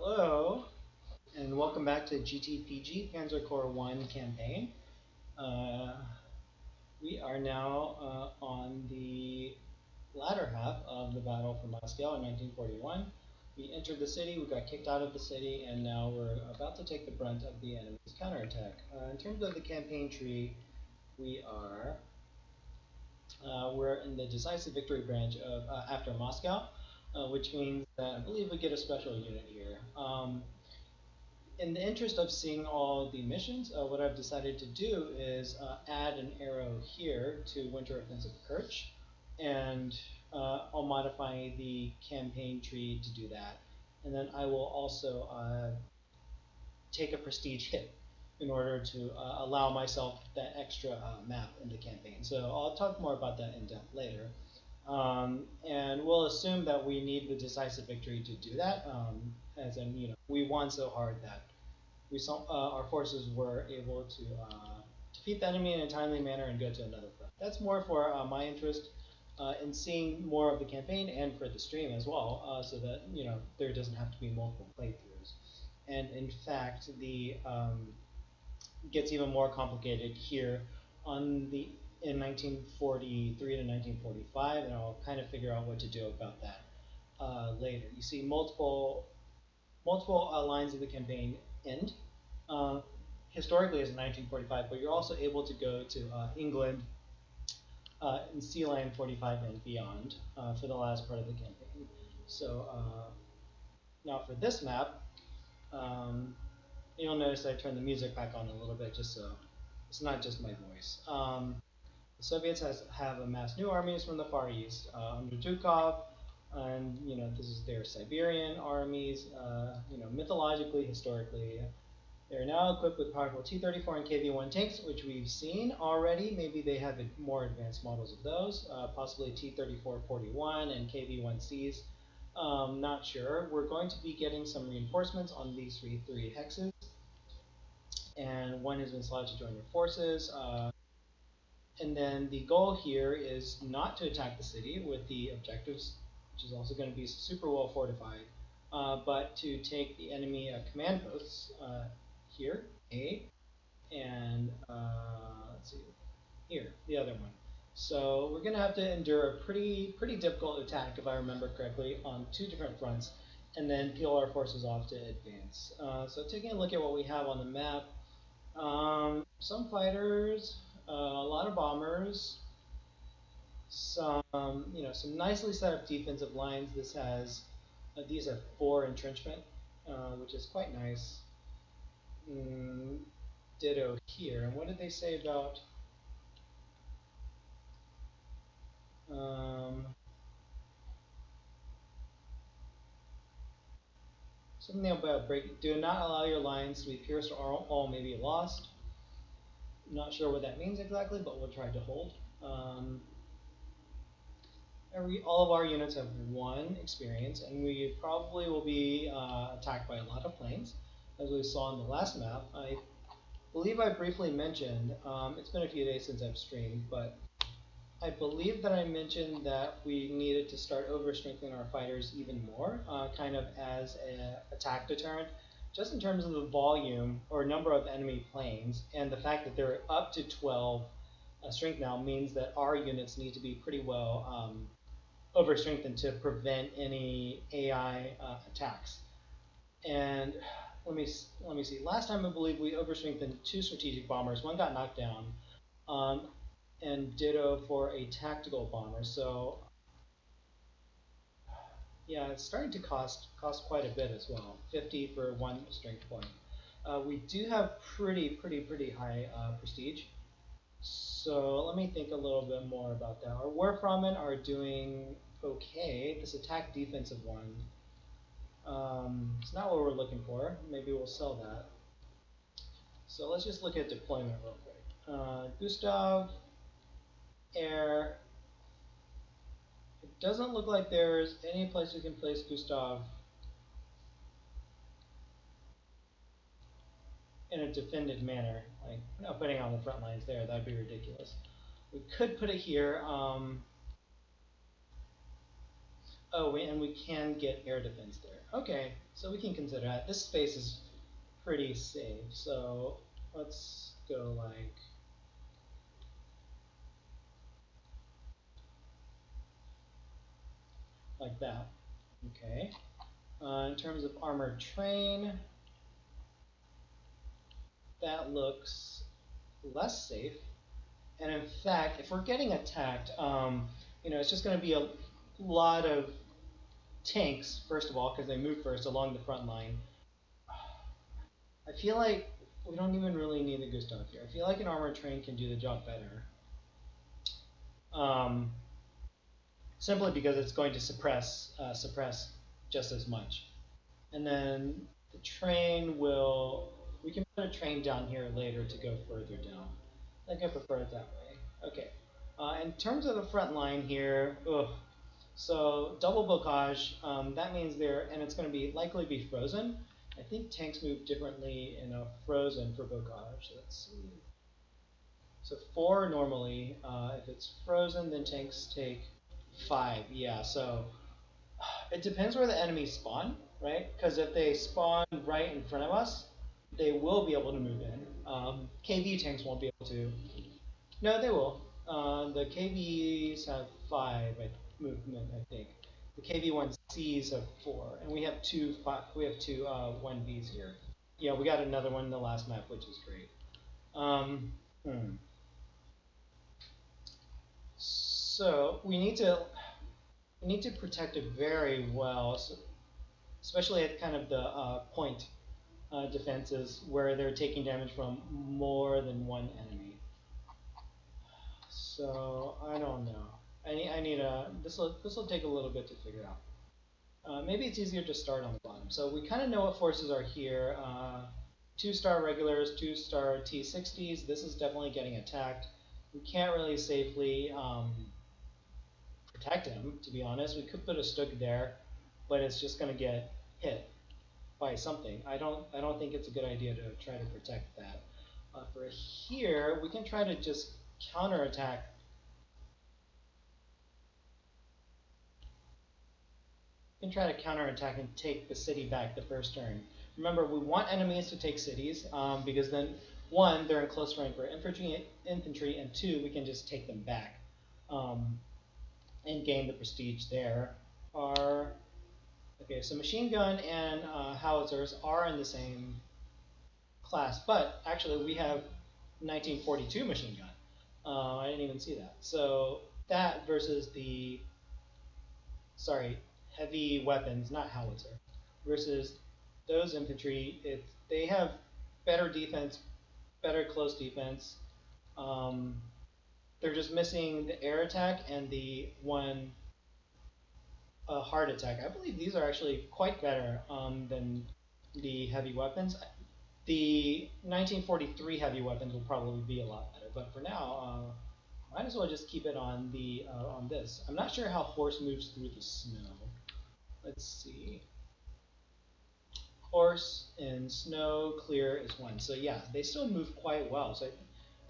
Hello, and welcome back to GTPG Panzer Corps 1 campaign. Uh, we are now on the latter half of the battle for Moscow in 1941. We entered the city, we got kicked out of the city, and now we're about to take the brunt of the enemy's counterattack. In terms of the campaign tree, we're in the decisive victory branch of after Moscow, which means that I believe we get a special unit here. In the interest of seeing all the missions, what I've decided to do is add an arrow here to Winter Offensive Kirch, and I'll modify the campaign tree to do that. And then I will also take a prestige hit in order to allow myself that extra map in the campaign. So I'll talk more about that in depth later. And we'll assume that we need the decisive victory to do that, as in, we won so hard that our forces were able to defeat the enemy in a timely manner and go to another front. That's more for my interest in seeing more of the campaign and for the stream as well, so that there doesn't have to be multiple playthroughs. And in fact, the gets even more complicated here in 1943 to 1945, and I'll kind of figure out what to do about that later. You see multiple lines of the campaign end historically as in 1945, but you're also able to go to England in Sea Line 45 and beyond for the last part of the campaign. So now for this map, you'll notice I turned the music back on a little bit just so it's not just my voice. The Soviets have amassed new armies from the Far East under Zhukov, and this is their Siberian armies. Mythologically, historically, they're now equipped with powerful T-34 and KV-1 tanks, which we've seen already. Maybe they have more advanced models of those, possibly T-34-41 and KV-1Cs. Not sure. We're going to be getting some reinforcements on these three hexes, and one has been slotted to join your forces. And then the goal here is not to attack the city with the objectives, which is also going to be super well fortified, but to take the enemy command posts here, A, and let's see, here, the other one. So we're going to have to endure a pretty difficult attack, if I remember correctly, on two different fronts, and then peel our forces off to advance. So taking a look at what we have on the map, some fighters, a lot of bombers, some nicely set up defensive lines. This has these are 4 entrenchment, which is quite nice. Ditto here. And what did they say about something about do not allow your lines to be pierced or all may be lost. I'm not sure what that means exactly, but we'll try to hold. All of our units have 1 experience, and we probably will be attacked by a lot of planes, as we saw on the last map. I believe I briefly mentioned, it's been a few days since I've streamed, but I believe that I mentioned that we needed to start over-strengthening our fighters even more, kind of as an attack deterrent, just in terms of the volume or number of enemy planes, and the fact that they're up to 12 strength now means that our units need to be pretty well over-strengthened to prevent any AI attacks. And let me see. Last time I believe we over-strengthened 2 strategic bombers. One got knocked down. And ditto for a tactical bomber. So yeah, it's starting to cost quite a bit as well. 50 for 1 strength point. We do have pretty high prestige. So let me think a little bit more about that. Our Warframen are doing okay. This attack defensive one, it's not what we're looking for. Maybe we'll sell that. So let's just look at deployment real quick. Gustav, Air. It doesn't look like there's any place we can place Gustav in a defended manner. Like, we're not putting it on the front lines there. That'd be ridiculous. We could put it here. Oh, and we can get air defense there. Okay, so we can consider that. This space is pretty safe, so let's go like that. Okay. In terms of armored train, that looks less safe. And in fact, if we're getting attacked, it's just going to be a lot of tanks, first of all, because they move first along the front line. I feel like we don't even really need the Gustav here. I feel like an armored train can do the job better. Um, Simply because it's going to suppress just as much. And then the train will, we can put a train down here later to go further down. I think I prefer it that way. Okay. In terms of the front line here, so double bocage, that means and it's going to be likely be frozen. I think tanks move differently in a frozen for bocage. Let's see. So 4 normally. If it's frozen, then tanks take 5. Yeah, so it depends where the enemies spawn, right? Because if they spawn right in front of us, they will be able to move in. KV tanks won't be able to. No, they will. The KVs have 5 movement, I think. The KV-1Cs have 4, and we have two 1Vs here. Yeah, we got another one in the last map, which is great. Um, hmm. So we need to protect it very well, so, especially at kind of the point defenses where they're taking damage from more than one enemy. So I don't know. I need a this will take a little bit to figure out. Maybe it's easier to start on the bottom. So we kind of know what forces are here. 2-star regulars, 2-star T60s. This is definitely getting attacked. We can't really safely protect him, to be honest. We could put a Stug there, but it's just going to get hit by something. I don't think it's a good idea to try to protect that. For here, we can try to just counterattack. We can try to counterattack and take the city back the first turn. Remember, we want enemies to take cities because then, 1, they're in close rank for infantry, and 2, we can just take them back and gain the prestige there. Okay, so machine gun and howitzers are in the same class, but actually we have 1942 machine gun. I didn't even see that. So that versus heavy weapons, not howitzer, versus those infantry, they have better defense, better close defense. They're just missing the air attack and the one hard attack. I believe these are actually quite better than the heavy weapons. The 1943 heavy weapons will probably be a lot better, but for now, might as well just keep it on on this. I'm not sure how horse moves through the snow. Let's see. Horse in snow clear is 1. So yeah, they still move quite well. So I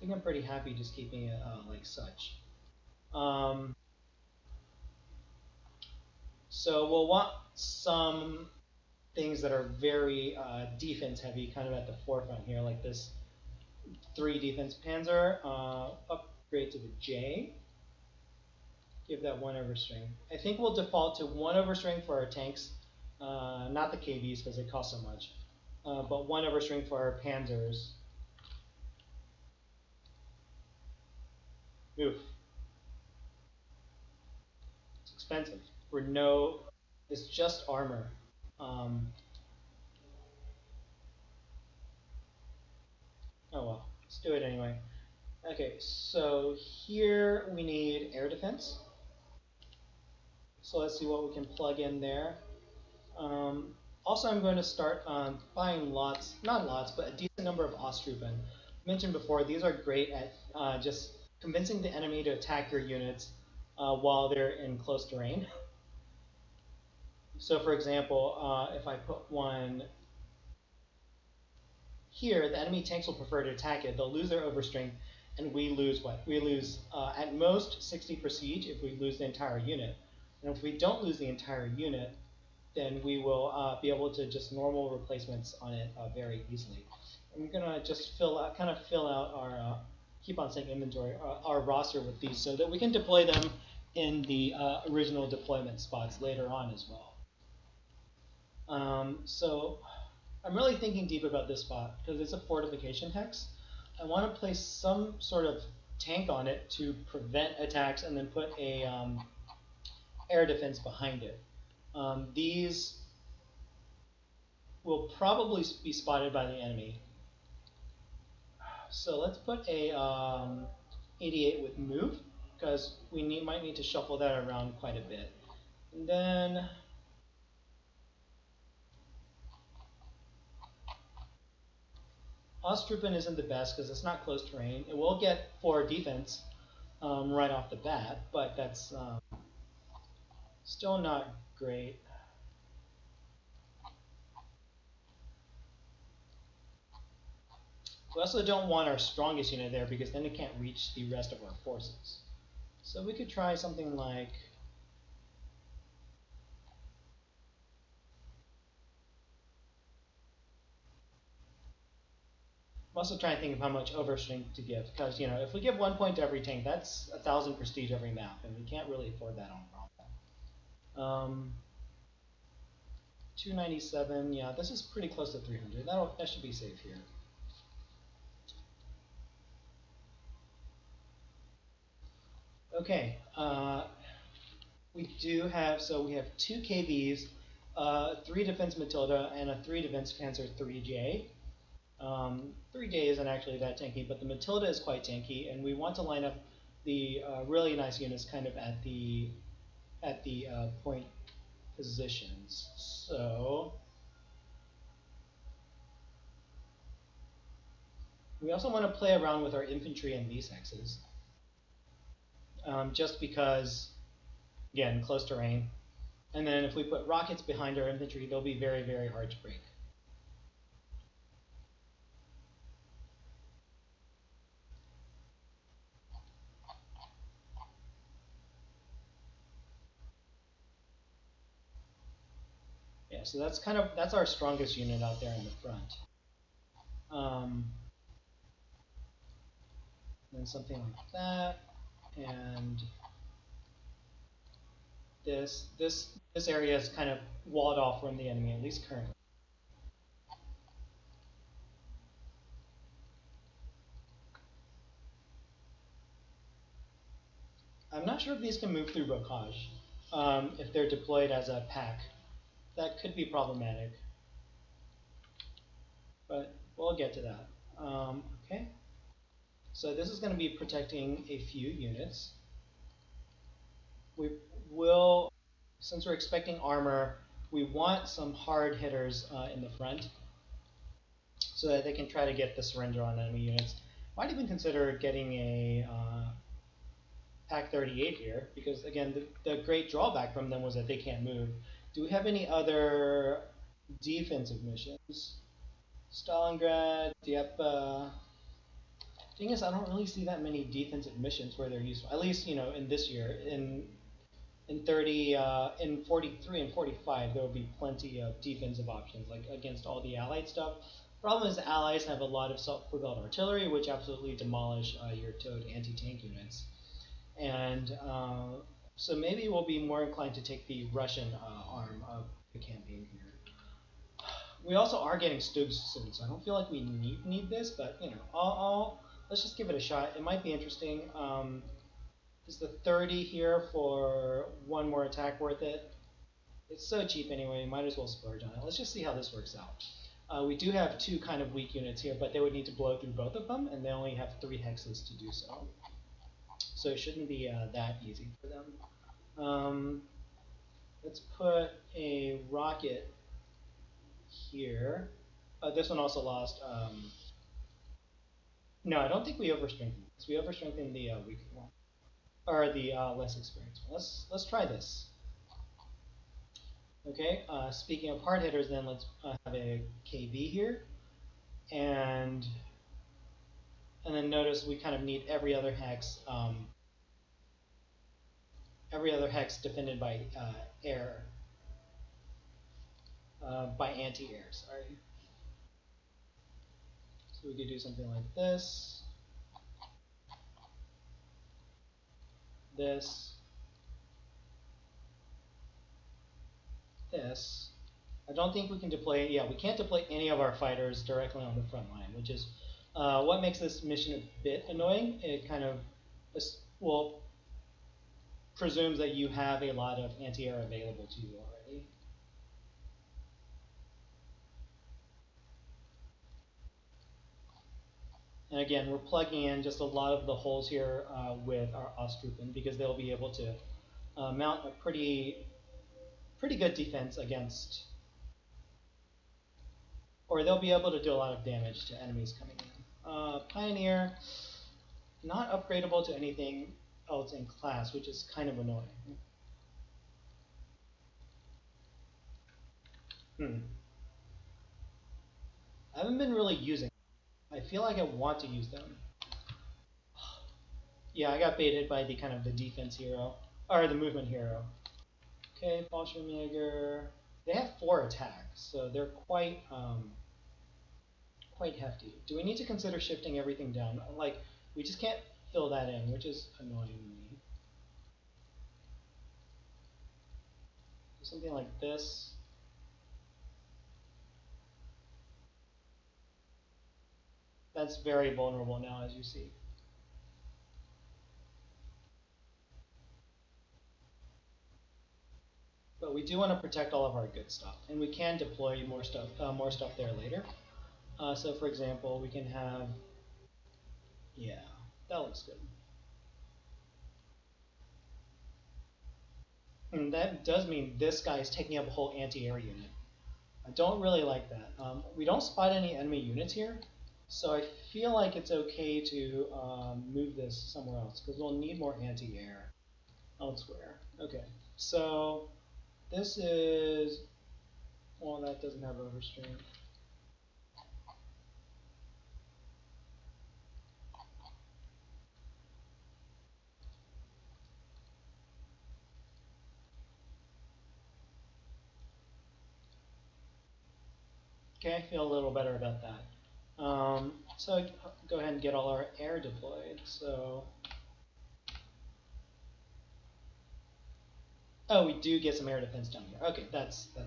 think I'm pretty happy just keeping it like such. So we'll want some things that are very defense heavy, kind of at the forefront here, like this 3 defense Panzer. Upgrade to the J. Give that 1 over strength. I think we'll default to 1 over strength for our tanks, not the KVs because they cost so much, but 1 over strength for our Panzers. Oof. It's expensive. It's just armor. Oh well, let's do it anyway. Okay, so here we need air defense. So let's see what we can plug in there. Also, I'm going to start buying lots, not lots, but a decent number of Osttruppen. Mentioned before, these are great at just convincing the enemy to attack your units while they're in close terrain. So for example, if I put one here, the enemy tanks will prefer to attack it. They'll lose their overstrength, and we lose what? We lose at most 60 prestige if we lose the entire unit. And if we don't lose the entire unit, then we will be able to just normal replacements on it very easily. And we're gonna just kind of fill out our, keep on saying inventory, our roster with these so that we can deploy them in the original deployment spots later on as well. So I'm really thinking deep about this spot because it's a fortification hex. I want to place some sort of tank on it to prevent attacks and then put a air defense behind it. These will probably be spotted by the enemy. So let's put a 88 with move because we might need to shuffle that around quite a bit. And then Ostrupen isn't the best because it's not close terrain. It will get 4 defense right off the bat, but that's still not great. We also don't want our strongest unit there because then it can't reach the rest of our forces. So we could try something like I'm also trying to think of how much overstrength to give, because if we give 1 point to every tank, that's 1,000 prestige every map, and we can't really afford that on Rommel. 297, yeah, this is pretty close to 300. That should be safe here. Okay, we have 2 KVs, 3 defense Matilda, and a 3 defense Panzer 3J. 3J isn't actually that tanky, but the Matilda is quite tanky, and we want to line up the really nice units kind of at the point positions. So we also want to play around with our infantry in these hexes, just because, again, close terrain. And then if we put rockets behind our infantry, they'll be very, very hard to break. Yeah, so that's our strongest unit out there in the front. Then something like that, and this area is kind of walled off from the enemy, at least currently. I'm not sure if these can move through Bocage. If they're deployed as a pack, that could be problematic. But we'll get to that. Okay. So this is going to be protecting a few units. We will, since we're expecting armor, we want some hard hitters in the front so that they can try to get the surrender on enemy units. Might even consider getting a Pack 38 here, because again, the great drawback from them was that they can't move. Do we have any other defensive missions? Stalingrad, Dieppe. Thing is, I don't really see that many defensive missions where they're useful. At least, in this year, in 30, in 43 and 45, there will be plenty of defensive options, like against all the Allied stuff. Problem is, the Allies have a lot of self-propelled artillery, which absolutely demolish your towed anti-tank units. And so maybe we'll be more inclined to take the Russian arm of the campaign here. We also are getting Stugs soon, so I don't feel like we need this, but let's just give it a shot. It might be interesting. Is the 30 here for 1 more attack worth it? It's so cheap anyway, might as well splurge on it. Let's just see how this works out. We do have 2 kind of weak units here, but they would need to blow through both of them, and they only have 3 hexes to do so. So it shouldn't be that easy for them. Let's put a rocket here. This one also lost. No, I don't think we overstrengthened this. We overstrengthened the weaker one, or the less experienced one. Let's try this. Okay. Speaking of hard hitters, then let's have a KB here, and then notice we kind of need every other hex. every other hex defended by air, by anti-air, sorry. So we could do something like this, this, this. I don't think we can deploy, yeah, we can't deploy any of our fighters directly on the front line, which is what makes this mission a bit annoying. It kind of, well, presumes that you have a lot of anti-air available to you already. And again, we're plugging in just a lot of the holes here with our Ostruppen because they'll be able to mount a pretty good defense against, or they'll be able to do a lot of damage to enemies coming in. Pioneer, not upgradable to anything else in class, which is kind of annoying. I haven't been really using them. I feel like I want to use them. Yeah, I got baited by the kind of the defense hero, or the movement hero. Okay, Fallschirmjäger. They have 4 attacks, so they're quite hefty. Do we need to consider shifting everything down? Like, we just can't fill that in, which is annoying me. Something like this. That's very vulnerable now, as you see. But we do want to protect all of our good stuff, and we can deploy more stuff there later. So, for example, we can have, yeah, that looks good. And that does mean this guy is taking up a whole anti-air unit. I don't really like that. We don't spot any enemy units here, so I feel like it's okay to move this somewhere else, because we'll need more anti-air elsewhere. Okay, so this is, well, that doesn't have overstrength. Okay, I feel a little better about that. So go ahead and get all our air deployed. So, oh, we do get some air defense down here. Okay, that's good.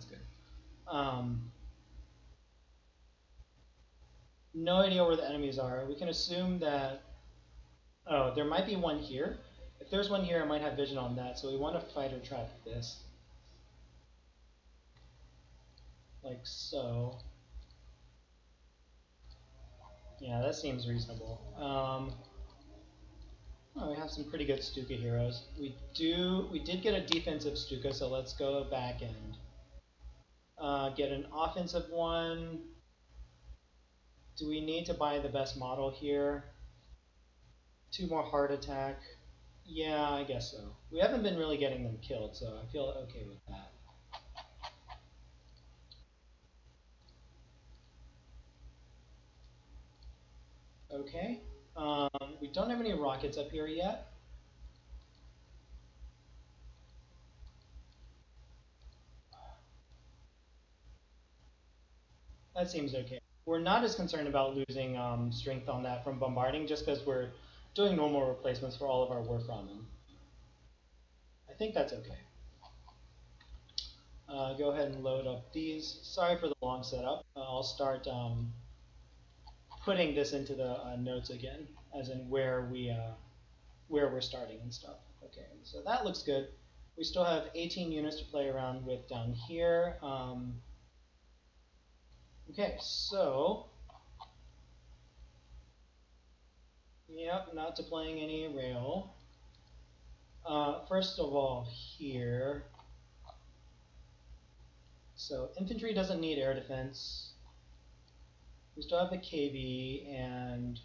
No idea where the enemies are. We can assume that, oh, there might be one here. If there's one here, I might have vision on that. So we want to fighter trap this, like so. Yeah, that seems reasonable. Oh, we have some pretty good Stuka heroes. We did get a defensive Stuka, so let's go back and get an offensive one. Do we need to buy the best model here? 2 more heart attack. Yeah, I guess so. We haven't been really getting them killed, so I feel okay with that. Okay. We don't have any rockets up here yet. That seems okay. We're not as concerned about losing strength on that from bombarding, just because we're doing normal replacements for all of our Warf Ramen. I think that's okay. Go ahead and load up these. Sorry for the long setup. I'll start putting this into the notes again, as in where we're starting and stuff. Okay, so that looks good. We still have 18 units to play around with down here. Okay, so, yep, not deploying any rail. First of all, here, so infantry doesn't need air defense. We still have the KV, and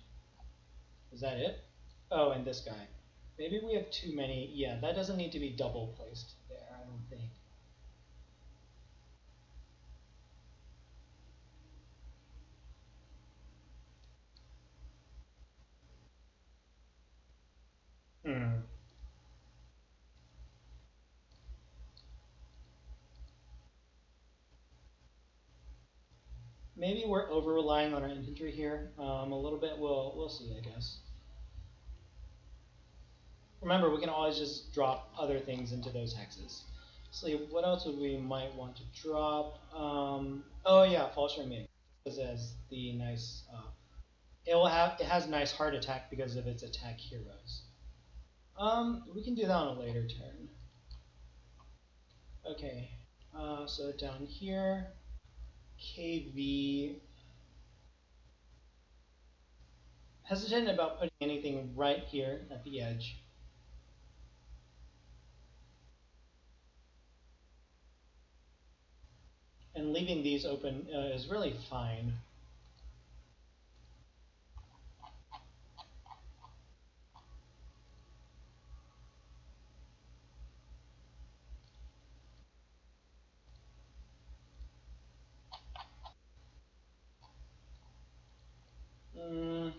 is that it? Oh, and this guy. Maybe we have too many. Yeah, that doesn't need to be double placed there, I don't think. Maybe we're over relying on our infantry here a little bit. We'll see, I guess. Remember, we can always just drop other things into those hexes. See, what else would we might want to drop? Oh yeah, Fallstream Mig. This has the nice. It has nice heart attack because of its attack heroes. We can do that on a later turn. Okay. So down here, KV. Hesitant about putting anything right here at the edge. And leaving these open is really fine. Mm,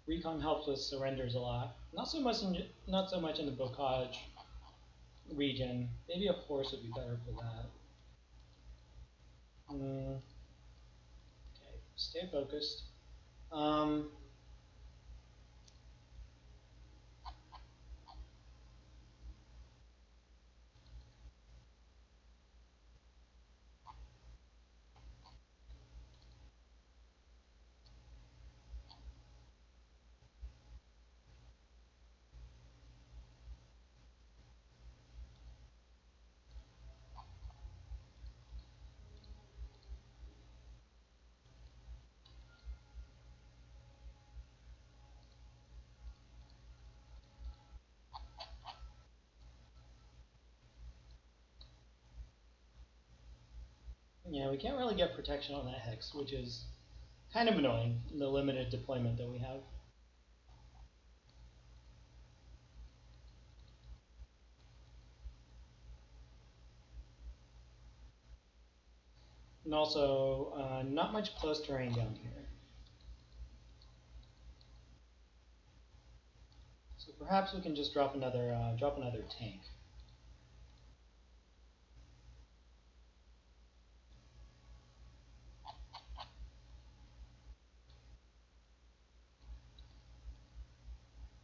Recon helps with surrenders a lot. Not so much in the Bocage region. Maybe a horse would be better for that. Okay, stay focused. Um, yeah, we can't really get protection on that hex, which is kind of annoying in the limited deployment that we have. And also, not much close terrain down here. So perhaps we can just drop another tank.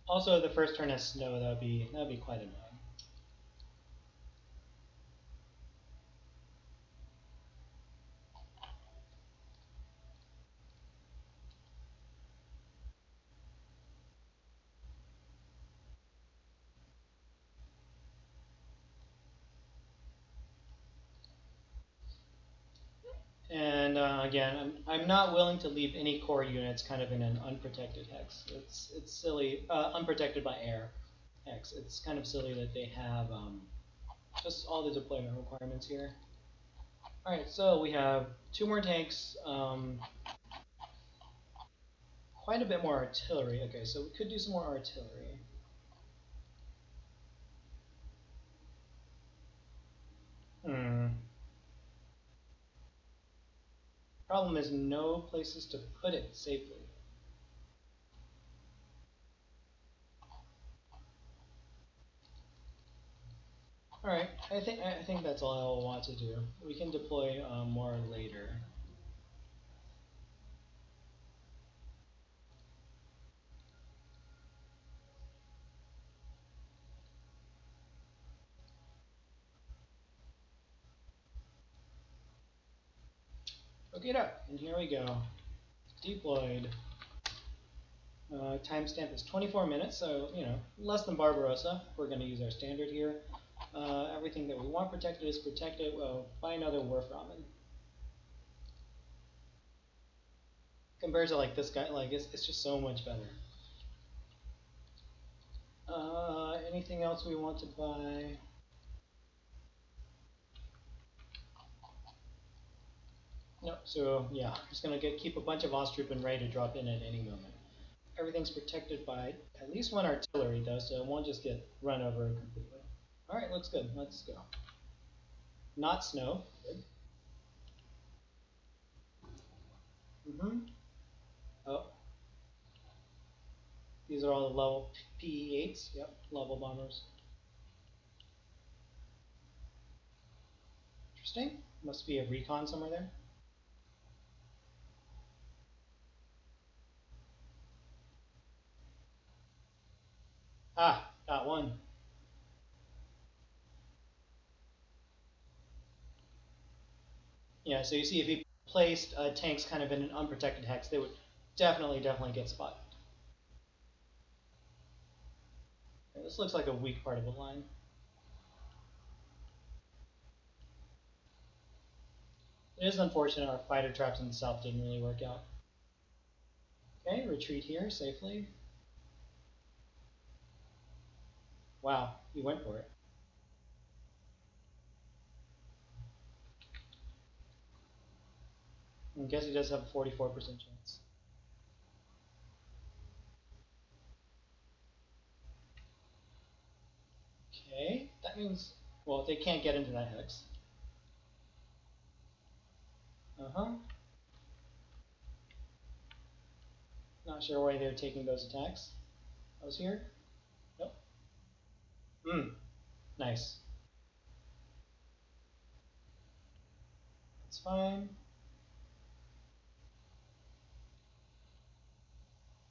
Also, the first turn has snow. That'd be quite annoying. And again, I'm not willing to leave any core units kind of in an unprotected hex. It's silly, unprotected by air hex. It's kind of silly that they have just all the deployment requirements here. All right, so we have two more tanks, quite a bit more artillery. Okay, so we could do some more artillery. Problem is no places to put it safely. All right, I think that's all I'll want to do. We can deploy more later. Okay, and here we go. Deployed. Timestamp is 24 minutes, so less than Barbarossa. We're going to use our standard here. Everything that we want protected is protected. Well, buy another Wharf Ramen. Compared to like this guy, like it's just so much better. Anything else we want to buy? No. So yeah, I'm just gonna keep a bunch of Austruppen ready to drop in at any moment. Everything's protected by at least one artillery, though, so it won't just get run over completely. All right, looks good. Let's go. Not snow. Good. Mm-hmm. Oh, these are all the level PE8s. Yep, level bombers. Interesting. Must be a recon somewhere there. Ah, got one. Yeah, so you see if he placed tanks kind of in an unprotected hex, they would definitely get spotted. Okay, this looks like a weak part of the line. It is unfortunate our fighter traps in the south didn't really work out. Okay, retreat here safely. Wow, he went for it. I guess he does have a 44% chance. Okay, that means, well, they can't get into that hex. Uh-huh. Not sure why they're taking those attacks. I was here? Nope. Hmm, nice. That's fine.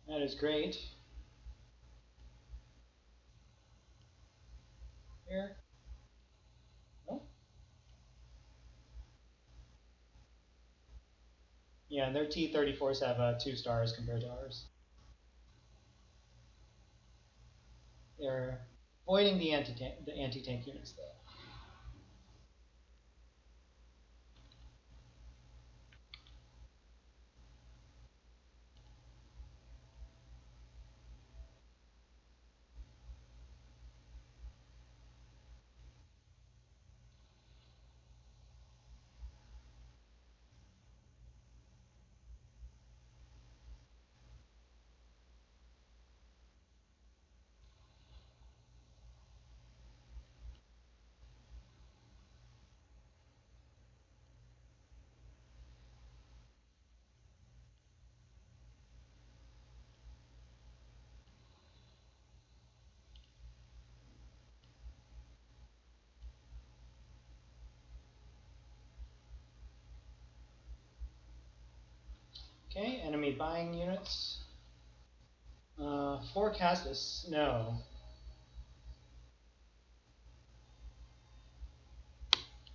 That is great. Here. Nope. Yeah, and their T-34s have 2 stars compared to ours. They're avoiding the anti-tank units, though. Okay, enemy buying units. Forecast is snow.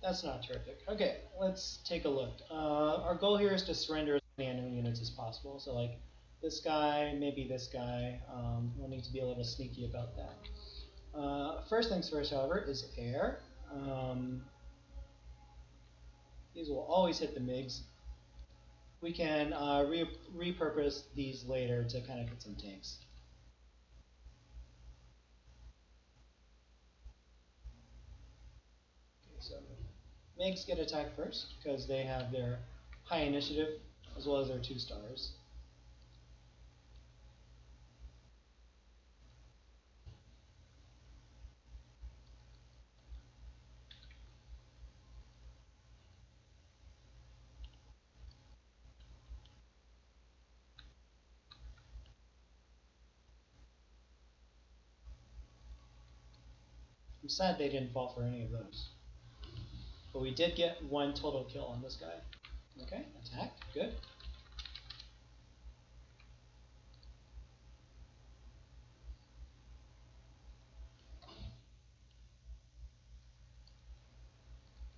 That's not terrific. Okay, let's take a look. Our goal here is to surrender as many enemy units as possible. So like this guy, maybe this guy. We'll need to be a little sneaky about that. First things first, however, is air. These will always hit the MiGs. We can repurpose these later to kind of get some tanks. Okay, so MiGs get attacked first because they have their high initiative as well as their 2 stars. I'm sad they didn't fall for any of those. But we did get 1 total kill on this guy. Okay, attack, good.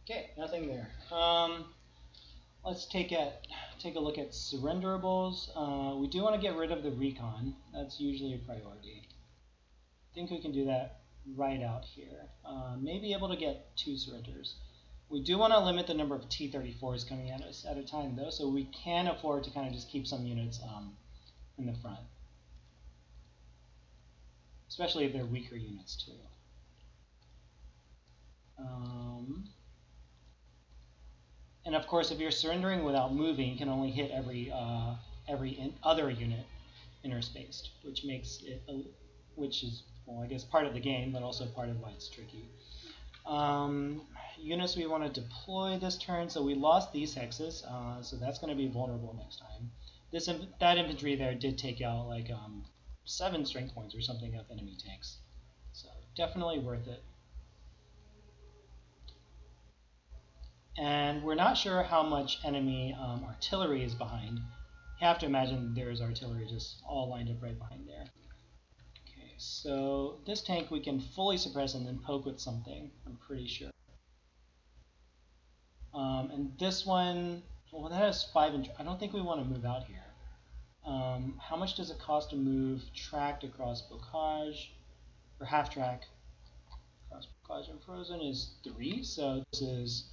Okay, nothing there. Let's take a look at surrenderables. We do want to get rid of the recon. That's usually a priority. I think we can do that right out here. May be able to get 2 surrenders. We do want to limit the number of T-34s coming at us at a time, though, so we can afford to kind of just keep some units in the front. Especially if they're weaker units, too. And of course, if you're surrendering without moving, you can only hit every other unit. interspaced, which makes it, which is, well, I guess part of the game, but also part of why it's tricky. Units we want to deploy this turn, so we lost these hexes, so that's going to be vulnerable next time. That infantry there did take out like 7 strength points or something of enemy tanks, so definitely worth it. And we're not sure how much enemy artillery is behind. You have to imagine there's artillery just all lined up right behind there. Okay, so this tank we can fully suppress and then poke with something, I'm pretty sure. And this one, well, that has 5 and I don't think we want to move out here. How much does it cost to move tracked across bocage, or half track across bocage and frozen is 3, so this is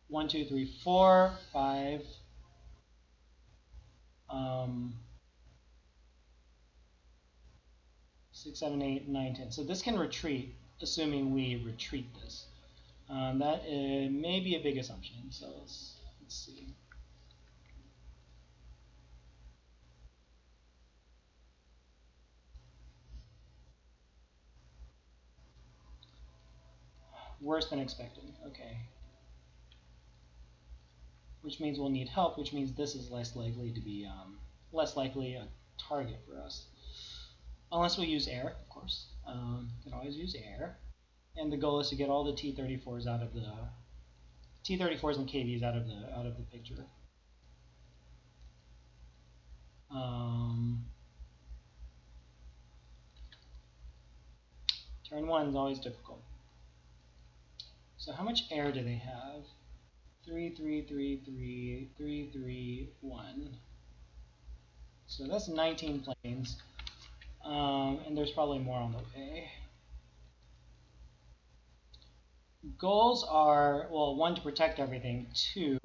1, 2, 3, 4, 5, 6, 7, 8, 9, 10. So this can retreat, assuming we retreat this. That may be a big assumption, so let's see. Worse than expected, okay. Which means we'll need help, which means this is less likely to be, less likely a target for us. Unless we use air, of course. You can always use air. And the goal is to get all the T-34s out of the T-34s and KVs out of the picture. Turn 1 is always difficult. So how much air do they have? 3, 3, 3, 3, 3, 3, 1. So that's 19 planes. And there's probably more on the way. Goals are, well, 1, to protect everything. 2,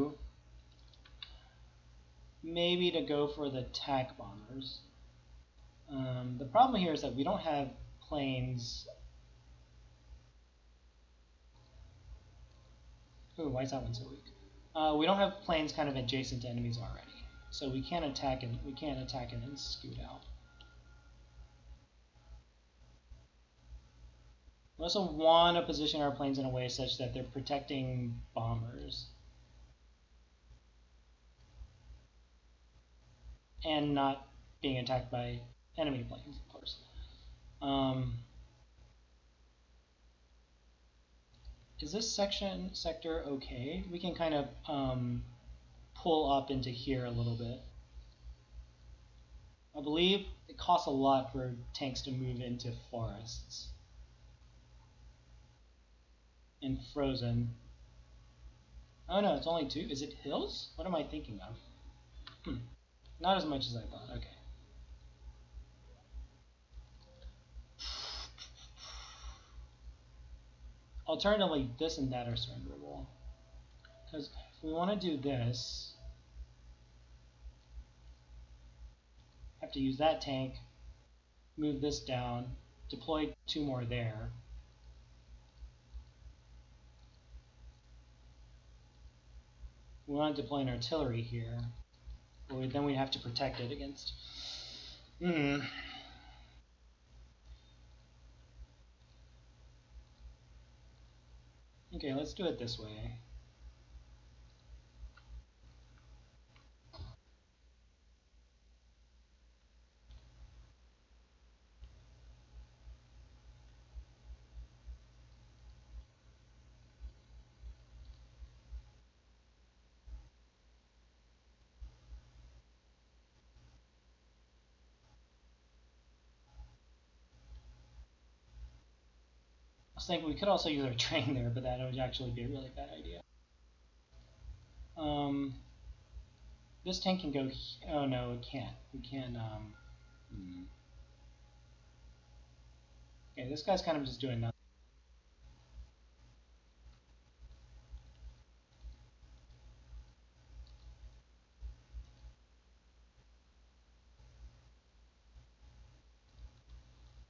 maybe to go for the TAC bombers. The problem here is that we don't have planes. Ooh, why is that one so weak? We don't have planes kind of adjacent to enemies already, so we can't attack and then scoot out. We also want to position our planes in a way such that they're protecting bombers and not being attacked by enemy planes, of course. Is this sector okay? We can kind of pull up into here a little bit. I believe it costs a lot for tanks to move into forests. And frozen. Oh no, it's only 2. Is it hills? What am I thinking of? Not as much as I thought. Okay. Alternatively, this and that are surrenderable. Because if we want to do this, I have to use that tank, move this down, deploy 2 more there. We want to deploy an artillery here, but then we have to protect it against. Okay, let's do it this way. I was thinking we could also use our train there, but that would actually be a really bad idea. This tank can go. Oh no, it can't. We can't. Okay, this guy's kind of just doing nothing.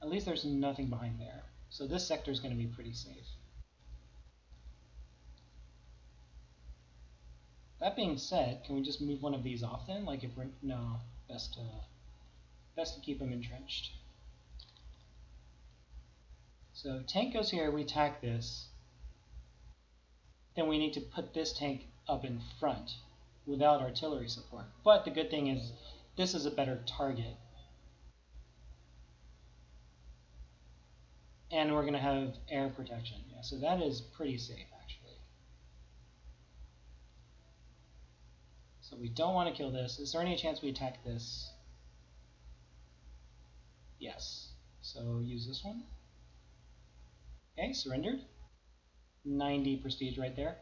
At least there's nothing behind there. So this sector is going to be pretty safe. That being said, can we just move one of these off then? Like if we're, no, best to, Best to keep them entrenched. So tank goes here, we attack this. Then we need to put this tank up in front without artillery support. But the good thing is this is a better target. And we're going to have air protection. Yeah, so that is pretty safe, actually. So we don't want to kill this. Is there any chance we attack this? Yes. So use this one. Okay, surrendered. 90 prestige right there.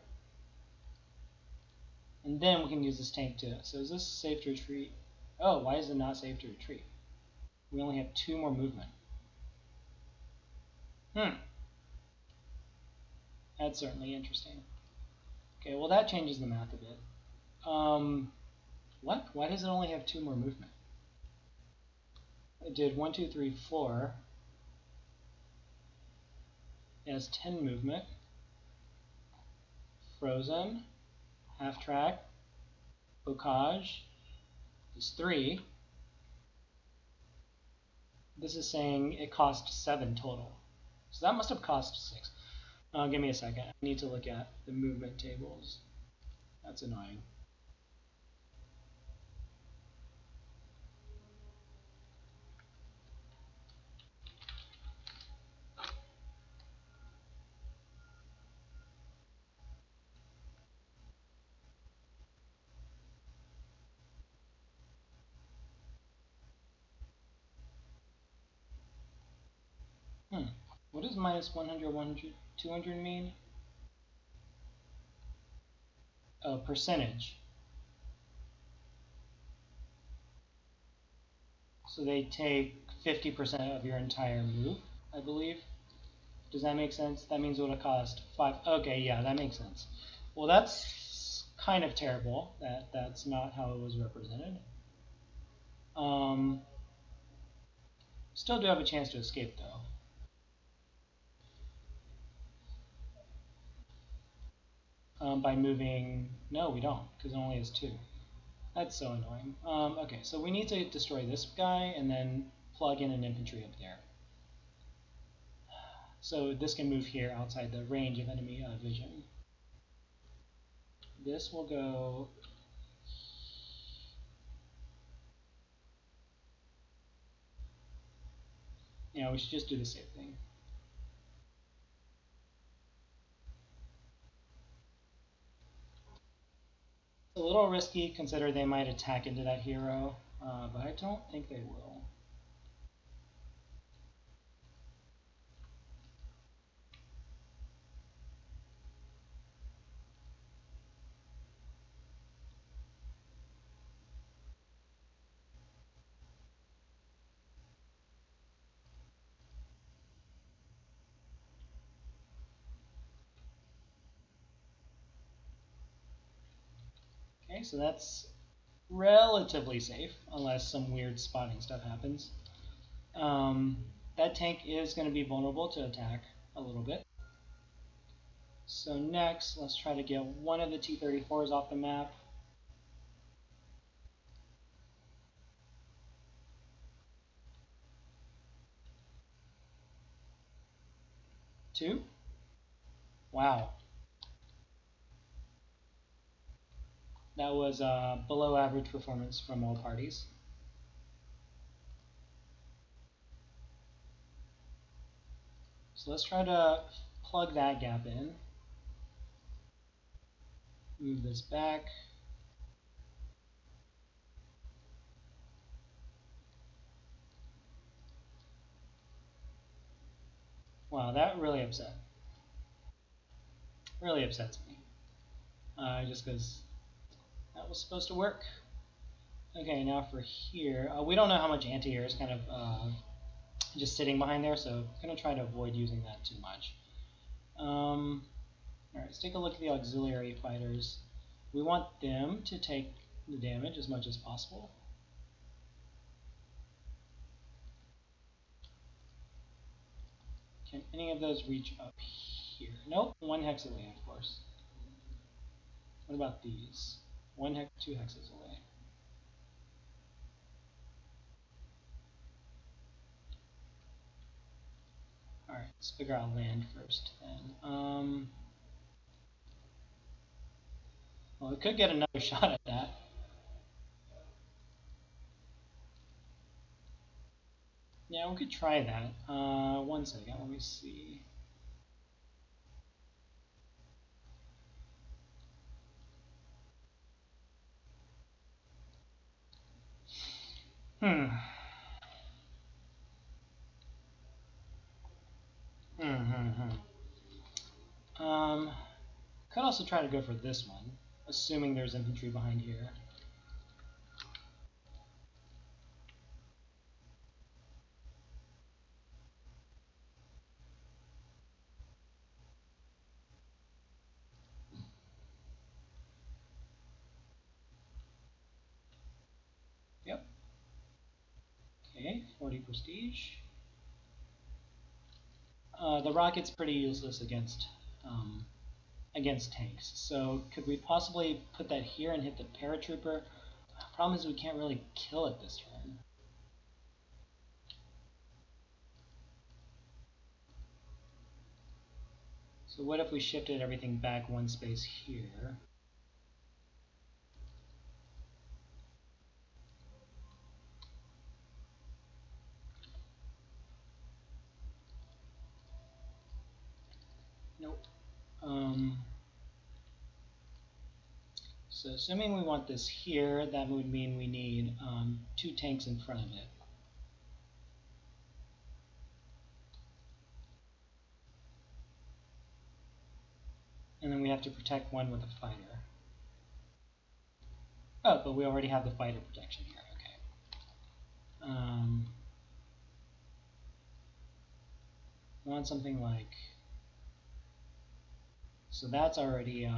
And then we can use this tank too. So is this safe to retreat? Oh, why is it not safe to retreat? We only have 2 more movement. That's certainly interesting. Okay, well that changes the math a bit. What? Why does it only have 2 more movement? It did 1, 2, 3, 4. It has 10 movement. Frozen. Half track. Bocage is 3. This is saying it cost 7 total. So that must have cost 6. Give me a second. I need to look at the movement tables. That's annoying. What does minus 100, 100, 200 mean? Oh, percentage. So they take 50% of your entire move, I believe. Does that make sense? That means it would have cost 5. Okay, yeah, that makes sense. Well, that's kind of terrible. That's not how it was represented. Still do have a chance to escape, though. By moving... No, we don't, because it only has 2. That's so annoying. Okay, so we need to destroy this guy and then plug in an infantry up there. So this can move here outside the range of enemy vision. This will go... Yeah, we should just do the same thing. It's a little risky, consider they might attack into that hero, but I don't think they will. Okay, so that's relatively safe, unless some weird spotting stuff happens. That tank is going to be vulnerable to attack a little bit. So next, let's try to get one of the T-34s off the map. Two? Wow. That was below average performance from all parties. So let's try to plug that gap in. Move this back. Wow, that really upsets me. Just because that was supposed to work. Okay, now for here, we don't know how much anti-air is kind of just sitting behind there, so I'm going to try to avoid using that too much. Alright, let's take a look at the auxiliary fighters. We want them to take the damage as much as possible. Can any of those reach up here? Nope, 1 hex away, of course. What about these? 2 hexes away. Let's figure out land first then. Well, we could get another shot at that. Yeah, we could try that. 1 second, let me see. Hmm. Could also try to go for this one, assuming there's infantry behind here. Yep. Okay, 40 prestige. The rocket's pretty useless against tanks. So could we possibly put that here and hit the paratrooper? Problem is we can't really kill it this turn. So what if we shifted everything back 1 space here? Nope. So assuming we want this here, that would mean we need 2 tanks in front of it. And then we have to protect one with a fighter. Oh, but we already have the fighter protection here. Okay. Want something like... So that's already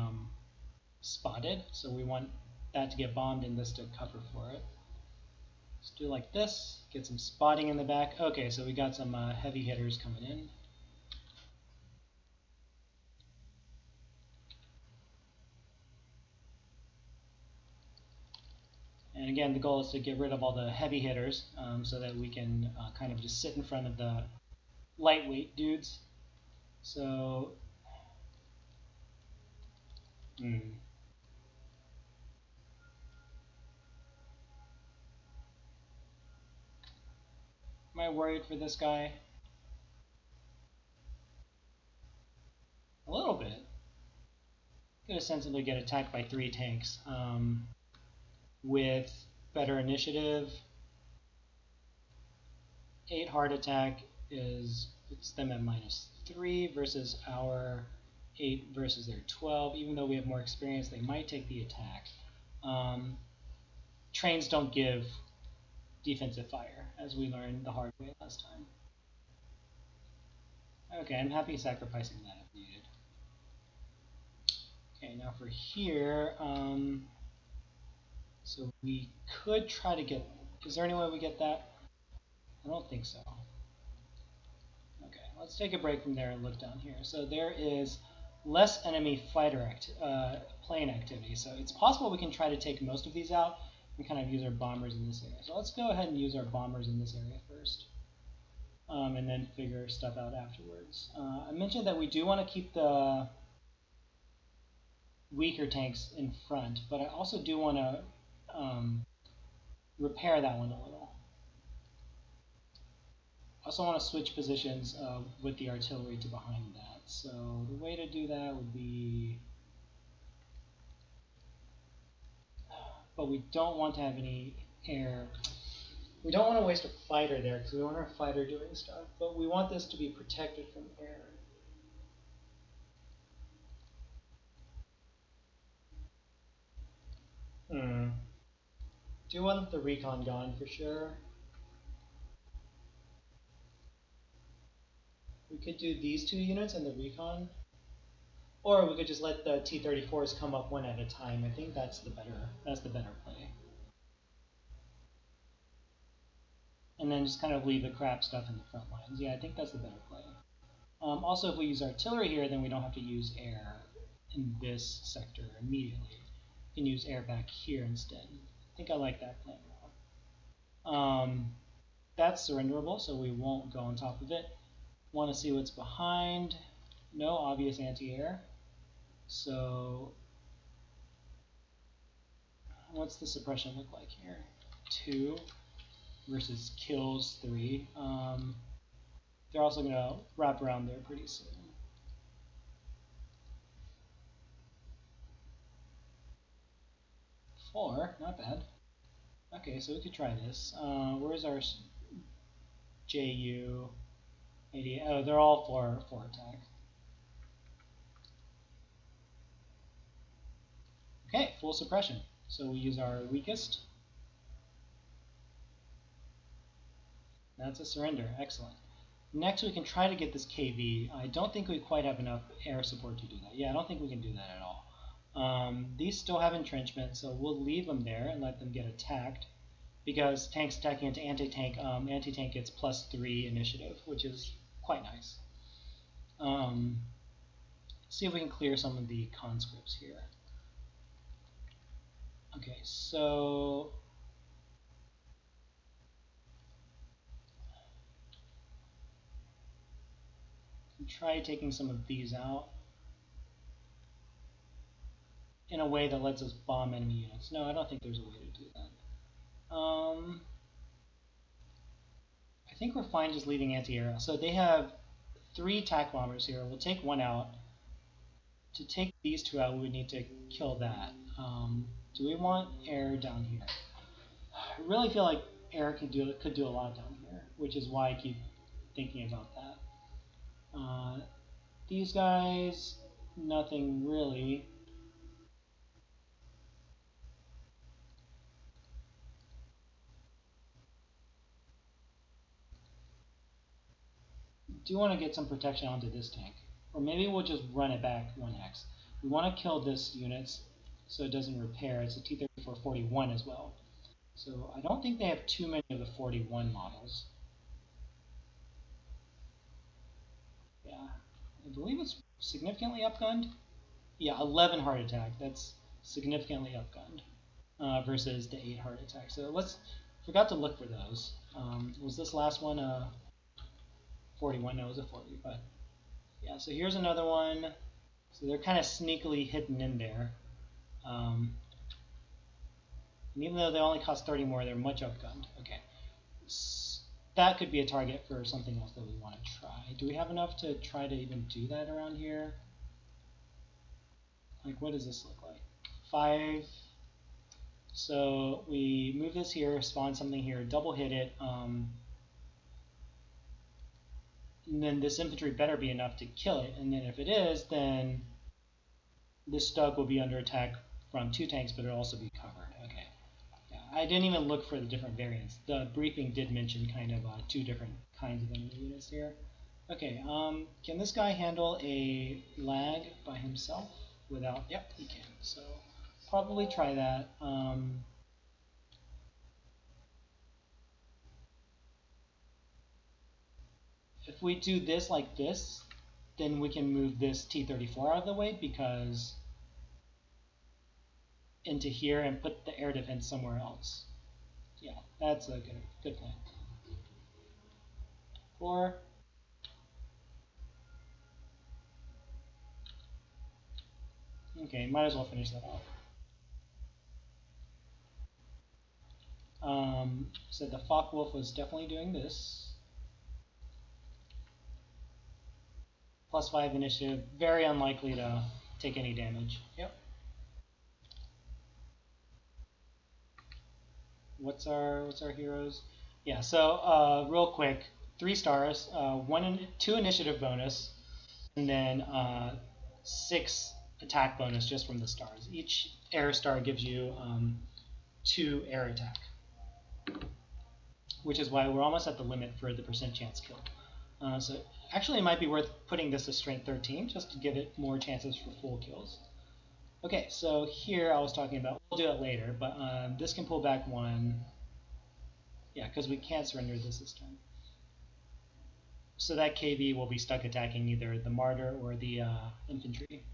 spotted, so we want that to get bombed and this to cover for it. Let's do like this, get some spotting in the back. Okay, so we got some heavy hitters coming in. And again, the goal is to get rid of all the heavy hitters so that we can kind of just sit in front of the lightweight dudes. So, am I worried for this guy? A little bit. Could sensibly get attacked by 3 tanks with better initiative. 8 hard attack puts them at -3 versus our 8 versus their 12. Even though we have more experience, they might take the attack. Trains don't give defensive fire, as we learned the hard way last time. Okay, I'm happy sacrificing that if needed. Okay, now for here, so we could try to get... Is there any way we get that? I don't think so. Okay, let's take a break from there and look down here. So there is less enemy fighter plane activity. So it's possible we can try to take most of these out and kind of use our bombers in this area. So let's go ahead and use our bombers in this area first. And then figure stuff out afterwards. I mentioned that we do want to keep the weaker tanks in front, but I also do want to repair that one a little. I also want to switch positions with the artillery to behind that. So the way to do that would be... But we don't want to have any air. We don't want to waste a fighter there because we want our fighter doing stuff, but we want this to be protected from air. Do want the recon gone for sure. We could do these 2 units and the recon. Or we could just let the T-34s come up one at a time. I think that's the better play. And then just kind of leave the crap stuff in the front lines. Yeah, I think that's the better play. Also, if we use artillery here, then we don't have to use air in this sector immediately. We can use air back here instead. I think I like that plan more. That's surrenderable, so we won't go on top of it. Want to see what's behind. No obvious anti-air. So what's the suppression look like here? 2 versus kills 3. They're also going to wrap around there pretty soon. 4, not bad. Okay, so we could try this. Where's our JU? 88. Oh, they're all 4 attack. Okay, full suppression. So we use our weakest. That's a surrender. Excellent. Next, we can try to get this KV. I don't think we quite have enough air support to do that. Yeah, I don't think we can do that at all. These still have entrenchment, so we'll leave them there and let them get attacked. Because tanks attacking into anti-tank, anti-tank gets +3 initiative, which is quite nice. See if we can clear some of the conscripts here. Okay, so try taking some of these out in a way that lets us bomb enemy units. No, I don't think there's a way to do that. I think we're fine just leaving anti-air. So they have 3 attack bombers here. We'll take 1 out. To take these 2 out, we would need to kill that. Do we want air down here? I really feel like air could do a lot down here, which is why I keep thinking about that. These guys, nothing really. Do want to get some protection onto this tank. Or maybe we'll just run it back 1x. We want to kill this unit so it doesn't repair. It's a T-34-41 as well. So I don't think they have too many of the 41 models. Yeah, I believe it's significantly upgunned. Yeah, 11 heart attack. That's significantly upgunned versus the 8 heart attack. So forgot to look for those. Was this last one 41? No, it was a 40. But yeah, so here's another one. So they're kind of sneakily hidden in there. And even though they only cost 30 more, they're much outgunned. Okay. That could be a target for something else that we want to try. Do we have enough to try to even do that around here? Like, what does this look like? 5. So we move this here, spawn something here, double hit it. And then this infantry better be enough to kill it. And then if it is, then this Stug will be under attack from 2 tanks, but it'll also be covered. Okay. Yeah, I didn't even look for the different variants. The briefing did mention kind of 2 different kinds of enemy units here. Okay, can this guy handle a lag by himself without... Yep, he can. So probably try that. If we do this like this, then we can move this T-34 out of the way because into here and put the air defense somewhere else. Yeah, that's a good plan. 4. Okay, might as well finish that off. So the Focke-Wulf was definitely doing this. +5 initiative, very unlikely to take any damage. Yep. What's our heroes? Yeah. So real quick, 3 stars, 2 initiative bonus, and then 6 attack bonus just from the stars. Each air star gives you 2 air attack, which is why we're almost at the limit for the percent chance kill. So actually, it might be worth putting this to strength 13 just to give it more chances for full kills. Okay, so here I was talking about, we'll do it later, but this can pull back 1. Yeah, because we can't surrender this turn. So that KV will be stuck attacking either the Martyr or the infantry.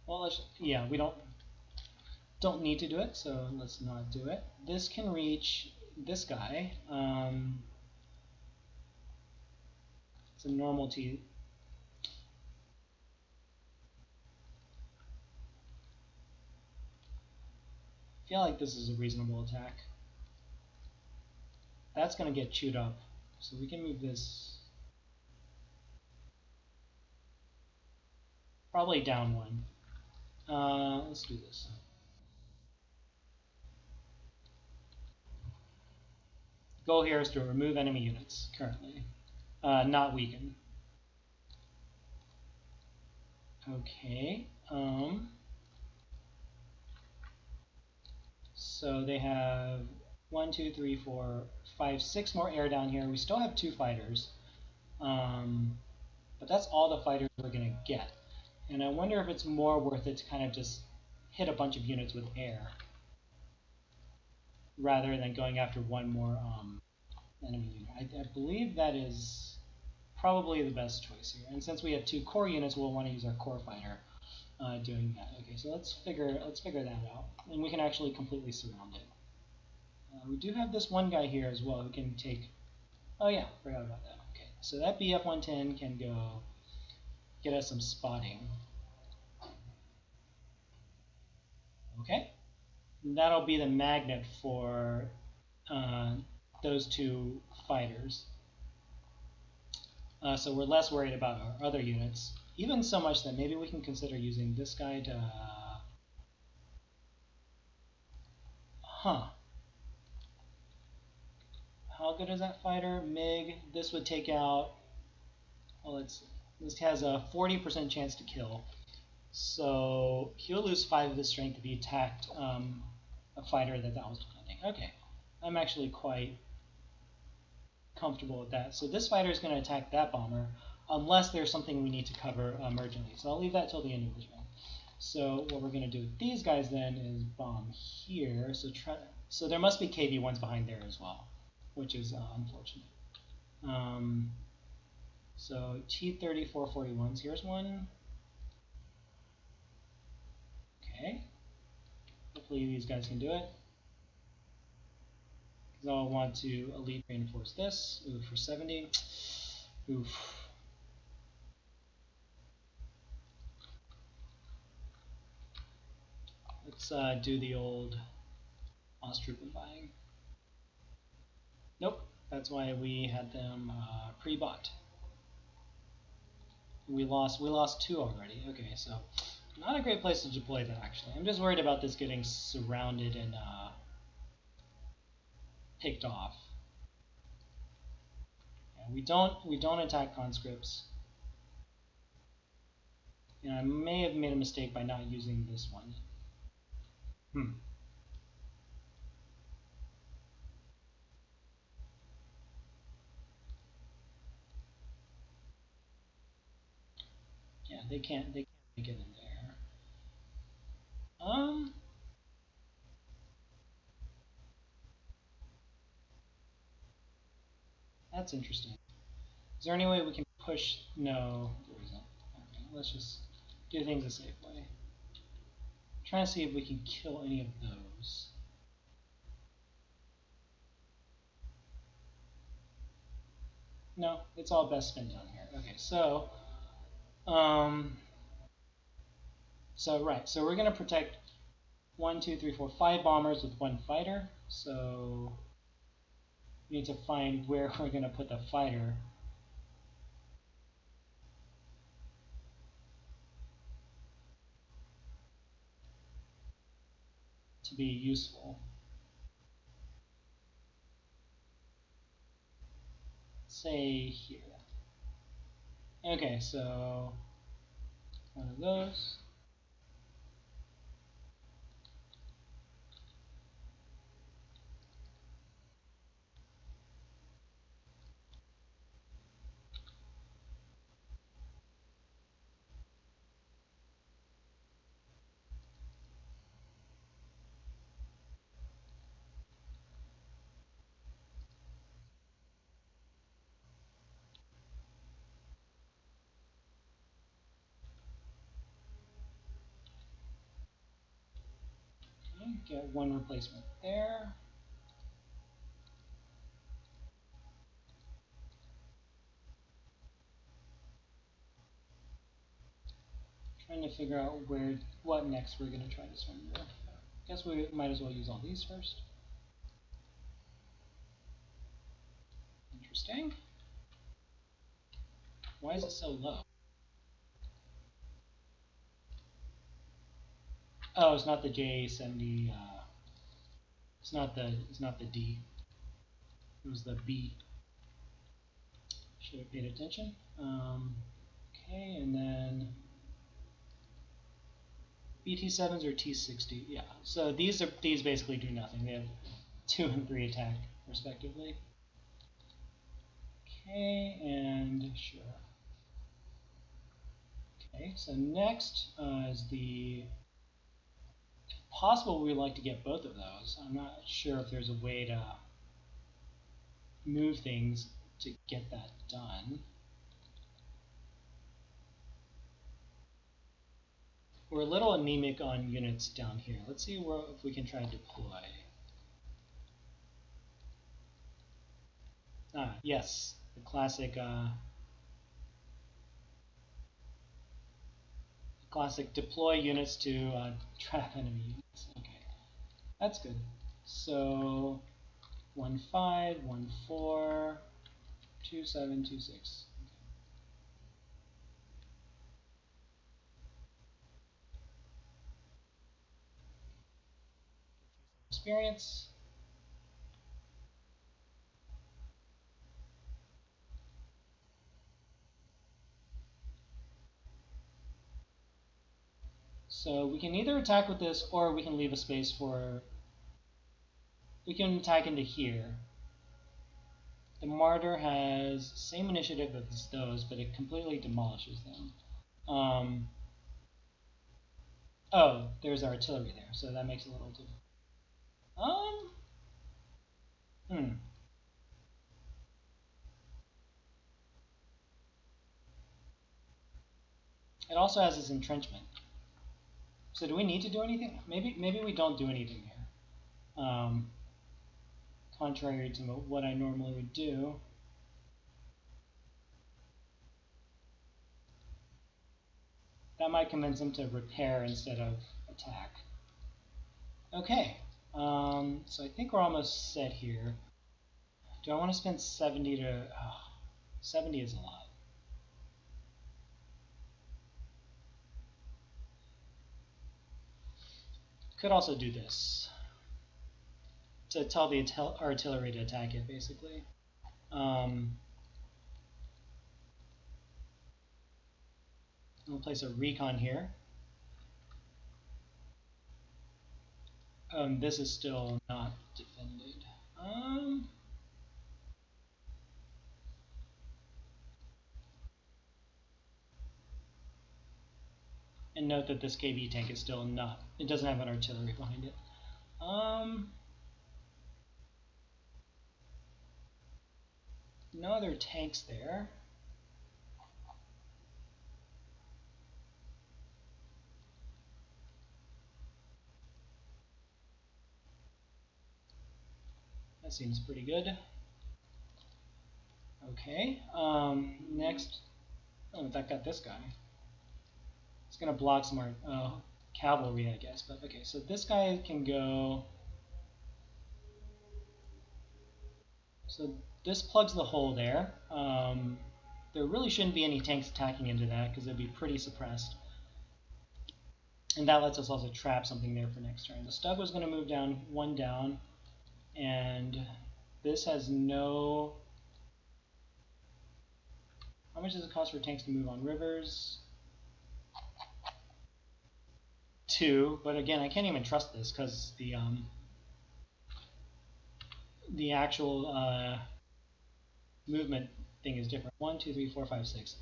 Well, yeah, we don't need to do it, so let's not do it. This can reach this guy. It's a normal T. I feel like this is a reasonable attack. That's going to get chewed up. So we can move this probably down one. Let's do this. Goal here is to remove enemy units currently, not weaken. Okay. So they have 1, 2, 3, 4, 5, 6 more air down here. We still have 2 fighters, but that's all the fighters we're gonna get. And I wonder if it's more worth it to kind of just hit a bunch of units with air rather than going after one more enemy unit. I believe that is probably the best choice here. And since we have 2 core units, we'll want to use our core fighter doing that. Okay, so let's figure that out, and we can actually completely surround it. We do have this one guy here as well who can take. Oh yeah, forgot about that. Okay, so that BF-110 can go get us some spotting. Okay, and that'll be the magnet for those 2 fighters. So we're less worried about our other units, even so much that maybe we can consider using this guy to... How good is that fighter? MiG. This would take out... Well, this has a 40% chance to kill. So he'll lose 5 of his strength if he attacked a fighter that was defending. Okay, I'm actually quite comfortable with that. So this fighter is going to attack that bomber unless there's something we need to cover emergently. So I'll leave that till the end of this round. So what we're going to do with these guys then is bomb here. So there must be KV-1s behind there as well, which is unfortunate. So T-3441s. Here's one. Okay. Hopefully these guys can do it. Because I'll want to elite reinforce this. Ooh, for 70. Oof. Let's do the old Ostrupen buying. Nope, that's why we had them pre-bought. We lost 2 already. Okay, so not a great place to deploy that actually. I'm just worried about this getting surrounded and picked off. Yeah, we don't attack conscripts. And I may have made a mistake by not using this one. Yeah, they can't make it in there. That's interesting. Is there any way we can push? No, there isn't. Okay, let's just do things a safe way. Trying to see if we can kill any of those. No, it's all best spent down here. Okay, so so we're gonna protect 1, 2, 3, 4, 5 bombers with 1 fighter. So we need to find where we're gonna put the fighter. To be useful. Say here. Okay, so one of those. Get 1 replacement there. Trying to figure out what next we're going to try to swim through. Guess we might as well use all these first. Interesting. Why is it so low? Oh, it's not the J70. It's not the D. It was the B. Should have paid attention. Okay, and then BT7s or T60. Yeah. So these basically do nothing. They have 2 and 3 attack respectively. Okay, and sure. Okay, so next is the. If possible, we'd like to get both of those. I'm not sure if there's a way to move things to get that done. We're a little anemic on units down here. Let's see if we can try to deploy. Ah, yes, the classic deploy units to trap enemy units. Okay, that's good. So 1-5, 1-4, 2-7, 2-6. Experience. So we can either attack with this, or we can leave a space for. We can attack into here. The Martyr has same initiative as those, but it completely demolishes them. Oh, there's artillery there, so that makes it a little different. It also has its entrenchment. So do we need to do anything? Maybe we don't do anything here. Contrary to what I normally would do. That might convince them to repair instead of attack. Okay, so I think we're almost set here. Do I want to spend 70 to... 70 is a lot. Could also do this. To tell the artillery to attack it, basically. We'll place a recon here. This is still not defended. And note that this KV tank is still not. It doesn't have an artillery behind it. No other tanks there. That seems pretty good. Okay, next, oh, that got this guy. It's gonna block some more cavalry, I guess, but okay, so this guy can go, so this plugs the hole there. There really shouldn't be any tanks attacking into that because it'd be pretty suppressed. And that lets us also trap something there for next turn. The Stug was gonna move down, 1 down, and this has no... How much does it cost for tanks to move on rivers? 2, but again, I can't even trust this because the actual movement thing is different. 1, 2, 3, 4, 5, 6.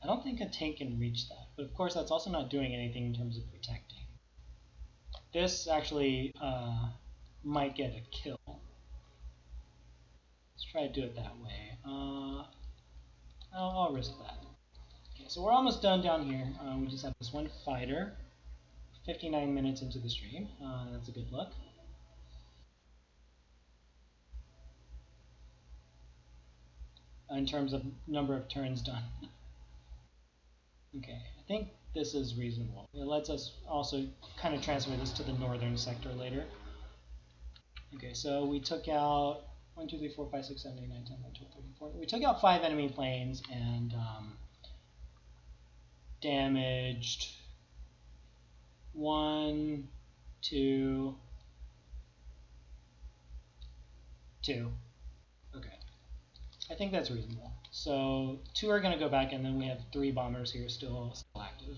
I don't think a tank can reach that, but of course that's also not doing anything in terms of protecting. This actually might get a kill. Let's try to do it that way. I'll risk that. Okay, so we're almost done down here. We just have this one fighter. 59 minutes into the stream. That's a good look. In terms of number of turns done. Okay, I think this is reasonable. It lets us also kind of transfer this to the northern sector later. Okay, so we took out 1, 2, 3, 4, 5, 6, 7, 8, 9, 10, 11, 12, 13, 14. We took out 5 enemy planes and damaged 1, 2, 2. Okay. I think that's reasonable. So 2 are going to go back, and then we have 3 bombers here still active.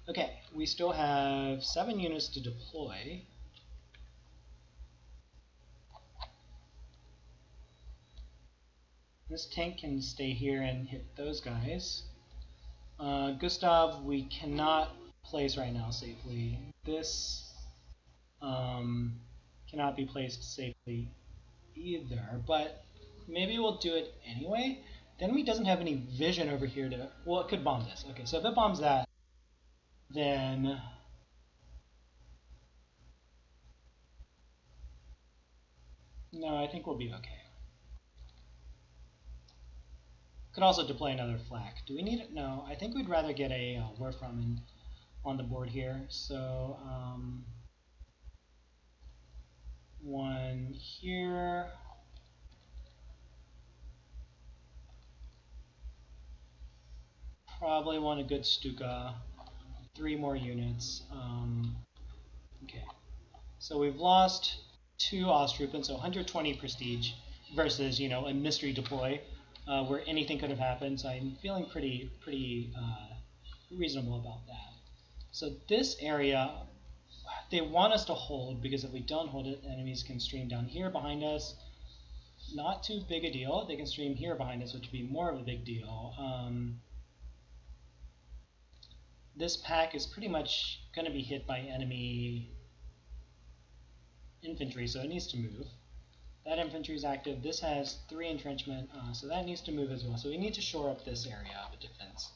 Okay, we still have 7 units to deploy. This tank can stay here and hit those guys. Gustav, we cannot place right now safely. This cannot be placed safely either, but maybe we'll do it anyway. Then he doesn't have any vision over here to... Well, it could bomb this. Okay, so if it bombs that, then... No, I think we'll be okay. Could also deploy another flak. Do we need it? No, I think we'd rather get a Rommel on the board here. So, 1 here. Probably want a good Stuka. 3 more units. Okay. So we've lost 2 Ostrupen, so 120 prestige versus, a mystery deploy where anything could have happened. So I'm feeling pretty reasonable about that. So this area, they want us to hold, because if we don't hold it, enemies can stream down here behind us. Not too big a deal. They can stream here behind us, which would be more of a big deal. This pack is pretty much going to be hit by enemy infantry, so it needs to move. That infantry is active. This has 3 entrenchment, so that needs to move as well. So we need to shore up this area of defense.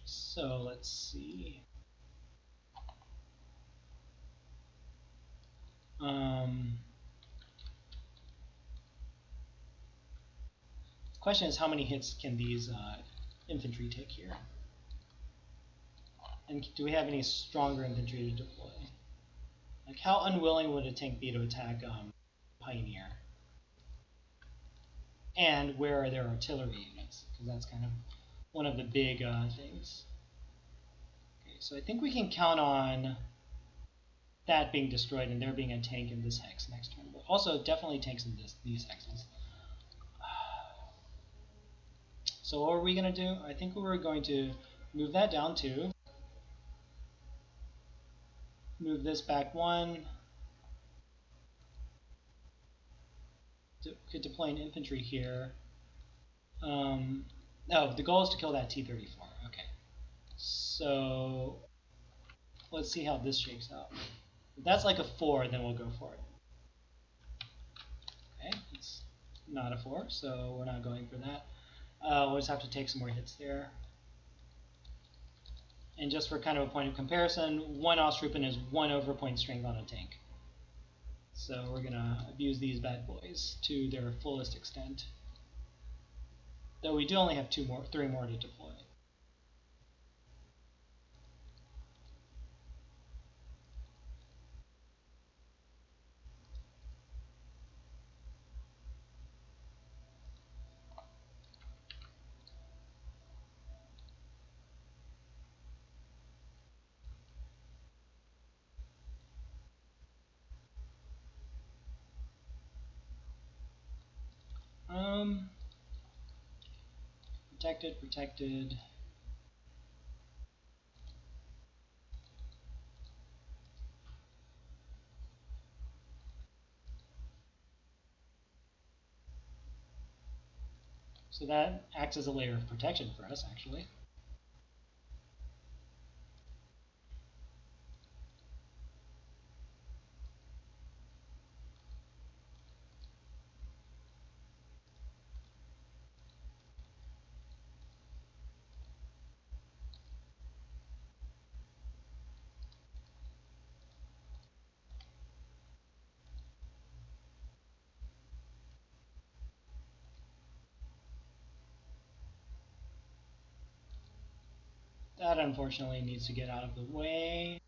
So let's see. Question is, how many hits can these infantry take here? And do we have any stronger infantry to deploy? Like, how unwilling would a tank be to attack Pioneer? And where are their artillery units? Because that's kind of one of the big things. Okay, so I think we can count on that being destroyed and there being a tank in this hex next turn. But also definitely tanks in these hexes. So what are we going to do? I think we were going to move that down 2. Move this back 1. Could deploy an infantry here. No, the goal is to kill that T-34. Okay. So let's see how this shakes out. If that's like a 4, then we'll go for it. Okay, it's not a 4, so we're not going for that. We'll just have to take some more hits there. And just for kind of a point of comparison, 1 Ostrupen is 1 overpoint strength on a tank. So we're going to abuse these bad boys to their fullest extent. Though we do only have 3 more to deploy. Protected. So that acts as a layer of protection for us, actually. That unfortunately needs to get out of the way.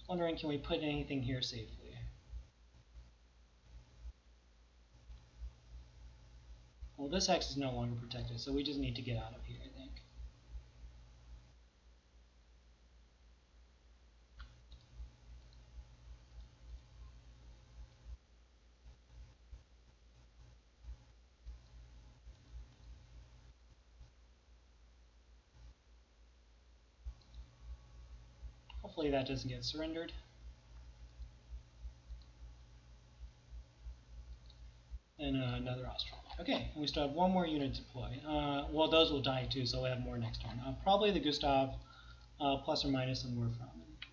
Wondering, can we put anything here safely? Well, this hex is no longer protected, so we just need to get out of here, I think. Hopefully that doesn't get surrendered. And another Austral. Okay, and we still have one more unit to deploy. Well, those will die too, so we'll have more next turn. Probably the Gustav, plus or minus some more from it.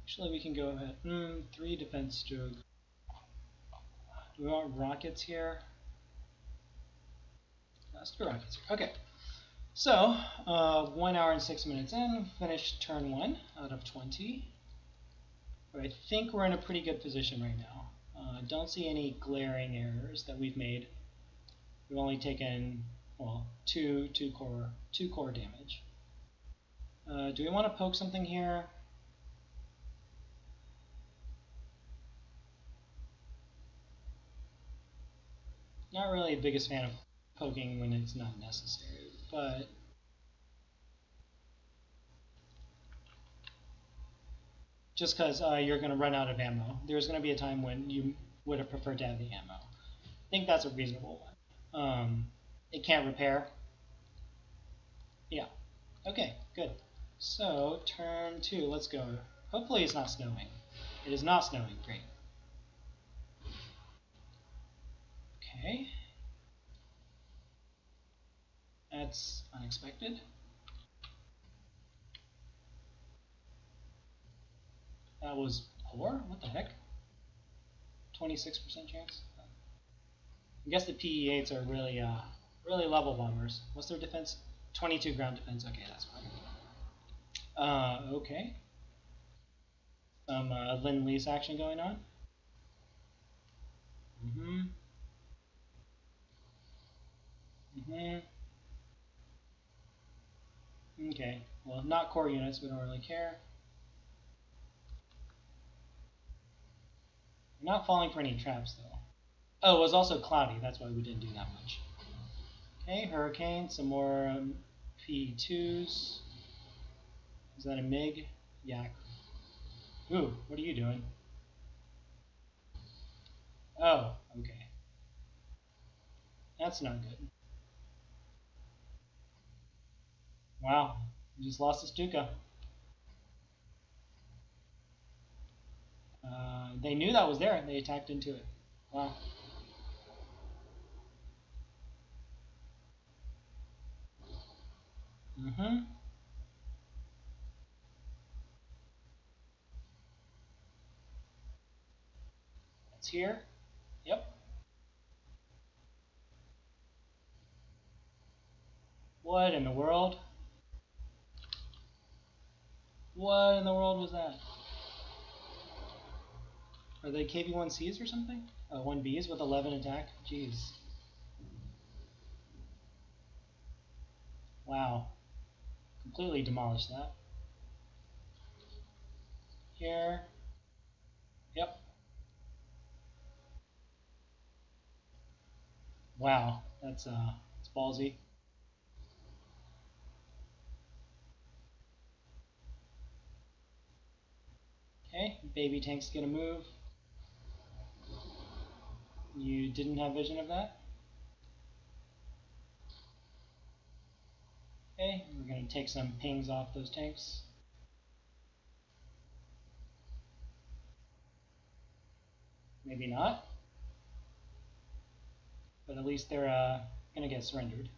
Actually, we can go ahead. 3 defense stroke. Do we want rockets here? Let's do rockets here. Okay. So, 1 hour and 6 minutes in, finished turn 1 out of 20. But I think we're in a pretty good position right now. Don't see any glaring errors that we've made. We've only taken, well, two core damage. Do we want to poke something here? Not really the biggest fan of poking when it's not necessary, but just because you're going to run out of ammo. There's going to be a time when you would have preferred to have the ammo. I think that's a reasonable one. It can't repair. Yeah. Okay, good. So, turn 2, let's go. Hopefully it's not snowing. It is not snowing, great. Okay. That's unexpected. That was poor? What the heck? 26% chance? I guess the PE8s are really, really level bombers. What's their defense? 22 ground defense. Okay, that's fine. Okay. Some Lend-Lease action going on. Okay. Well, not core units. We don't really care. We're not falling for any traps, though. Oh, it was also cloudy. That's why we didn't do that much. Okay, Hurricane. Some more P2s. Is that a MiG? Yeah. Ooh, what are you doing? Oh, okay. That's not good. Wow, we just lost a Stuka. They knew that was there and they attacked into it. Wow. It's here. Yep. What in the world? What in the world was that? Are they KV-1Cs or something? 1Bs with 11 attack? Jeez. Wow. Completely demolished that. Here. Yep. Wow. That's it's ballsy. Okay, baby tank's gonna move. You didn't have vision of that? Okay, we're gonna take some pings off those tanks. Maybe not. But at least they're gonna get surrendered.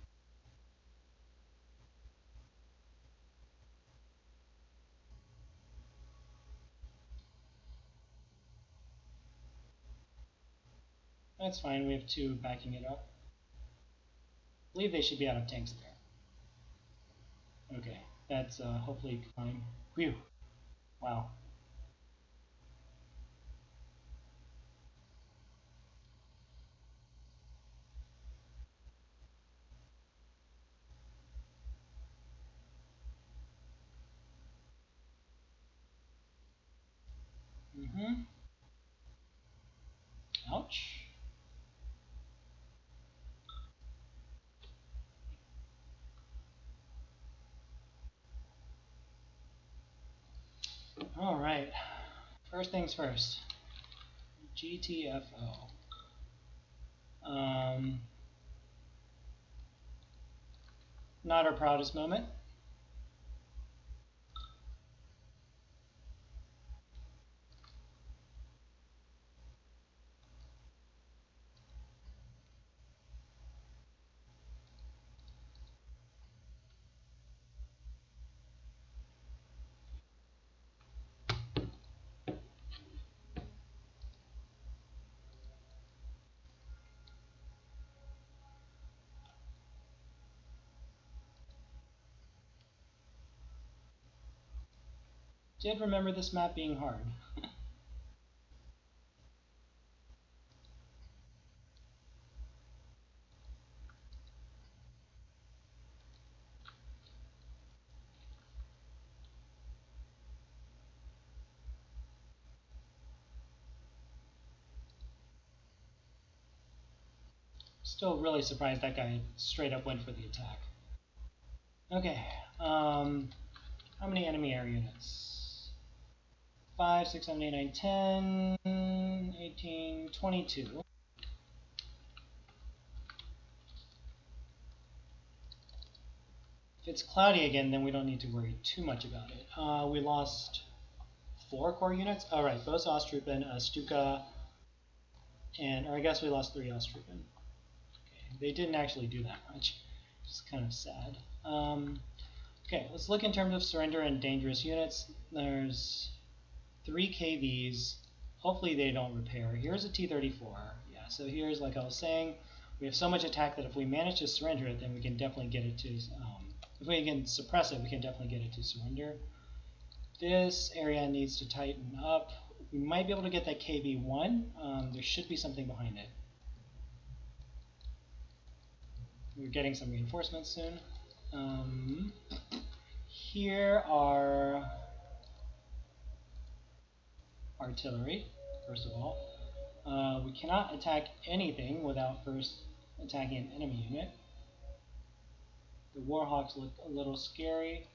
That's fine, we have 2 backing it up. I believe they should be out of tanks there. Okay, that's hopefully fine. Whew. Wow. Mm-hmm. Ouch. All right. First things first. GTFO. Um, Not our proudest moment. Did remember this map being hard. Still really surprised that guy straight up went for the attack. Okay. How many enemy air units? 5, 6, 7, 8, 9, 10, 18, 22. If it's cloudy again, then we don't need to worry too much about it. We lost 4 core units. All right, both Ostrupen, Stuka, and or I guess we lost 3 Ostrupen. Okay, they didn't actually do that much. It's kind of sad. Okay, let's look in terms of surrender and dangerous units. There's 3 KVs. Hopefully they don't repair. Here's a T-34. Yeah, so here's, like I was saying, we have so much attack that if we manage to surrender it, then we can definitely get it to, if we can suppress it, we can definitely get it to surrender. This area needs to tighten up. We might be able to get that KV-1. There should be something behind it. We're getting some reinforcements soon. Here are artillery, first of all. We cannot attack anything without first attacking an enemy unit. The Warhawks look a little scary.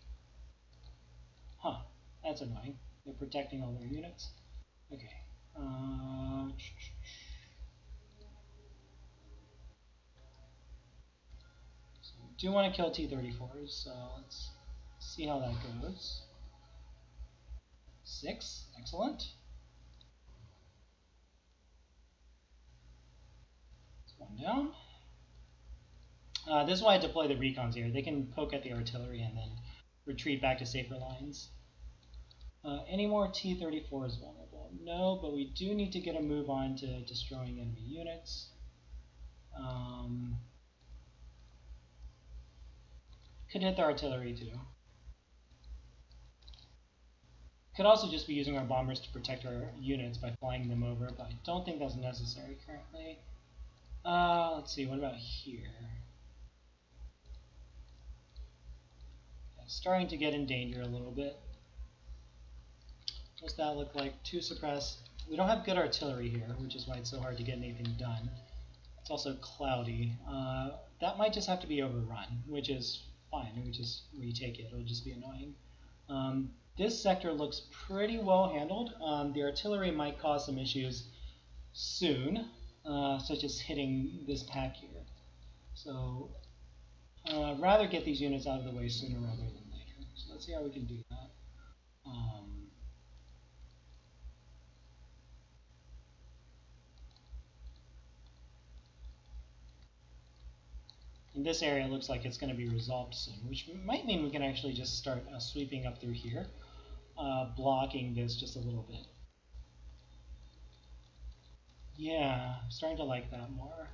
Huh, that's annoying. They're protecting all their units. Okay. So we do want to kill T-34s, so let's see how that goes. 6, excellent. That's 1 down. This is why I deploy the recons here. They can poke at the artillery and then retreat back to safer lines. Any more T-34s vulnerable? No, but we do need to get a move on to destroying enemy units. Could hit the artillery too. Could also just be using our bombers to protect our units by flying them over, but I don't think that's necessary currently. Let's see, what about here? Yeah, starting to get in danger a little bit. What's that look like? 2 suppress. We don't have good artillery here, which is why it's so hard to get anything done. It's also cloudy. That might just have to be overrun, which is fine. We just retake it. It'll just be annoying. This sector looks pretty well handled. The artillery might cause some issues soon, such as hitting this pack here. So rather get these units out of the way sooner rather than later. So let's see how we can do that. And this area looks like it's going to be resolved soon, which might mean we can actually just start sweeping up through here, blocking this just a little bit. Yeah, I'm starting to like that more.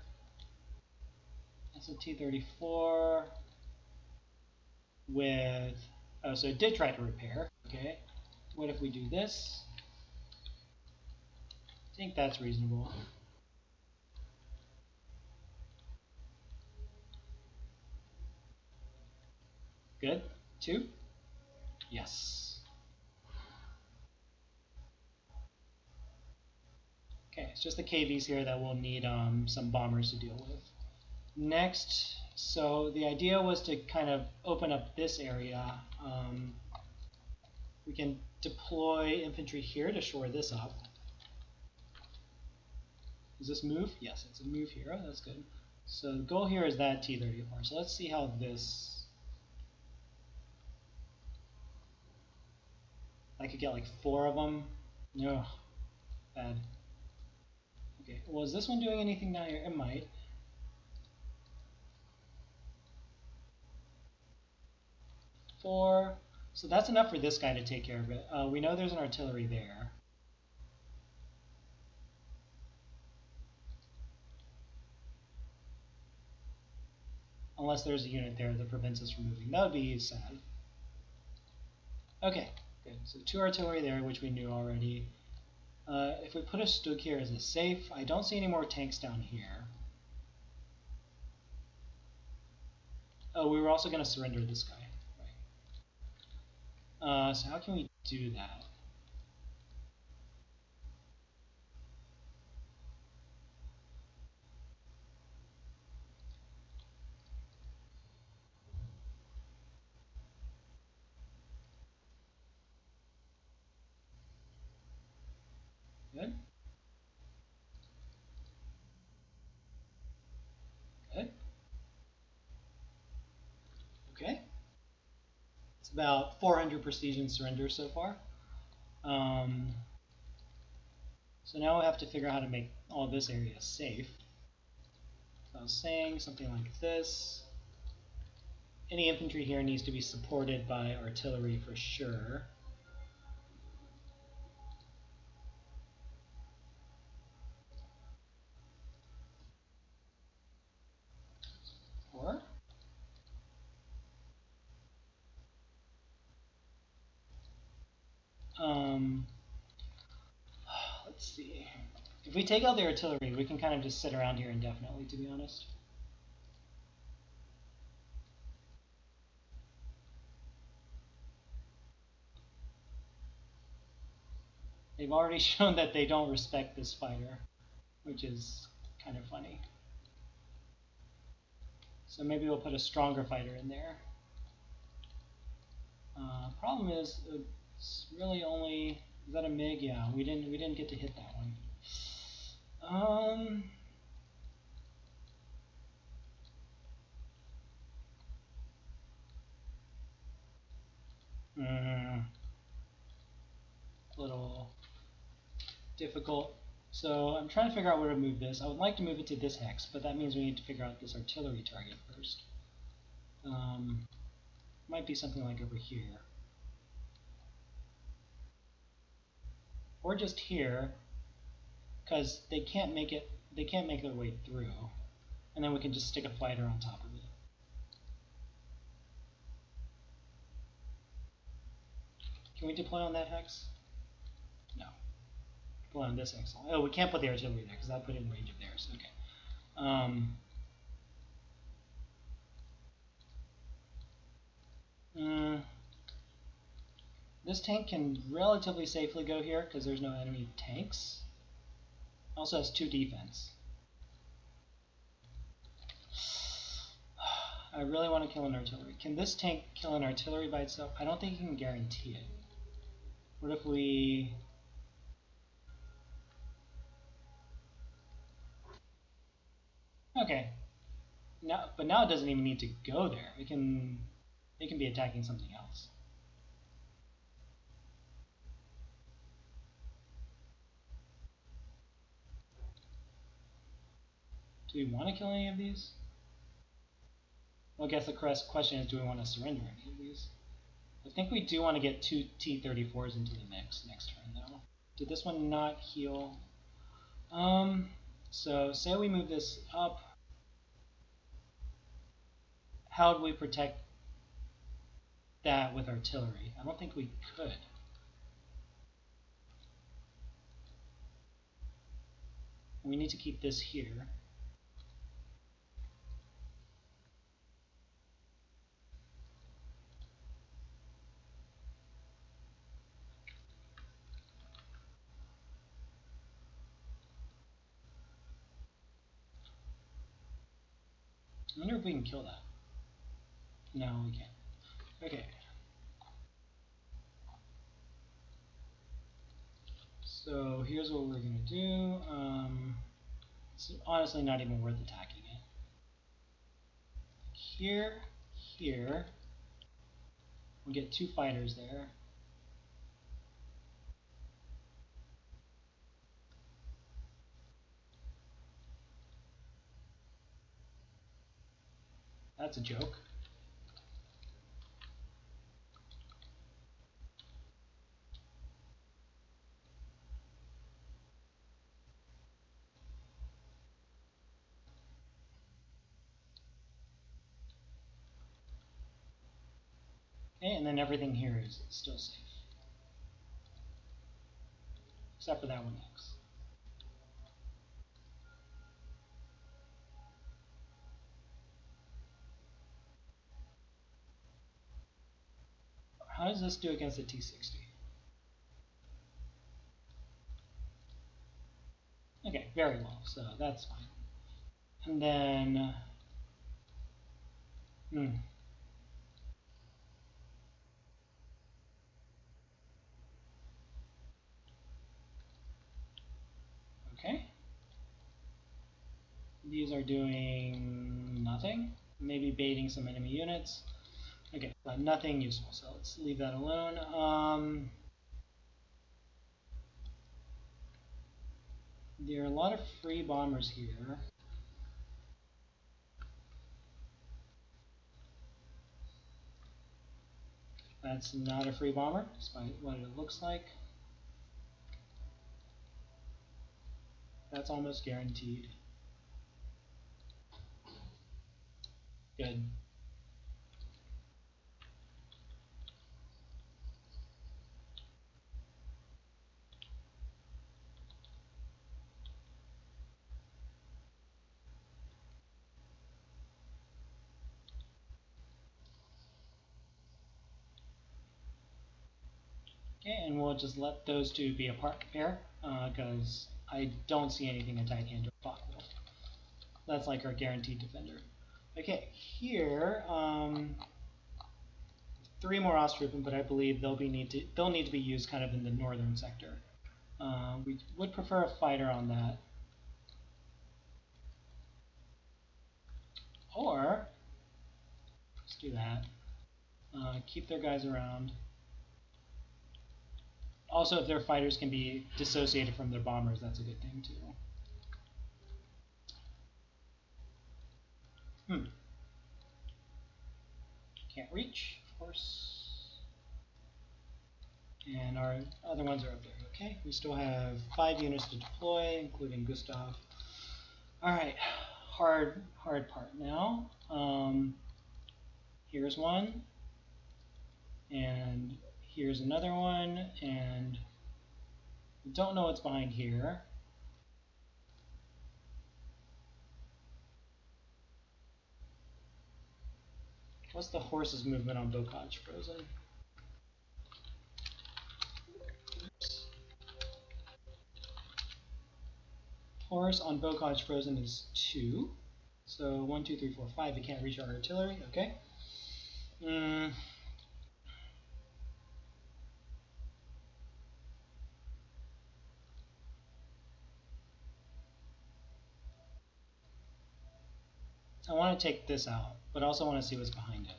That's a T-34. with, oh, so it did try to repair. Okay, what if we do this? I think that's reasonable. Good. 2? Yes. Okay, it's just the KVs here that we'll need some bombers to deal with. Next, so the idea was to kind of open up this area. We can deploy infantry here to shore this up. Does this move? Yes, it's a move hero. That's good. So the goal here is that T-34. So let's see how this... I could get like 4 of them. No, bad. Okay, well, is this one doing anything down here? It might. 4. So that's enough for this guy to take care of it. We know there's an artillery there. Unless there's a unit there that prevents us from moving. That would be sad. Okay, good. So 2 artillery there, which we knew already. If we put a Stug here as a safe, I don't see any more tanks down here. Oh, we were also going to surrender this guy. Right. So how can we do that? Good. Good. Okay. It's about 400 prestige and surrender so far. So now we have to figure out how to make all this area safe. So I was saying something like this. Any infantry here needs to be supported by artillery for sure. Or let's see. If we take out the artillery, we can kind of just sit around here indefinitely, to be honest. They've already shown that they don't respect this fighter, which is kind of funny. So maybe we'll put a stronger fighter in there. Problem is, it's really only... Is that a MiG? Yeah, we didn't get to hit that one. A little difficult. So I'm trying to figure out where to move this. I would like to move it to this hex, but that means we need to figure out this artillery target first. Might be something like over here. Or just here, because they can't make their way through. And then we can just stick a fighter on top of it. Can we deploy on that hex? No. Deploy on this hex. Oh, we can't put the artillery there because that put it in range of theirs. Okay. This tank can relatively safely go here because there's no enemy tanks. Also has 2 defense. I really want to kill an artillery. Can this tank kill an artillery by itself? I don't think you can guarantee it. What if we... Okay. But now it doesn't even need to go there. It can be attacking something else. Do we want to kill any of these? Well, I guess the question is, do we want to surrender any of these? I think we do want to get 2 T-34s into the mix next turn, though. Did this one not heal? So say we move this up. How would we protect that with artillery. I don't think we could. We need to keep this here. I wonder if we can kill that. No, we can't. Okay. So here's what we're going to do. It's honestly not even worth attacking it. Here, here. We'll get 2 fighters there. That's a joke. Okay, and then everything here is still safe. Except for that one X. How does this do against a T-60? Okay, very low, so that's fine. And then... Okay. These are doing nothing. Maybe baiting some enemy units. Okay, but nothing useful, so let's leave that alone. There are a lot of free bombers here. That's not a free bomber, despite what it looks like. That's almost guaranteed. Good. Okay, and we'll just let those two be a pair, because I don't see anything attack into a Focke-Wulf. That's like our guaranteed defender. Okay, here, 3 more Ostruppen, but I believe they'll need to be used kind of in the northern sector. We would prefer a fighter on that. Or, let's do that. Keep their guys around. Also, if their fighters can be dissociated from their bombers, that's a good thing too. Can't reach, of course. And our other ones are up there. Okay, we still have 5 units to deploy, including Gustav. Alright, hard part now. Here's one. And here's another one. And we don't know what's behind here. What's the horse's movement on Bocage Frozen? Horse on Bocage Frozen is 2. So 1, 2, 3, 4, 5. It can't reach our artillery. Okay. I want to take this out, but I also want to see what's behind it.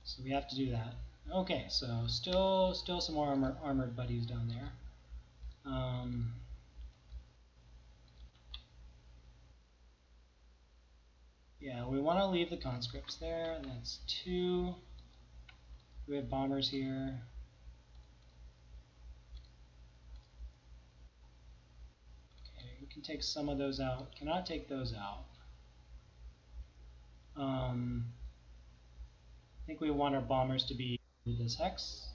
So we have to do that. Okay, so still some more armored buddies down there. Yeah, we want to leave the conscripts there. That's 2. We have bombers here. Okay, we can take some of those out. Cannot take those out. I think we want our bombers to be with this hex.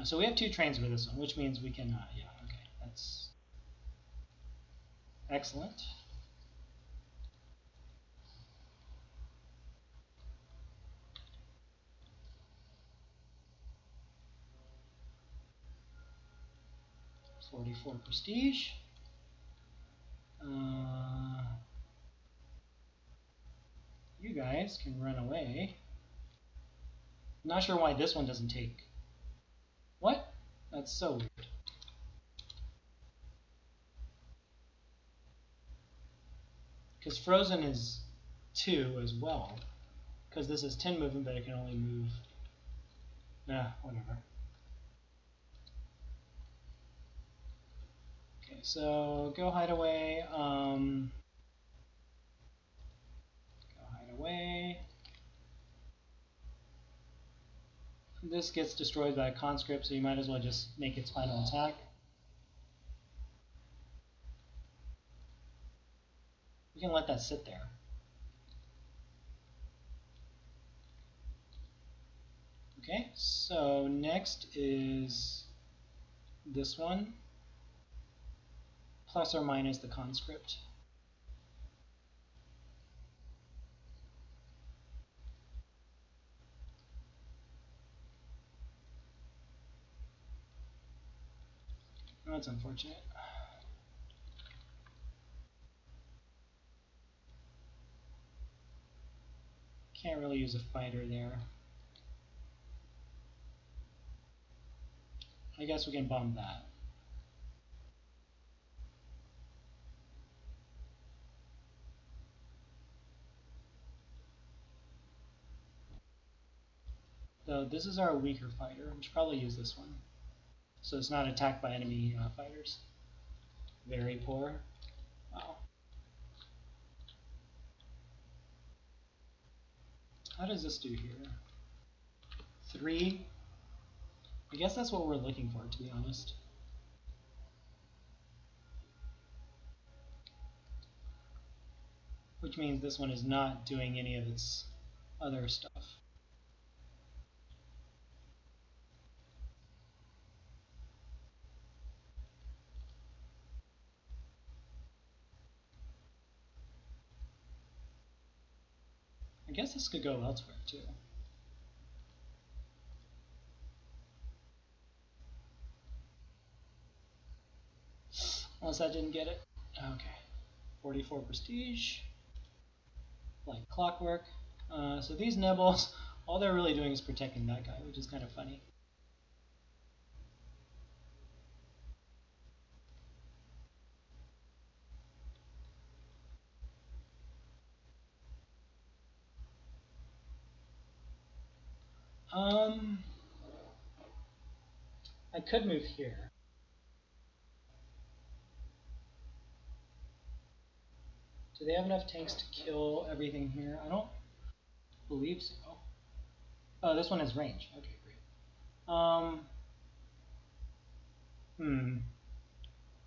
So we have 2 trains for this one, which means we can, yeah, okay, that's excellent. $44 prestige. You guys can run away. Not sure why this one doesn't take. What? That's so weird. Because frozen is 2 as well. Because this is 10 movement, but it can only move. Nah, whatever. Okay, so go hide away. Go hide away. This gets destroyed by a conscript, so you might as well just make its final attack. You can let that sit there. Okay, so next is this one, plus or minus the conscript. Oh, that's unfortunate. Can't really use a fighter there. I guess we can bomb that. Though this is our weaker fighter. We should probably use this one, so it's not attacked by enemy fighters. Very poor. Wow. How does this do here? 3. I guess that's what we're looking for, to be honest. Which means this one is not doing any of its other stuff. I guess this could go elsewhere too. Unless I didn't get it. Okay. 44 prestige. Like clockwork. So these nibbles, all they're really doing is protecting that guy, which is kind of funny. I could move here. Do they have enough tanks to kill everything here? I don't believe so. Oh, this one has range. Okay, great.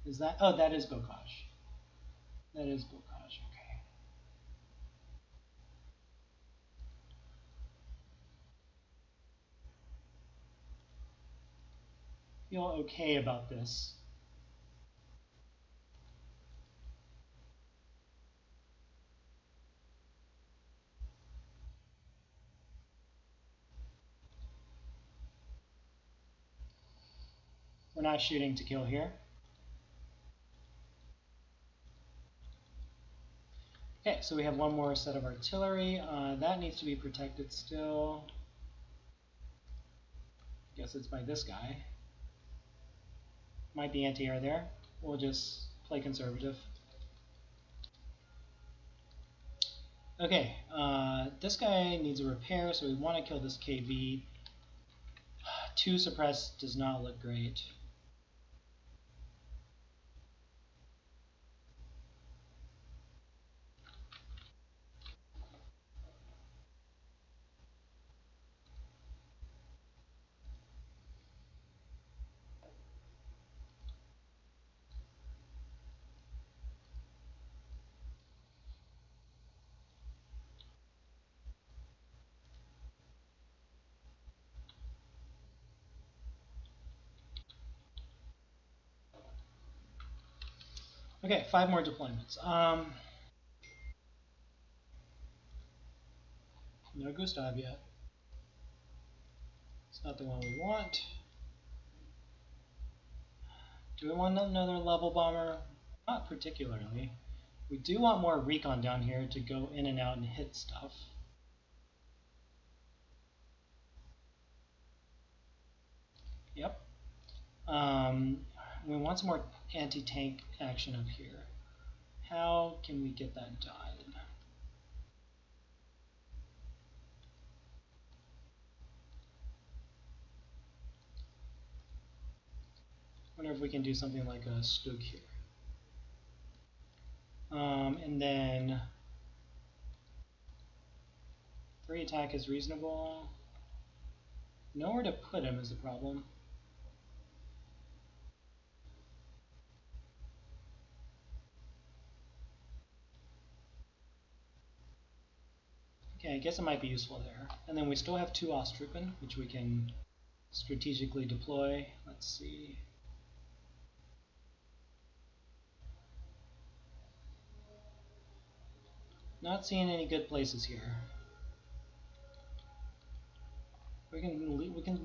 Is that? Oh, that is Bokaj. That is Bokaj. Okay. Feel okay about this. We're not shooting to kill here. Okay, so we have one more set of artillery. That needs to be protected still. Guess it's by this guy. Might be anti-air there. We'll just play conservative. Okay, this guy needs a repair, so we want to kill this KV. 2 suppressed does not look great. Okay, 5 more deployments. No Gustav yet. It's not the one we want. Do we want another level bomber? Not particularly. We do want more recon down here to go in and out and hit stuff. Yep. We want some more anti-tank action up here. How can we get that done? Wonder if we can do something like a Stug here. And then 3 attack is reasonable. Nowhere to put him is the problem. Okay, I guess it might be useful there. And then we still have 2 Ostruppen, which we can strategically deploy. Let's see. Not seeing any good places here. We can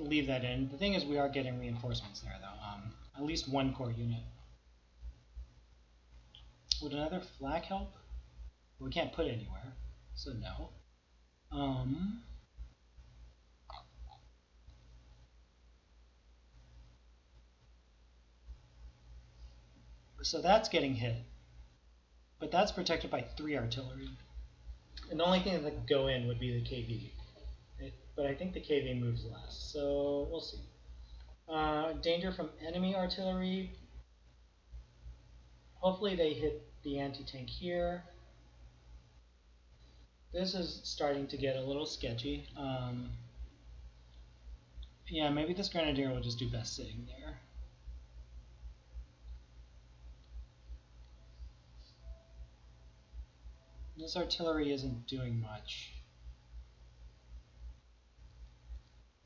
leave that in. The thing is, we are getting reinforcements there, though. At least 1 core unit. Would another flag help? We can't put it anywhere, so no. So that's getting hit, but that's protected by 3 artillery. And the only thing that could go in would be the KV. But I think the KV moves last, so we'll see. Danger from enemy artillery. Hopefully they hit the anti-tank here. This is starting to get a little sketchy. Yeah, maybe this grenadier will just do best sitting there. This artillery isn't doing much.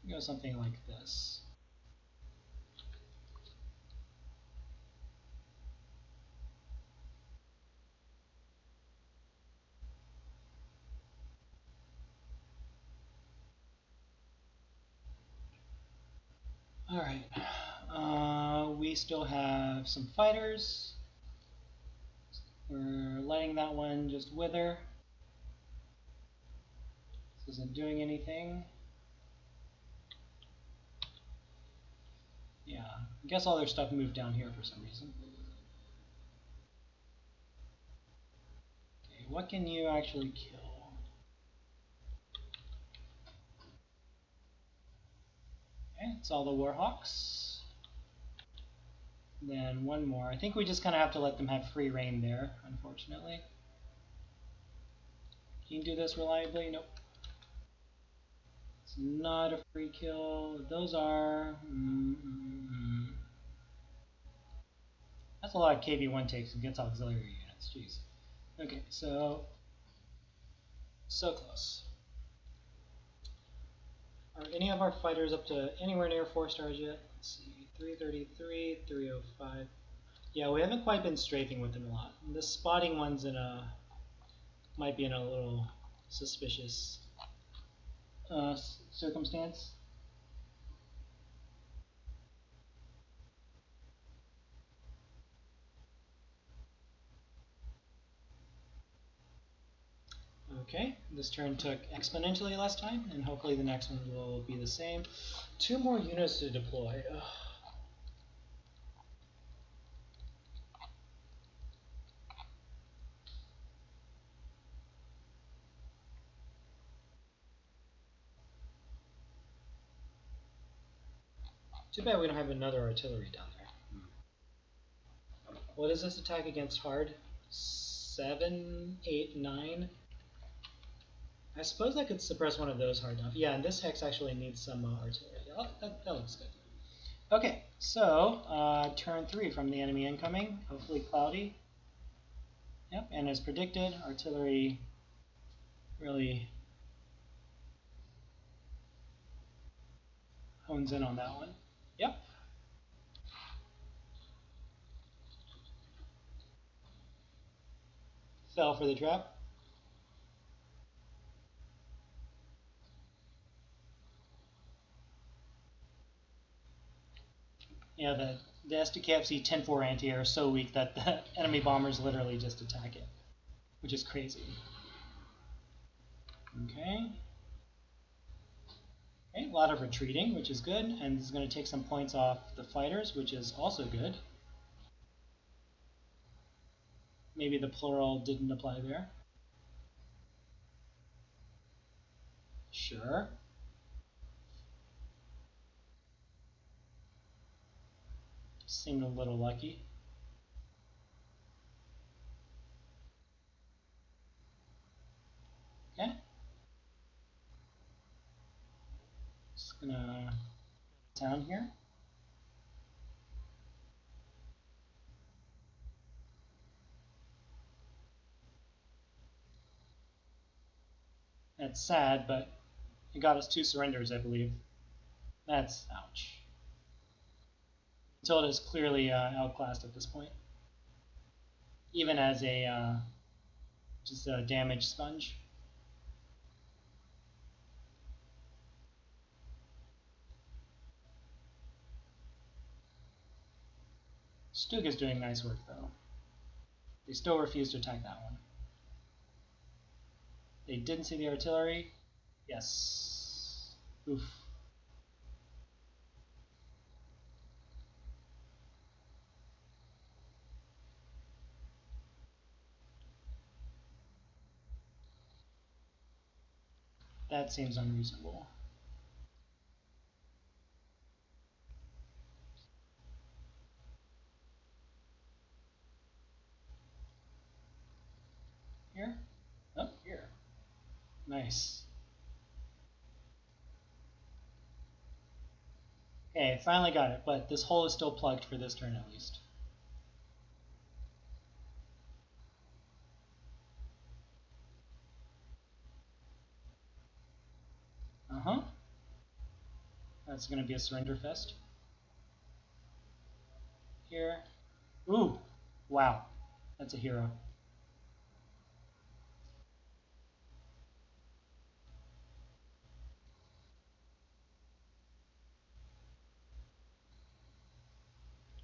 Go something like this. Alright, we still have some fighters. We're letting that one just wither. This isn't doing anything. Yeah, I guess all their stuff moved down here for some reason. Okay, what can you actually kill? Okay, it's all the Warhawks. Then 1 more. I think we just kind of have to let them have free reign there, unfortunately. Can you do this reliably? Nope. It's not a free kill. Those are... That's a lot of KV-1 takes and gets auxiliary units. Jeez. Okay, so close. Are any of our fighters up to anywhere near 4 stars yet? Let's see, 333, 305. Yeah, we haven't quite been strafing with them a lot. The spotting one's might be in a little suspicious circumstance. Okay, this turn took exponentially less time, and hopefully the next one will be the same. 2 more units to deploy. Ugh. Too bad we don't have another artillery down there. What is this attack against hard? 7, 8, 9? I suppose I could suppress one of those hard enough. Yeah, and this hex actually needs some artillery. Oh, that looks good. Okay, so turn 3 from the enemy incoming. Hopefully cloudy. Yep, and as predicted, artillery really hones in on that one. Yep. Fell for the trap. Yeah, the SDKFC 10-4 anti-air is so weak that the enemy bombers literally just attack it, which is crazy. Okay. Okay, a lot of retreating, which is good, and this is going to take some points off the fighters, which is also good. Maybe the plural didn't apply there. Sure. Seemed a little lucky. Okay. Just gonna go down here. That's sad, but it got us 2 surrenders, I believe. That's ouch. Tilda is clearly outclassed at this point, even as a just a damage sponge. Stug is doing nice work though. They still refuse to attack that one. They didn't see the artillery. Yes. Oof. That seems unreasonable. Here? Oh, here. Nice. Okay, finally got it, but this hole is still plugged for this turn at least. Uh-huh. That's going to be a surrender fest. Here. Ooh. Wow. That's a hero.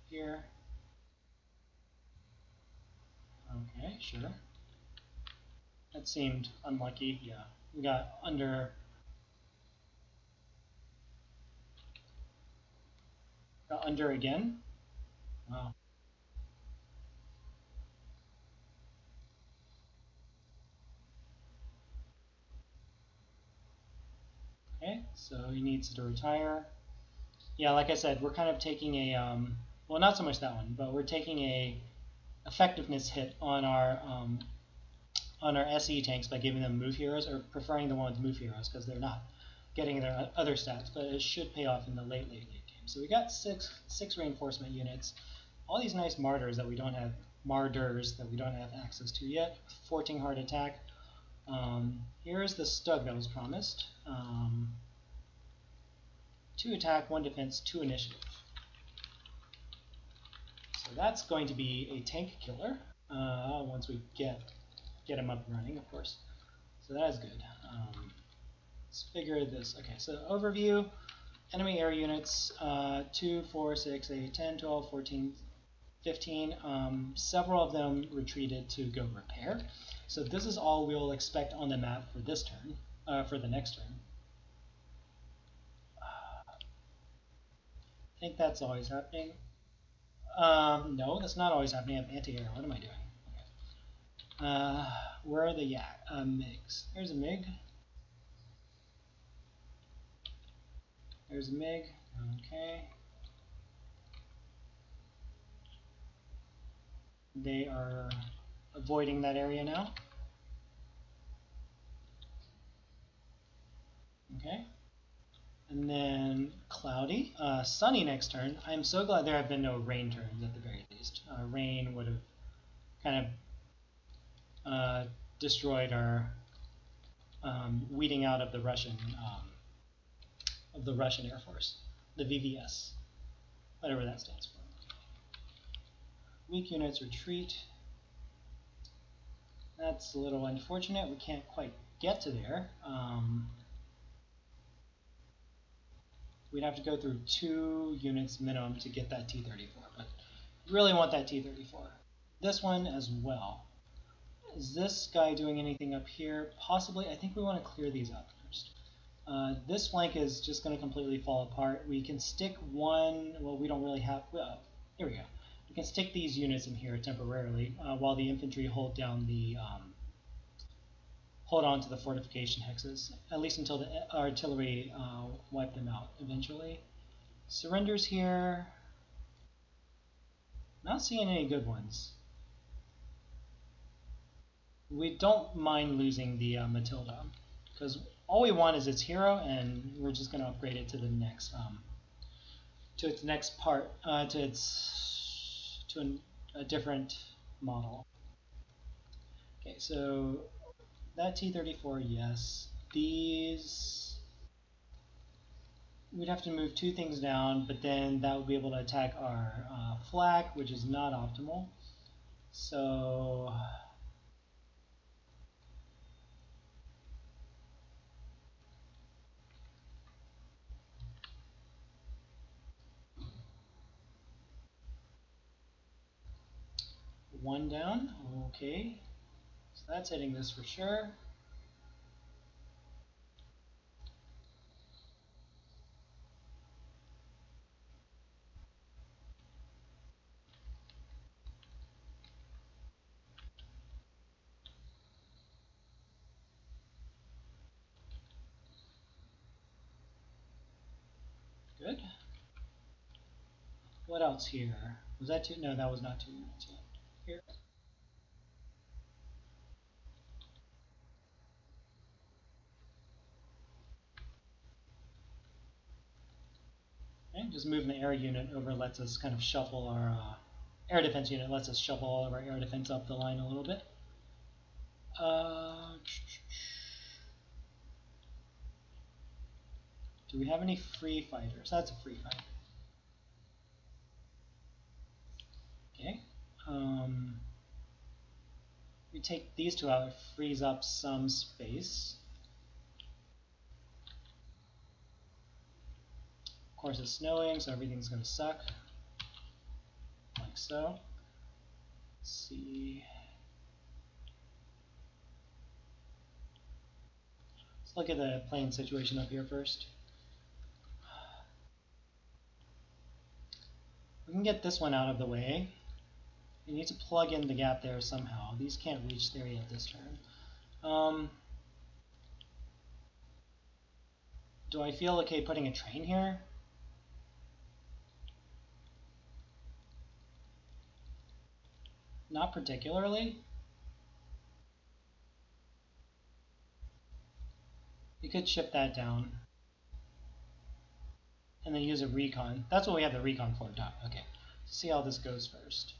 Here. Okay, sure. That seemed unlucky. Yeah. We got under again. Wow. Okay, so he needs to retire. Yeah, like I said, we're kind of taking a well, not so much that one, but we're taking a effectiveness hit on our SE tanks by giving them move heroes, or preferring the one with move heroes because they're not getting their other stats, but it should pay off in the late game. So we got six reinforcement units, all these nice martyrs that we don't have access to yet. 14 hard attack. Here's the Stug that was promised. 2 attack, 1 defense, 2 initiative. So that's going to be a tank killer once we get him up and running, of course. So that is good. Let's figure this. Okay, so overview. Enemy air units, 2, 4, 6, 8, 10, 12, 14, 15. Several of them retreated to go repair. So this is all we'll expect on the map for this turn, for the next turn. I think that's always happening. No, that's not always happening. I have anti-air. What am I doing? Okay. Where are the MiGs? There's a MiG. There's a MiG. Okay. They are avoiding that area now. Okay. And then cloudy. Sunny next turn. I'm so glad there have been no rain turns at the very least. Rain would have kind of destroyed our weeding out of the Russian Air Force, the VVS, whatever that stands for. Weak units retreat. That's a little unfortunate. We can't quite get to there. We'd have to go through 2 units minimum to get that T-34, but really want that T-34. This one as well. Is this guy doing anything up here? Possibly. I think we want to clear these out first. This flank is just going to completely fall apart. We can stick one, well, we don't really have, here we go. We can stick these units in here temporarily while the infantry hold down the, hold on to the fortification hexes, at least until the artillery wipe them out eventually. Surrenders here. Not seeing any good ones. We don't mind losing the Matilda, because all we want is its hero, and we're just going to upgrade it to the next, to its next part, to a different model. Okay, so that T-34, yes. These, we'd have to move 2 things down, but then that would be able to attack our flak, which is not optimal. So one down, okay. So that's hitting this for sure. Good. What else here? Was that 2? No, that was not 2 units yet. Here. Okay, just moving the air unit over lets us kind of shuffle our air defense unit, lets us shuffle all of our air defense up the line a little bit. Do we have any free fighters? That's a free fighter. Okay. We take these 2 out, it frees up some space. Of course, it's snowing, so everything's going to suck. Like so. Let's see. Let's look at the plane situation up here first. We can get this one out of the way. We need to plug in the gap there somehow. These can't reach there yet this turn. Do I feel okay putting a train here? Not particularly. You could ship that down. And then use a recon. That's what we have the recon for. Okay. Let's see how this goes first.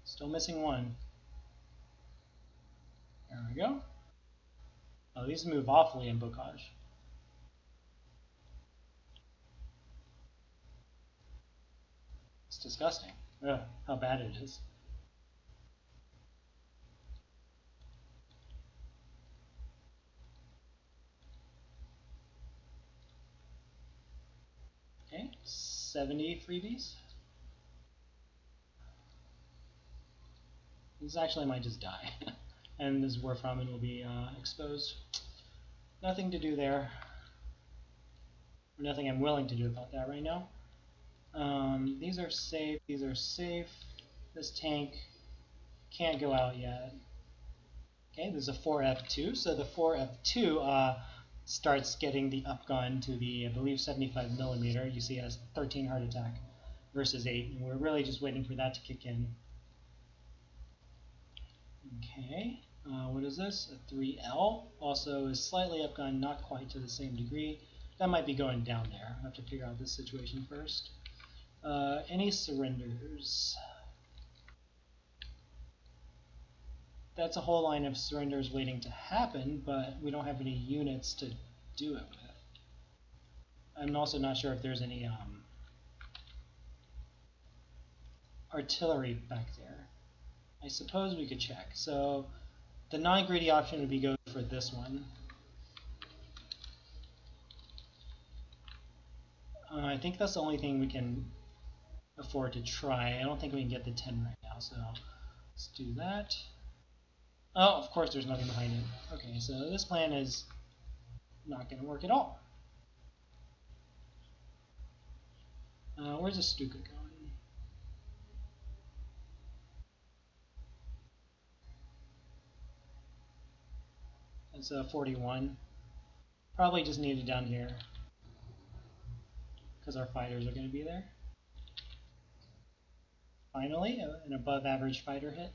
Still missing one. There we go. Oh, these move awfully in bocage. It's disgusting. Ugh, how bad it is. Okay, 70 freebies. This actually might just die. And this Warframen will be exposed. Nothing to do there. Or nothing I'm willing to do about that right now. These are safe. These are safe. This tank can't go out yet. Okay, there's a 4F2. So the 4F2 starts getting the upgun to the, I believe, 75 millimeter. You see it has 13 heart attack versus 8. And we're really just waiting for that to kick in. Okay, what is this? A 3L. Also is slightly upgun, not quite to the same degree. That might be going down there. I have to figure out this situation first. Any surrenders? That's a whole line of surrenders waiting to happen, but we don't have any units to do it with. I'm also not sure if there's any artillery back there. I suppose we could check. So the non-greedy option would be go for this one. I think that's the only thing we can afford to try. I don't think we can get the 10 right now, so let's do that. Oh, of course there's nothing behind it. Okay, so this plan is not going to work at all. Where's the Stuka going? That's 41. Probably just need it down here because our fighters are going to be there. Finally, an above average fighter hit.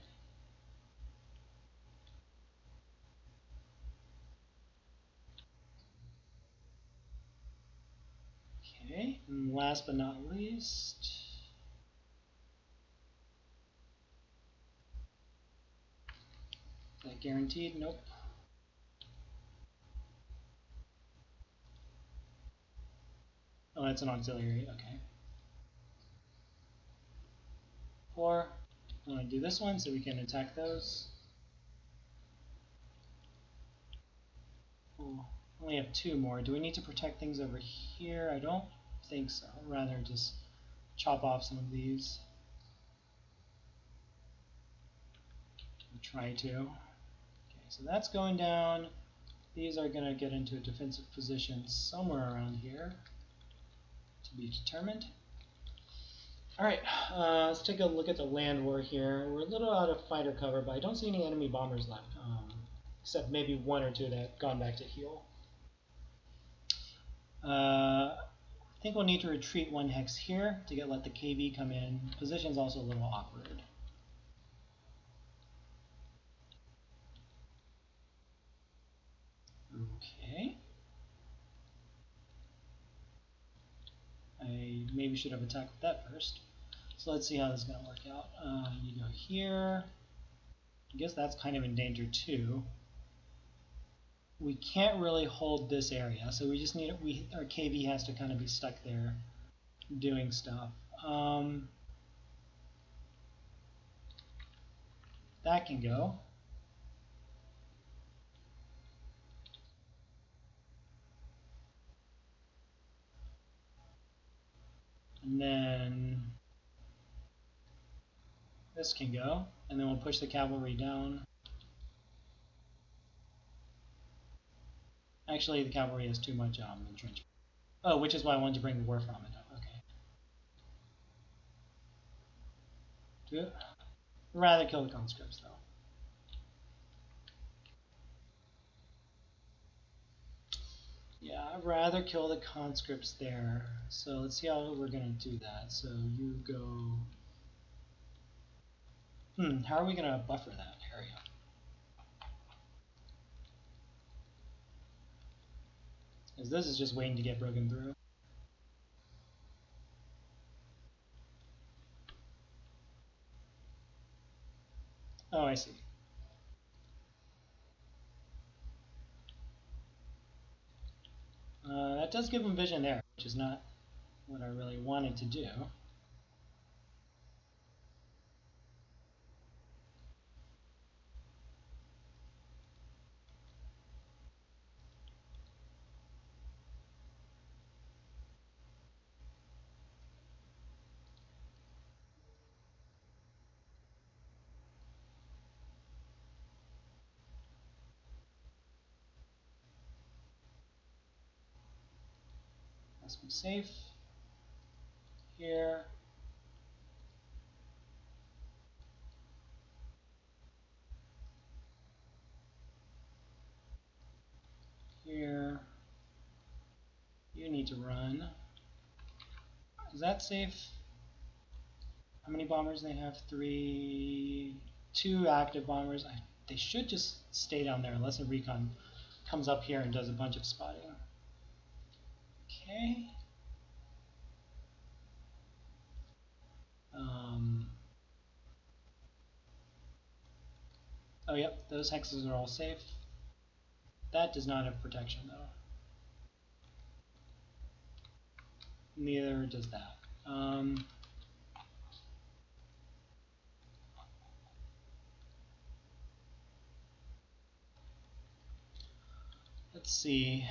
Okay, and last but not least, is that guaranteed? Nope. Oh, that's an auxiliary, okay. Or, I want to do this one so we can attack those. Oh, only have 2 more. Do we need to protect things over here? I don't think so. Rather just chop off some of these. We'll try to. Okay, so that's going down. These are going to get into a defensive position somewhere around here to be determined. Alright, let's take a look at the land war here. We're a little out of fighter cover, but I don't see any enemy bombers left, except maybe 1 or 2 that have gone back to heal. I think we'll need to retreat 1 hex here to let the KV come in. Position's also a little awkward. Okay. I maybe should have attacked with that first. So let's see how this is going to work out. You go here. I guess that's kind of in danger too. We can't really hold this area, so we just need our KV has to kind of be stuck there doing stuff. That can go. And then this can go, and then we'll push the cavalry down. Actually, the cavalry has too much entrenchment. Oh, which is why I wanted to bring the war from it up. Okay. Do it. Rather kill the conscripts, though. Yeah, I'd rather kill the conscripts there. So let's see how we're going to do that. So you go... how are we going to buffer that area? Because this is just waiting to get broken through. Oh, I see. That does give him vision there, which is not what I really wanted to do. Must be safe. Here. Here. You need to run. Is that safe? How many bombers they have? 3... 2 active bombers. They should just stay down there unless a recon comes up here and does a bunch of spotting. Okay. Oh, yep, those hexes are all safe. That does not have protection, though. neither does that. Let's see.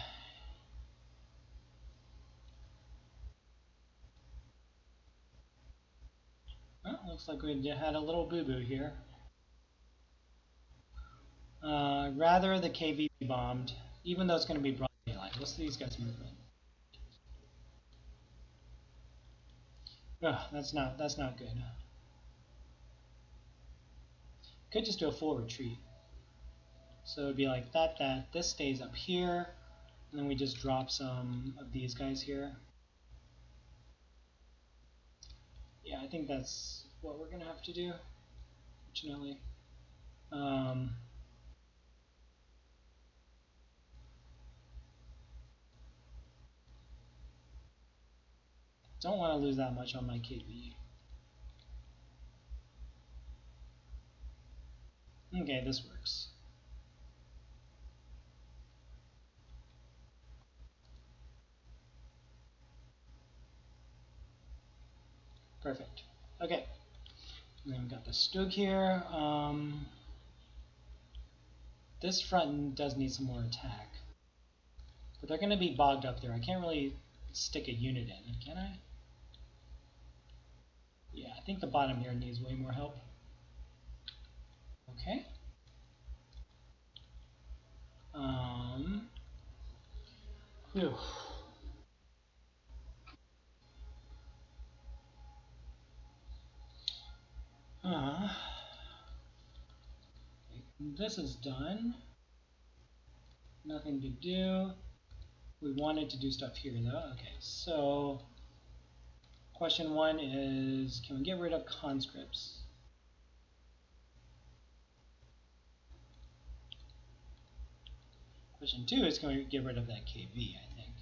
Well, looks like we had a little boo-boo here. Rather the KV be bombed, even though it's going to be broad daylight. Let's see these guys' movement. Ugh, that's not good. Could just do a full retreat. So it'd be like that. This stays up here, and then we just drop some of these guys here. Yeah, I think that's what we're gonna have to do, fortunately. Don't want to lose that much on my KV. Okay, this works. Perfect. Okay. And then we got the Stug here. This front does need some more attack. But they're going to be bogged up there. I can't really stick a unit in, can I? Yeah, I think the bottom here needs way more help. Okay. Whew. This is done. Nothing to do. We wanted to do stuff here though. Okay, so question 1 is, can we get rid of conscripts? Question 2 is, can we get rid of that KV, I think.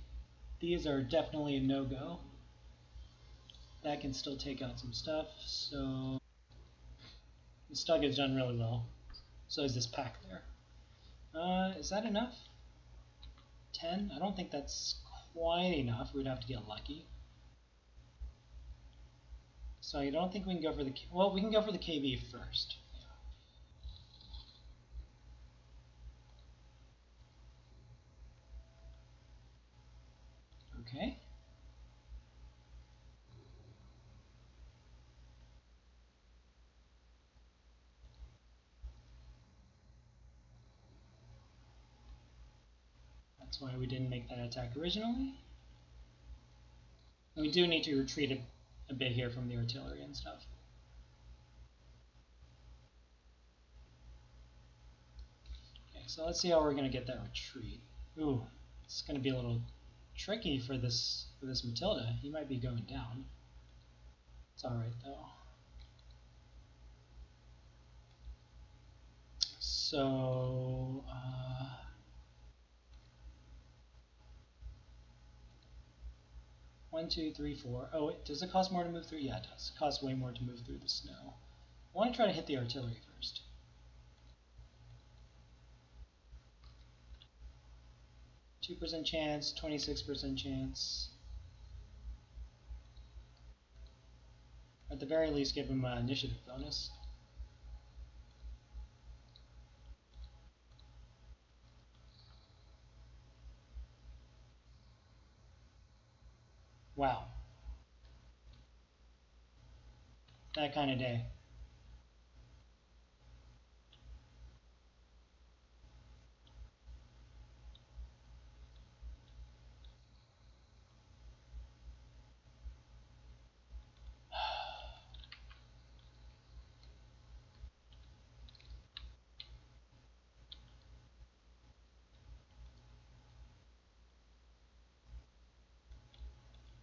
These are definitely a no-go. That can still take out some stuff, so the Stug has done really well. So is this pack there. Is that enough? 10? I don't think that's quite enough. We'd have to get lucky. So I don't think we can go for the... Well, we can go for the KV first. Okay. That's why we didn't make that attack originally. And we do need to retreat a bit here from the artillery and stuff. Okay, so let's see how we're going to get that retreat. Ooh, it's going to be a little tricky for this Matilda. He might be going down. It's alright though. So, 1, 2, 3, 4. Oh, wait, does it cost more to move through? Yeah, it does. It costs way more to move through the snow. I want to try to hit the artillery first. %2 chance, 26% chance. At the very least, give him an initiative bonus. Wow. That kind of day.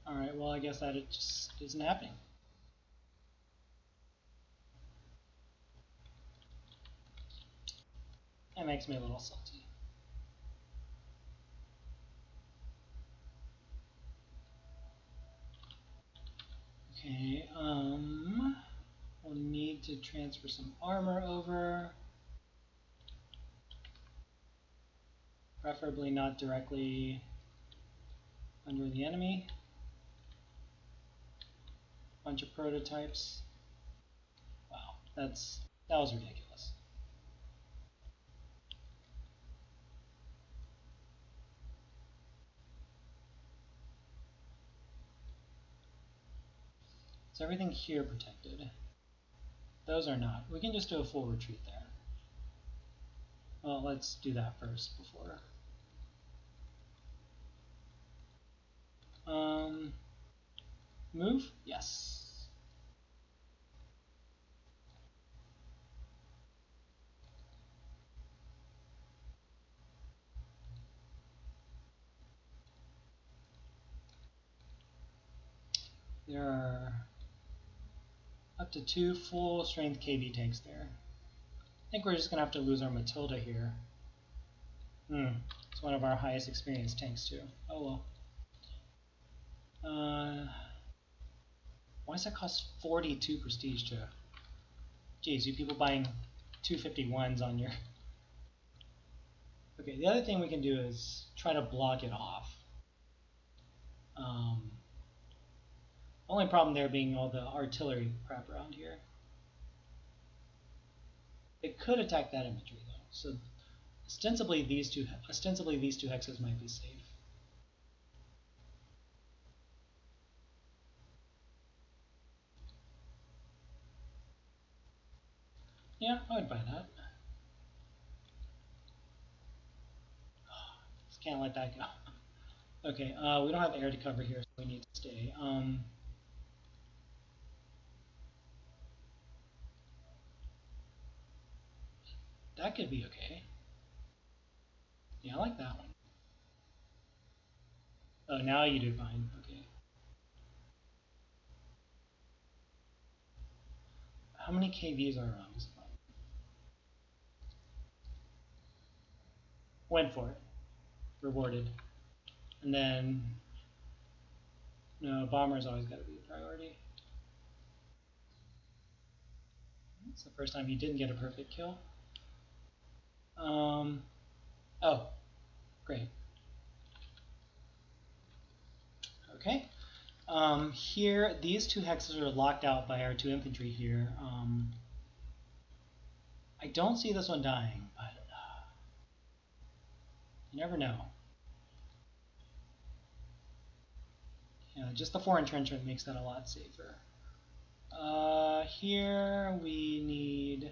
Alright, well, I guess that it just isn't happening. That makes me a little salty. Okay, we'll need to transfer some armor over. Preferably not directly under the enemy. Bunch of prototypes. Wow, that was ridiculous. Is everything here protected? Those are not. We can just do a full retreat there. Well, let's do that first before. Move? Yes. There are up to 2 full strength KV tanks there. I think we're just going to have to lose our Matilda here. It's one of our highest experienced tanks too. Oh well. Why does that cost 42 prestige to... Geez, you people buying 251s on your... Okay, the other thing we can do is try to block it off. Only problem there being all the artillery crap around here. It could attack that infantry though, so ostensibly these two hexes might be safe. Yeah, I would buy that. Just can't let that go. Okay, we don't have air to cover here, so we need to stay. That could be okay. Yeah, I like that one. Oh, now you do fine. Okay. How many KVs are on this one? Went for it. Rewarded. And then... No, bomber's always got to be a priority. It's the first time he didn't get a perfect kill. Oh, great. Okay. Here, these 2 hexes are locked out by our 2 infantry here. I don't see this one dying, but you never know. Yeah, just the 4 entrenchment makes that a lot safer. Here we need...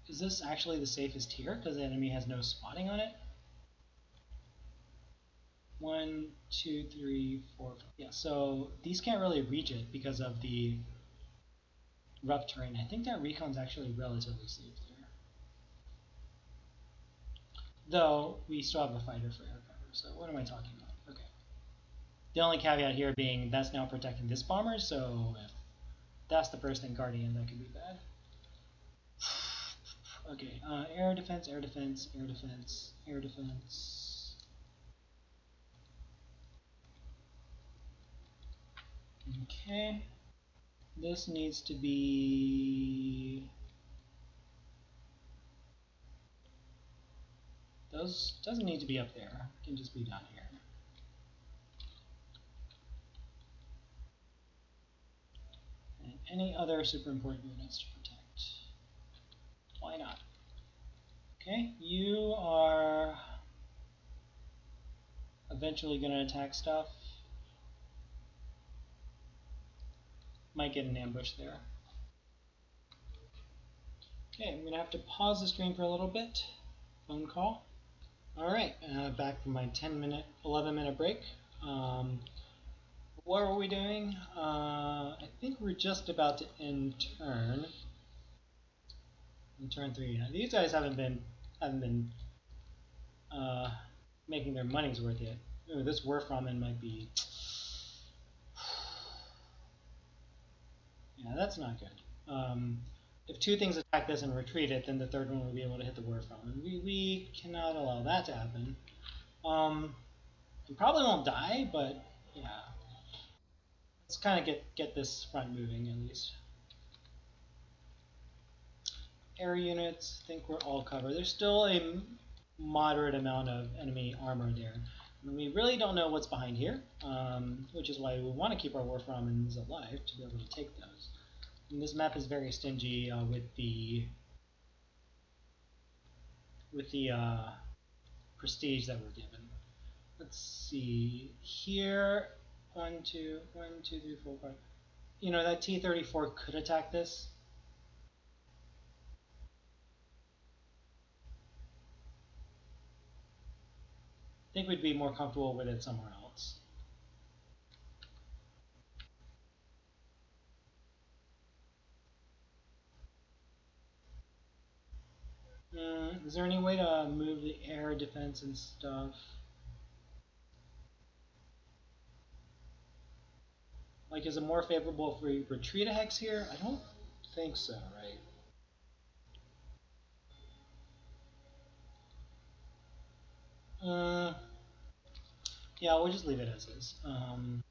Is this actually the safest here because the enemy has no spotting on it? 1, 2, 3, 4, 5. Yeah, so these can't really reach it because of the rough terrain. I think that recon's actually relatively safe there. Though, we still have a fighter for air cover, so what am I talking about? Okay. The only caveat here being that's now protecting this bomber, so if that's the first in Guardian, that could be bad. Okay, air defense, air defense, air defense, air defense. Okay. This needs to be... doesn't need to be up there. It can just be down here. And any other super important units to protect. Why not? Okay, you are eventually going to attack stuff. Might get an ambush there. Okay, I'm going to have to pause the stream for a little bit. Phone call. Alright, back from my 11-minute break. What were we doing? I think we're just about to end turn. In turn 3. Now, these guys haven't been making their money's worth yet. Ooh, this Rommel might be... Yeah, that's not good. If 2 things attack this and retreat it, then the 3rd one will be able to hit the Rommel. We cannot allow that to happen. We probably won't die, but yeah. Let's kind of get this front moving at least. Air units, I think we're all covered. There's still a moderate amount of enemy armor there. And we really don't know what's behind here, which is why we want to keep our Wolframens alive to be able to take those. And this map is very stingy with the prestige that we're given. Let's see here. 1, 2, 1, 2, 3, 4, 5. You know, that T-34 could attack this. I think we'd be more comfortable with it somewhere else. Is there any way to move the air defense and stuff? Like, is it more favorable if we retreat a hex here? I don't think so, right? Yeah, we'll just leave it as is.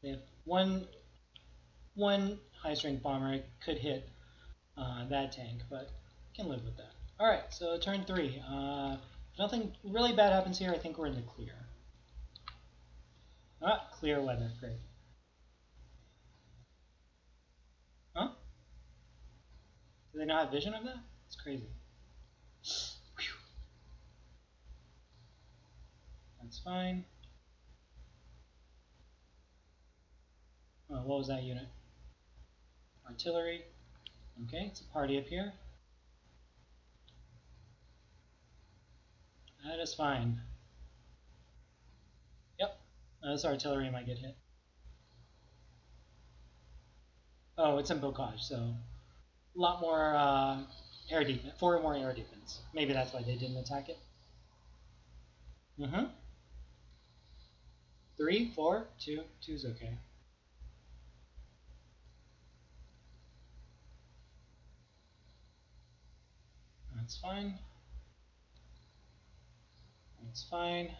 They have one high-strength bomber could hit that tank, but I can live with that. All right, so turn 3. Nothing really bad happens here. I think we're in the clear. Ah, clear weather. Great. Huh? Do they not have vision of that? It's crazy. Whew. That's fine. What was that unit? Artillery. Okay, it's a party up here. That is fine. Yep, this artillery might get hit. Oh, it's in Bocage, so a lot more air defense. 4 more air defense. Maybe that's why they didn't attack it. 3, 4, 2. 2's okay. That's fine. That's fine.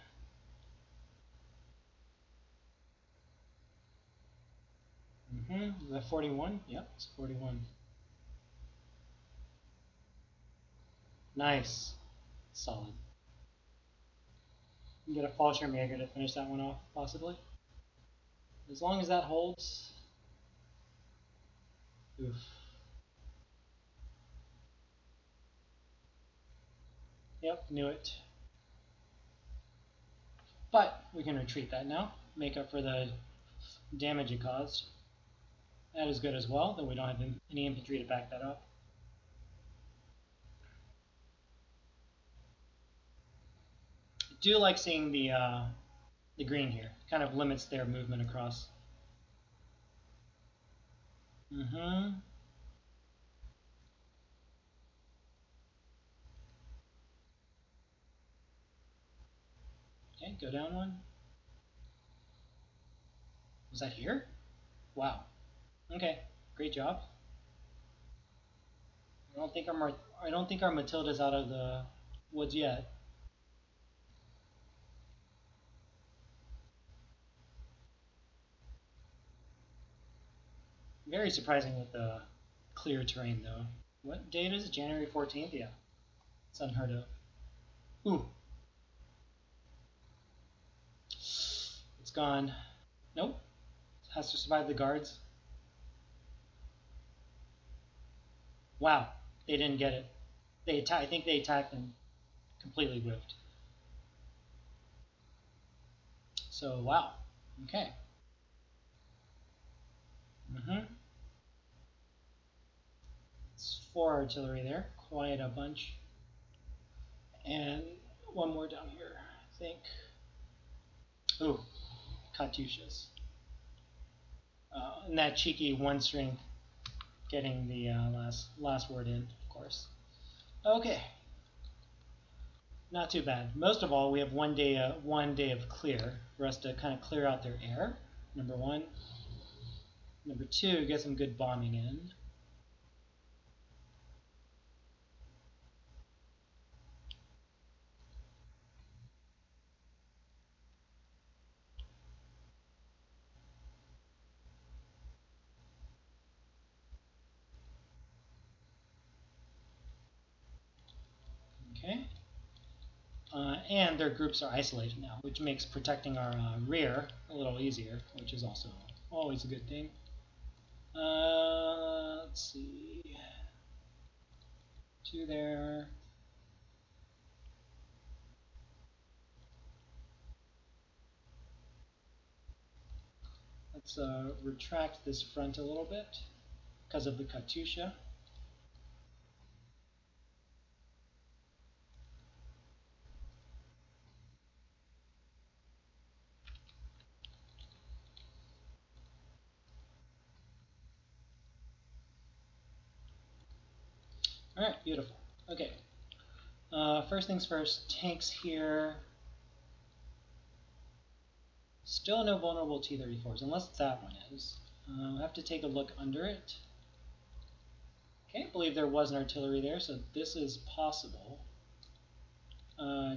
Is that 41? Yep, it's 41. Nice. Solid. You can get a Fallschirmjäger to finish that one off, possibly. As long as that holds. Oof. Yep, knew it. But we can retreat that now. Make up for the damage it caused. That is good as well, though we don't have any infantry to back that up. I do like seeing the green here. It kind of limits their movement across. Okay, go down one. Was that here? Wow. Okay, great job. I don't think our Matilda's out of the woods yet. Very surprising with the clear terrain, though. What date is it? January 14th? Yeah. It's unheard of. Ooh. It's gone. Nope. It has to survive the guards. Wow. They didn't get it. I think they attacked and completely whiffed. So, wow. Okay. It's 4 artillery there. Quite a bunch. And one more down here, I think. Ooh, Katyushas. And that cheeky 1 strength getting the last word in, of course. Okay. Not too bad. Most of all, we have one day of clear for us to kind of clear out their air. Number 1. Number 2, get some good bombing in. Okay. And their groups are isolated now, which makes protecting our rear a little easier, which is also always a good thing. Let's see. 2 there. Let's retract this front a little bit because of the Katyusha. Alright, beautiful. Okay. First things first, tanks here. Still no vulnerable T-34s, unless that one is. We'll have to take a look under it. Can't believe there was an artillery there, so this is possible.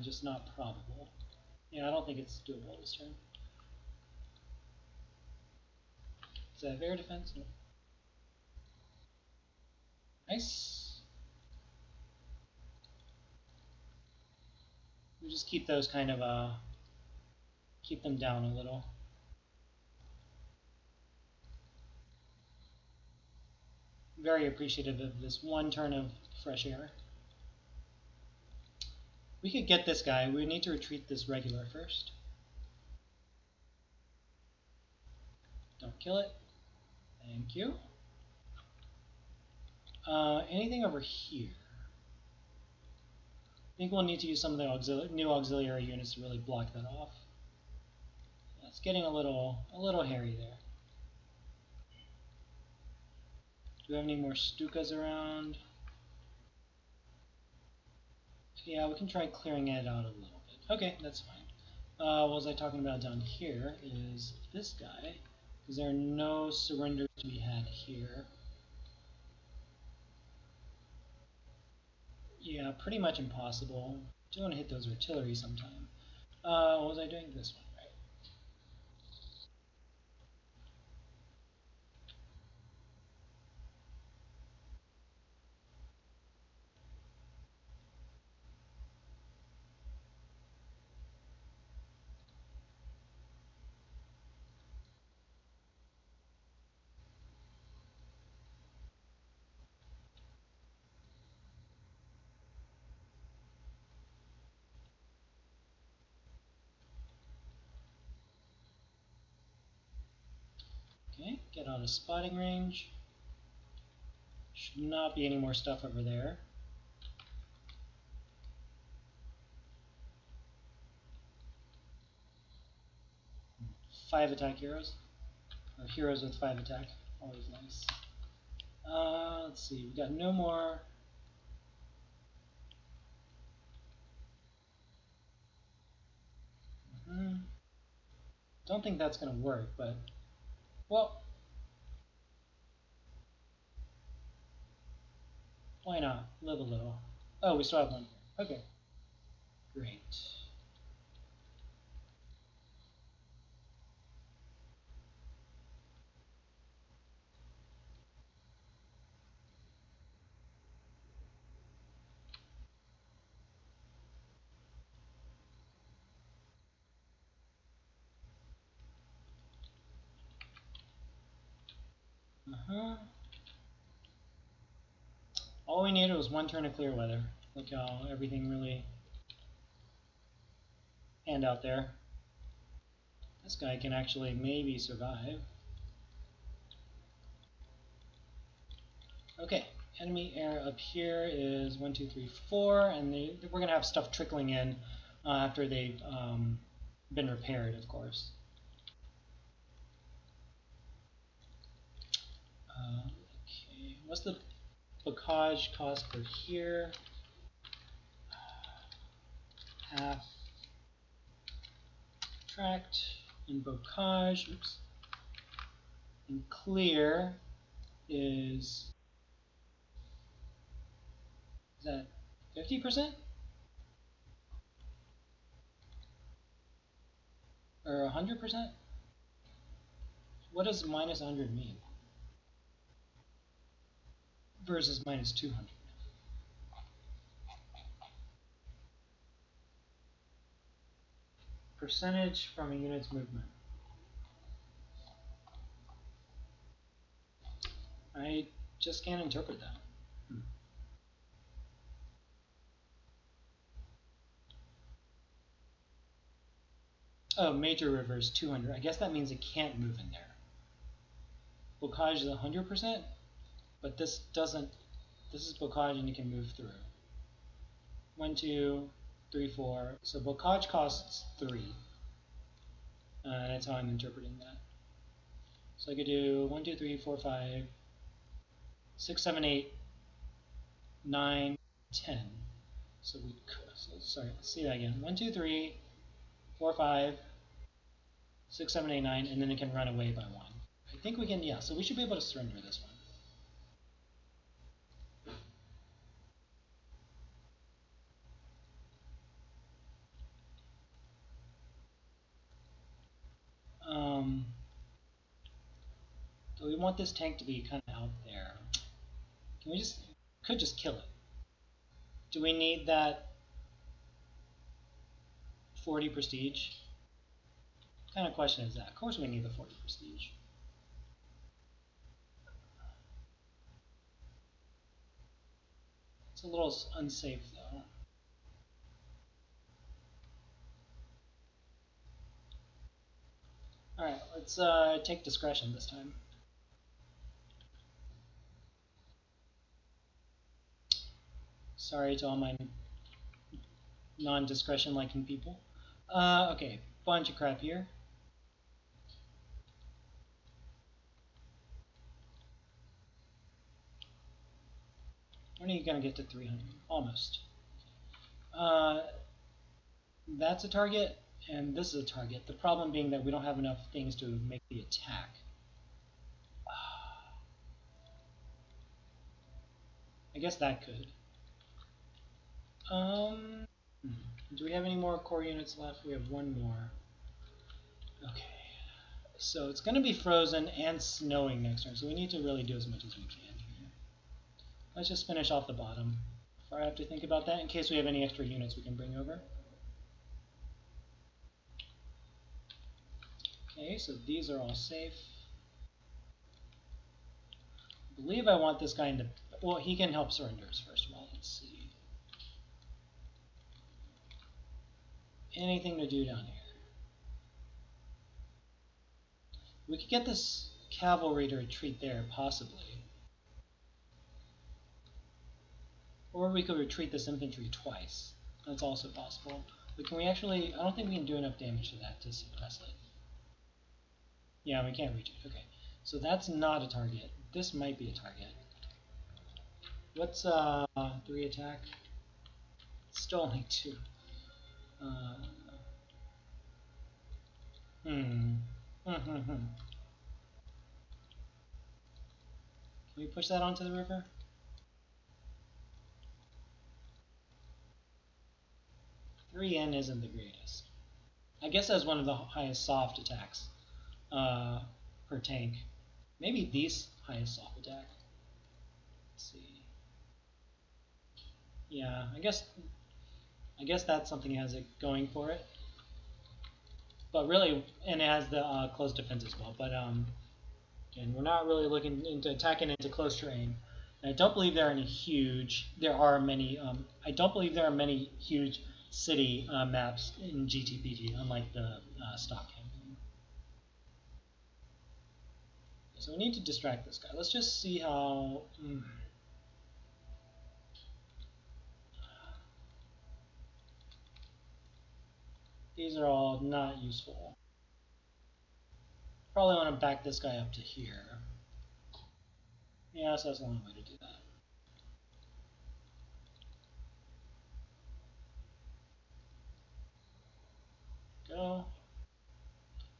Just not probable. Yeah, I don't think it's doable this turn. Does that have air defense? No. Nice. We just keep those kind of, keep them down a little. Very appreciative of this one turn of fresh air. We could get this guy. We need to retreat this regular first. Don't kill it. Thank you. Anything over here? I think we'll need to use some of the new auxiliary units to really block that off. Yeah, it's getting a little hairy there. Do we have any more Stukas around? Yeah, we can try clearing it out a little bit. Okay, that's fine. What was I talking about down here is this guy, because there are no surrenders to be had here. Yeah, pretty much impossible. Do want to hit those artillery sometime. What was I doing? This one, right? Okay, get out of spotting range. Should not be any more stuff over there. Five attack heroes. Or heroes with 5 attack. Always nice. Let's see, we got no more. Don't think that's going to work, but, well, why not? Live a little. Oh, we still have one. Okay. Great. All we needed was one turn of clear weather. Look how everything really panned out there. This guy can actually maybe survive. Okay, enemy air up here is 1, 2, 3, 4, and we're going to have stuff trickling in after they've been repaired, of course. Okay, what's the bocage cost for here? Half tract and bocage, oops, and clear is that 50% or 100%? What does minus 100 mean versus minus 200? Percentage from a unit's movement. I just can't interpret that. Oh, major rivers 200. I guess that means it can't move in there. Bocage is 100%, but this doesn't. This is bocage and you can move through. 1, 2, 3, 4. So bocage costs 3. That's how I'm interpreting that. So I could do 1, 2, 3, 4, 5, 6, 7, 8, 9, 10. So we could. So, sorry, let's see that again. 1, 2, 3, 4, 5, 6, 7, 8, 9, and then it can run away by 1. I think we can, yeah, so we should be able to surrender this one. So we want this tank to be kind of out there. Can we just, could just kill it. Do we need that 40 prestige? What kind of question is that? Of course we need the 40 prestige. It's a little unsafe though. Alright, let's take discretion this time. Sorry to all my non-discretion liking people. Okay, bunch of crap here. When are you going to get to 300? Almost. That's a target, and this is a target. The problem being that we don't have enough things to make the attack. I guess that could. Do we have any more core units left? We have one more. Okay. So it's going to be frozen and snowing next turn, so we need to really do as much as we can here. Let's just finish off the bottom. Before I have to think about that, in case we have any extra units we can bring over. Okay, so these are all safe. I believe I want this guy into... Well, he can help surrenders, first of all. Let's see. Anything to do down here? We could get this cavalry to retreat there, possibly. Or we could retreat this infantry twice. That's also possible. But can we actually... I don't think we can do enough damage to that to suppress it. Yeah, we can't reach it. Okay. So that's not a target. This might be a target. What's 3 attack? It's still only 2. Can we push that onto the river? Three N isn't the greatest. I guess that's one of the highest soft attacks per tank. Maybe the highest soft attack. Let's see. Yeah, I guess that's something that has it going for it. But really, and it has the close defense as well. But and we're not really looking into attacking into close terrain. And I don't believe there are any huge. There are many. I don't believe there are many huge city maps in GTPG, unlike the stock campaign. So we need to distract this guy. Let's just see how. These are all not useful. Probably want to back this guy up to here. Yeah, so that's the only way to do that. Go.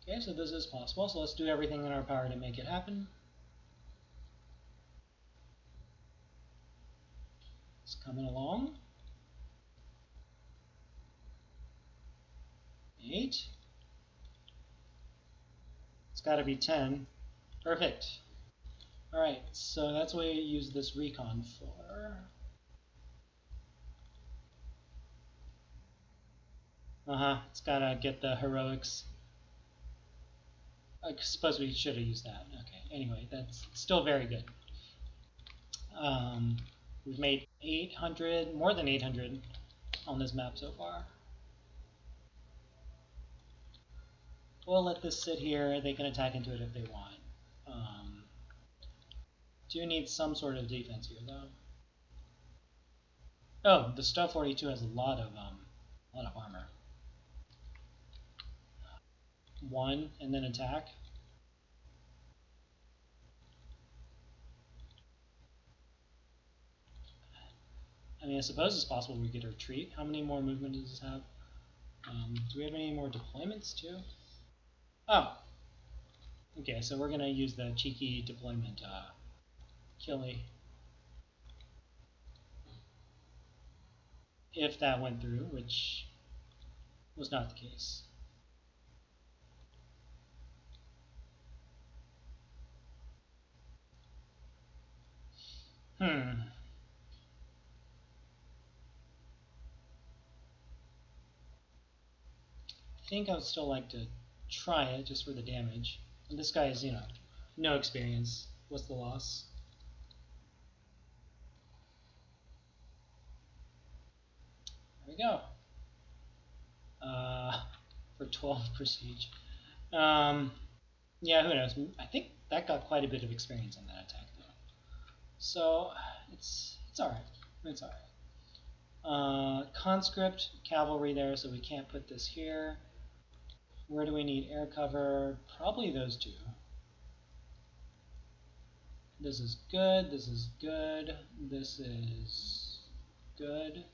Okay, so this is possible, so let's do everything in our power to make it happen. It's coming along. 8. It's got to be 10. Perfect. Alright, so that's what we use this recon for. It's gotta get the heroics. I suppose we should have used that. Okay. Anyway, that's still very good. Um, we've made 800, more than 800 on this map so far. We'll let this sit here. They can attack into it if they want. Do need some sort of defense here, though. Oh, the Stuff 42 has a lot of armor. One, and then attack. I mean, I suppose it's possible we could retreat. How many more movement does this have? Do we have any more deployments, too? Oh. Okay, so we're going to use the cheeky deployment killie. If that went through, which was not the case. I think I would still like to try it just for the damage. And this guy is, no experience. What's the loss? There we go. For 12 prestige. Yeah, who knows? I think that got quite a bit of experience on that attack, though. So it's all right. It's all right. Conscript cavalry there, so we can't put this here. Where do we need air cover? Probably those two. This is good. This is good. This is good.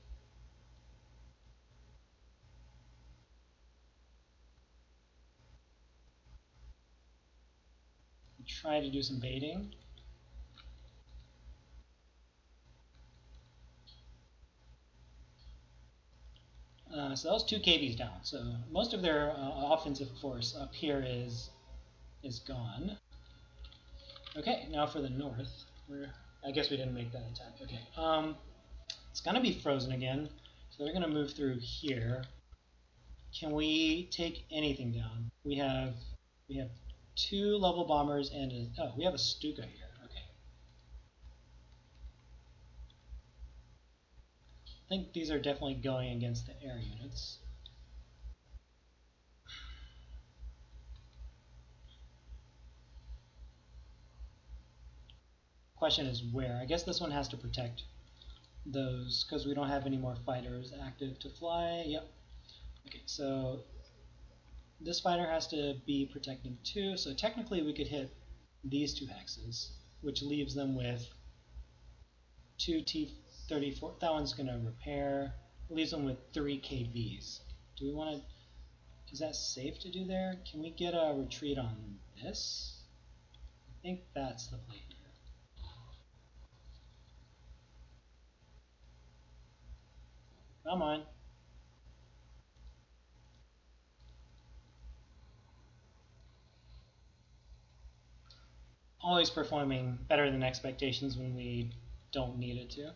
Try to do some baiting. So that was 2 KVs down. So most of their offensive force up here is gone. Okay, now for the north. I guess we didn't make that attack. Okay. It's gonna be frozen again, so they're gonna move through here. Can we take anything down? We have 2 level bombers and we have a Stuka here. Okay. I think these are definitely going against the air units. Question is where? I guess this one has to protect those because we don't have any more fighters active to fly. Yep. Okay, so this fighter has to be protecting 2, so technically we could hit these 2 hexes, which leaves them with 2 T-34. That one's going to repair. Leaves them with 3 KVs. Do we want to... Is that safe to do there? Can we get a retreat on this? I think that's the play here. Come on. Always performing better than expectations when we don't need it to.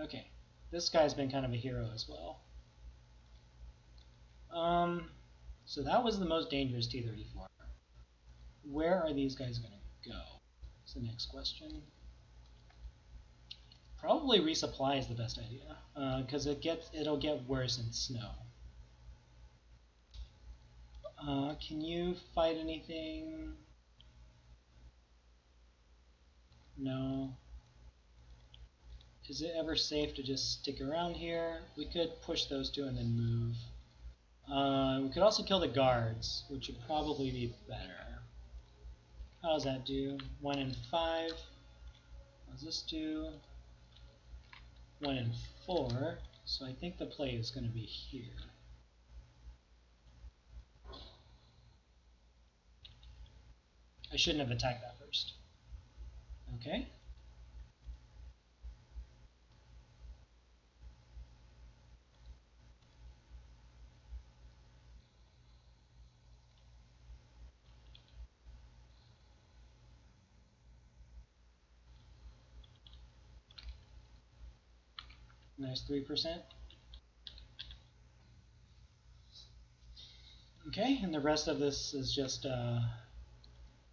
Okay. This guy's been kind of a hero as well. So that was the most dangerous T-34. Where are these guys going to go? That's the next question. Probably resupply is the best idea, because it'll get worse in snow. Can you fight anything? No. Is it ever safe to just stick around here? We could push those 2 and then move. We could also kill the guards, which would probably be better. How does that do? 1 in 5. What does this do? 1 in 4. So I think the play is going to be here. I shouldn't have attacked that first. Okay. Nice 3%. Okay, and the rest of this is just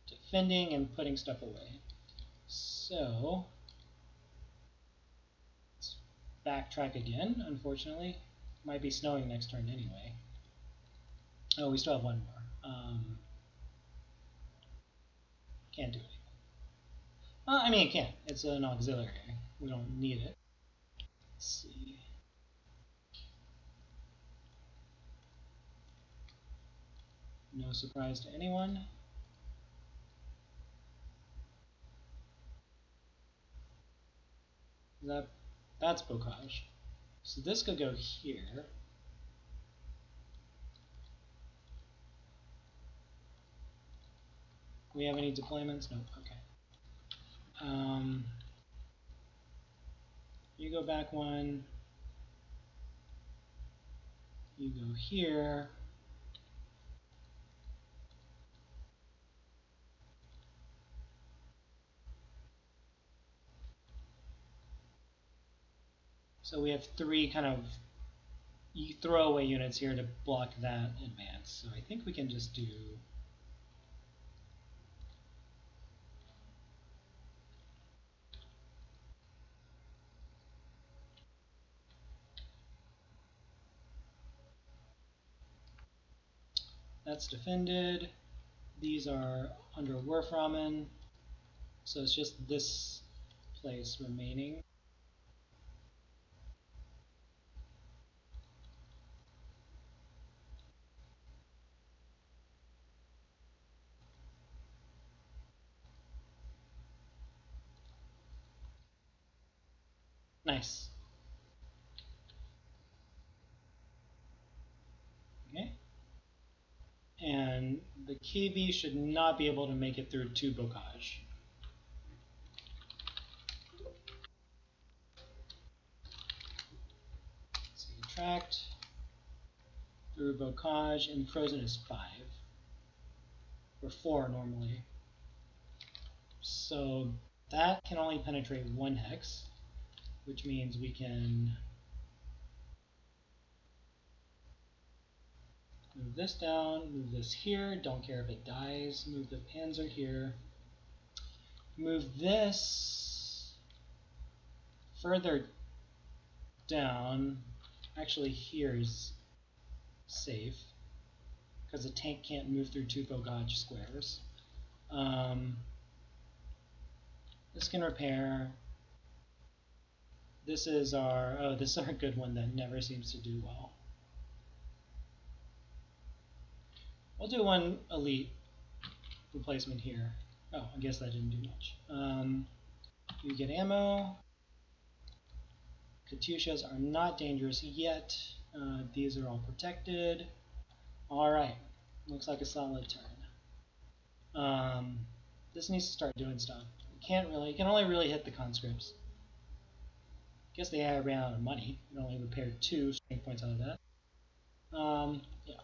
defending and putting stuff away. So let's backtrack again, unfortunately. Might be snowing next turn anyway. Oh, we still have one more. Can't do anything. I mean, it can. It's an auxiliary. We don't need it. Let's see. No surprise to anyone. That's Bocage. So this could go here. We have any deployments? Nope. Okay. You go back one. You go here. So we have three kind of throwaway units here to block that advance. So I think we can just do... That's defended. These are under Rommel. So it's just this place remaining. Nice. Okay. And the KB should not be able to make it through to Bocage. So tracked through Bocage, and frozen is 5. Or 4 normally. So that can only penetrate 1 hex, which means we can move this down, move this here, don't care if it dies, move the Panzer here, move this further down. Actually, here's safe because the tank can't move through 2 Bocage squares. This can repair. This is our this is our good one that never seems to do well. We'll do one elite replacement here. Oh, I guess that didn't do much. You get ammo. Katyushas are not dangerous yet. These are all protected. All right, looks like a solid turn. This needs to start doing stuff. It can only really hit the conscripts. Guess they ran out of money. It only repaired 2 strength points out of that. Yeah.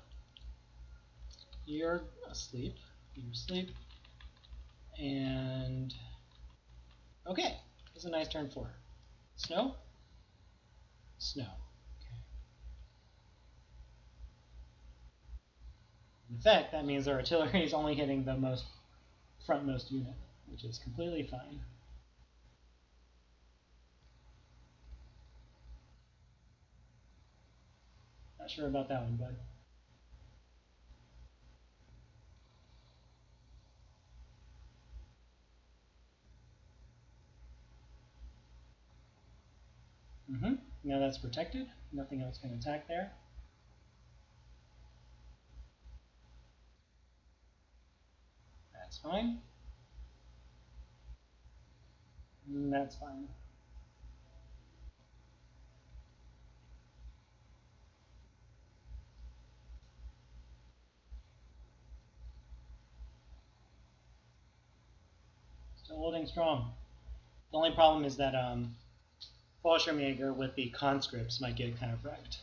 You're asleep. You're asleep. And okay, it's a nice turn 4. Snow? Snow. Okay. In fact, that means our artillery is only hitting the most frontmost unit, which is completely fine. Not sure about that one, bud. Now that's protected. Nothing else can attack there. That's fine. That's fine. Still holding strong. The only problem is that Fallschirmjäger with the conscripts might get kind of wrecked.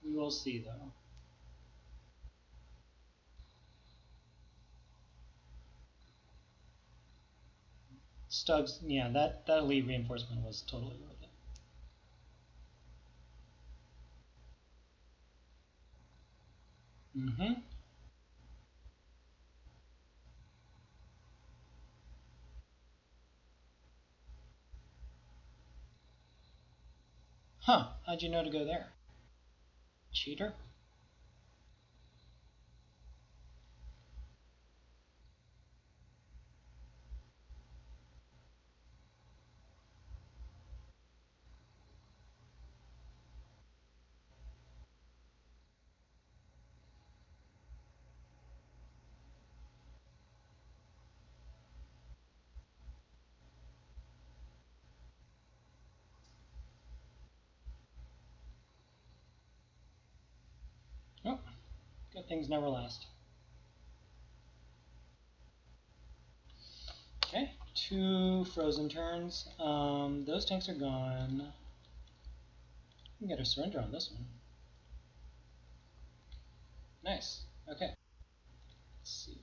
We will see, though. Stugs, yeah, that elite reinforcement was totally worth it. Mm-hmm. Huh. How'd you know to go there? Cheater? Oh, good things never last. Okay, 2 frozen turns. Those tanks are gone. We can get a surrender on this one. Nice. Okay. Let's see.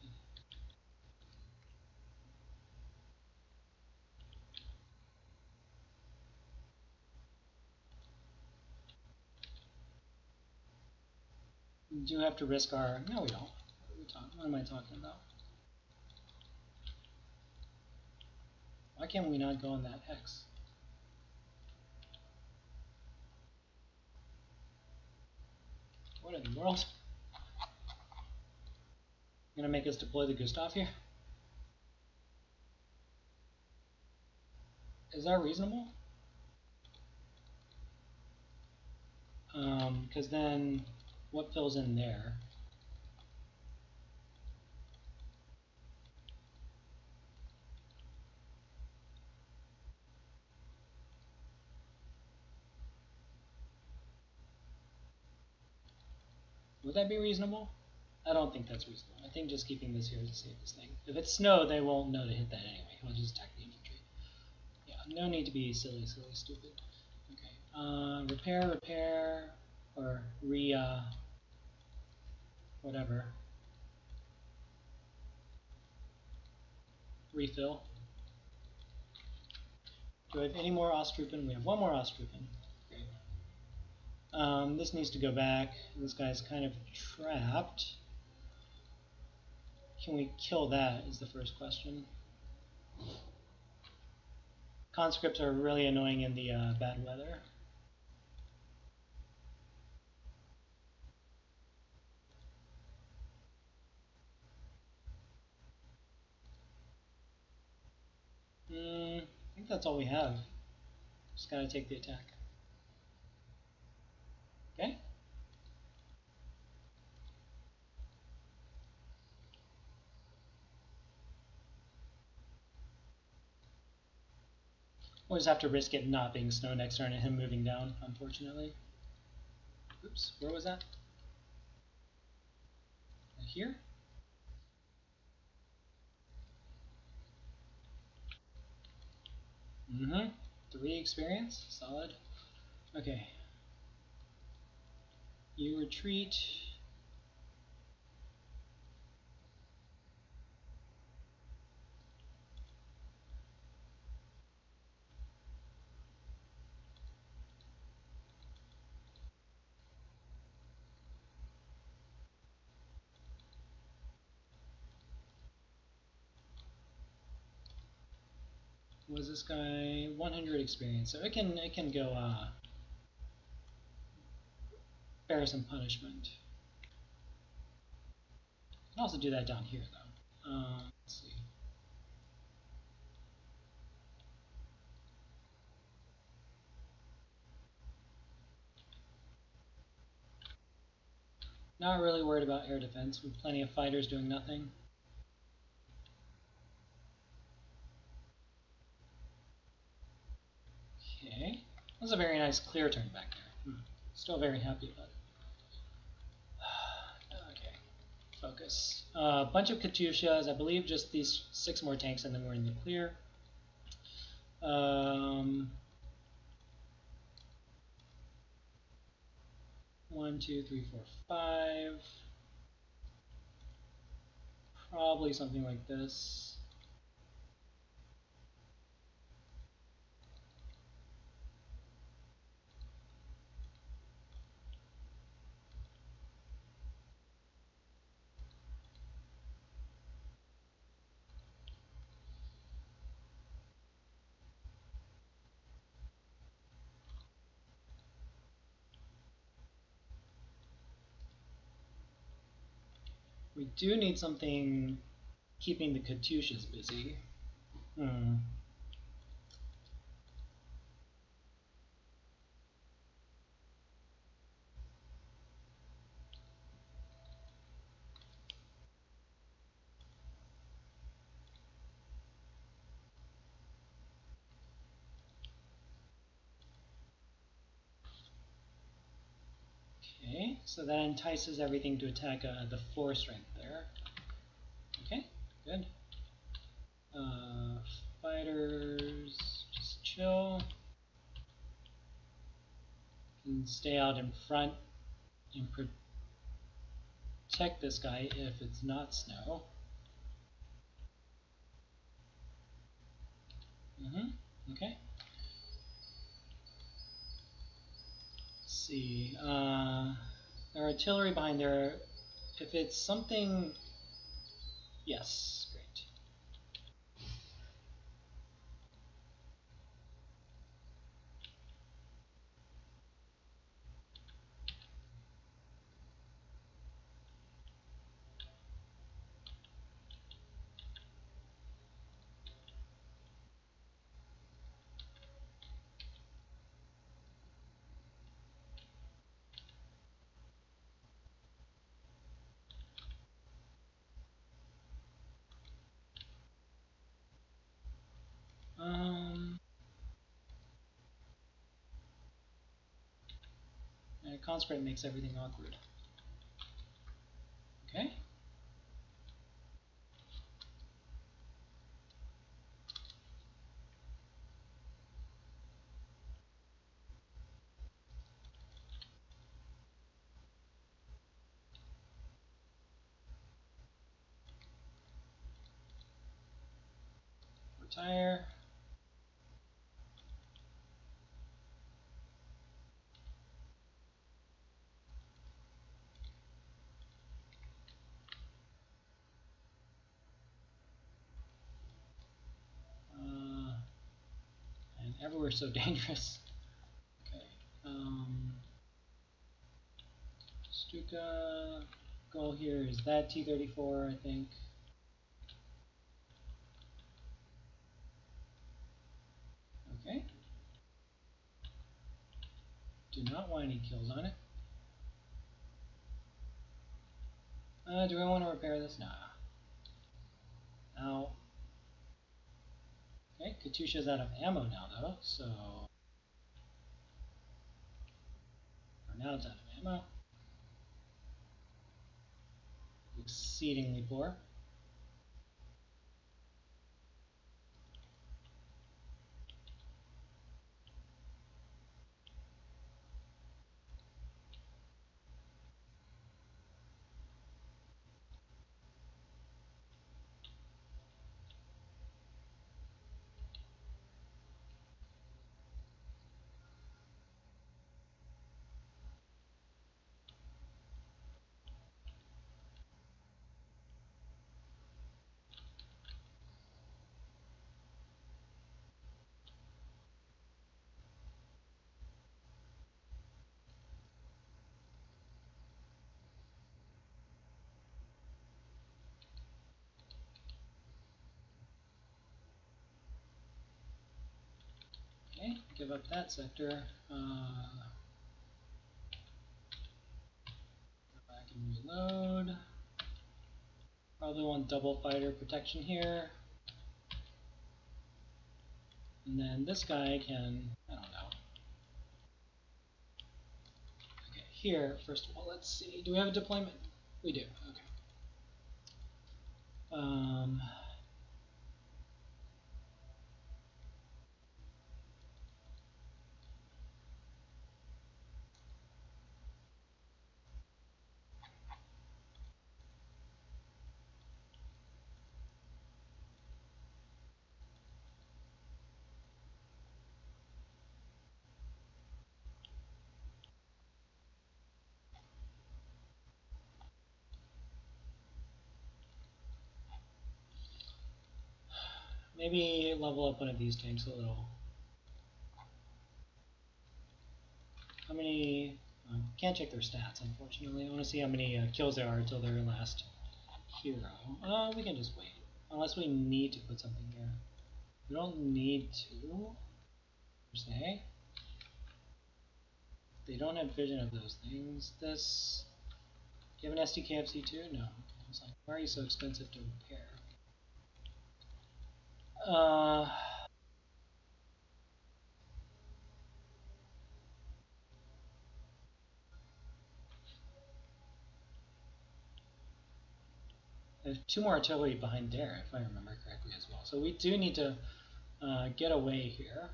We do have to risk our. No, we don't. What am I talking about? Why can't we not go on that hex? What in the world? Gonna make us deploy the Gustav here? Is that reasonable? Because then what fills in there? Would that be reasonable? I don't think that's reasonable. I think just keeping this here is the safest thing. If it's snow, they won't know to hit that anyway. He'll just attack the infantry. Yeah, no need to be silly, stupid. Okay, repair, or whatever. Refill. Do I have any more Ostrupen? We have 1 more Ostrupen. Great. This needs to go back. This guy's kind of trapped. Can we kill that is the first question. Conscripts are really annoying in the bad weather. I think that's all we have. Just gotta take the attack. Okay. We'll just have to risk it not being snow next turn and him moving down, unfortunately. Oops, where was that? Here? Mm-hmm. 3 experience, solid. Okay. You retreat. Was this guy 100 experience? So it can go bear some punishment. You can also do that down here though. Let's see. Not really worried about air defense with plenty of fighters doing nothing. Okay. That was a very nice clear turn back there. Still very happy about it. Okay. Focus. A bunch of Katyushas. I believe just these 6 more tanks and then we're in the clear. 1, 2, 3, 4, 5. Probably something like this. We do need something keeping the Katyushas busy. Okay, so that entices everything to attack the 4 strength there. Okay, good. Fighters, just chill. Can stay out in front and protect this guy if it's not snow. Okay. Let's see. Our artillery behind there. If it's something, yes, great. Conscript makes everything awkward. Okay. Retire. And everywhere's so dangerous. Okay. Stuka. Goal here is that T-34, I think. Okay. Do not want any kills on it. Do I want to repair this? Nah. Now. Okay, Katyusha's out of ammo now, though, so. Or now it's out of ammo. Exceedingly poor. Okay, give up that sector. Go back and reload. Probably want double fighter protection here. And then this guy can, I don't know. Okay, here, first of all, let's see. Do we have a deployment? We do, okay. Maybe level up one of these tanks a little. How many? Can't check their stats, unfortunately. I want to see how many kills there are until their last hero. We can just wait. Unless we need to put something here. We don't need to, per se. They don't have vision of those things. This... Do you have an SDKFC2? No. I was like, why are you so expensive to repair? There's 2 more artillery behind there, if I remember correctly as well. So we do need to get away here.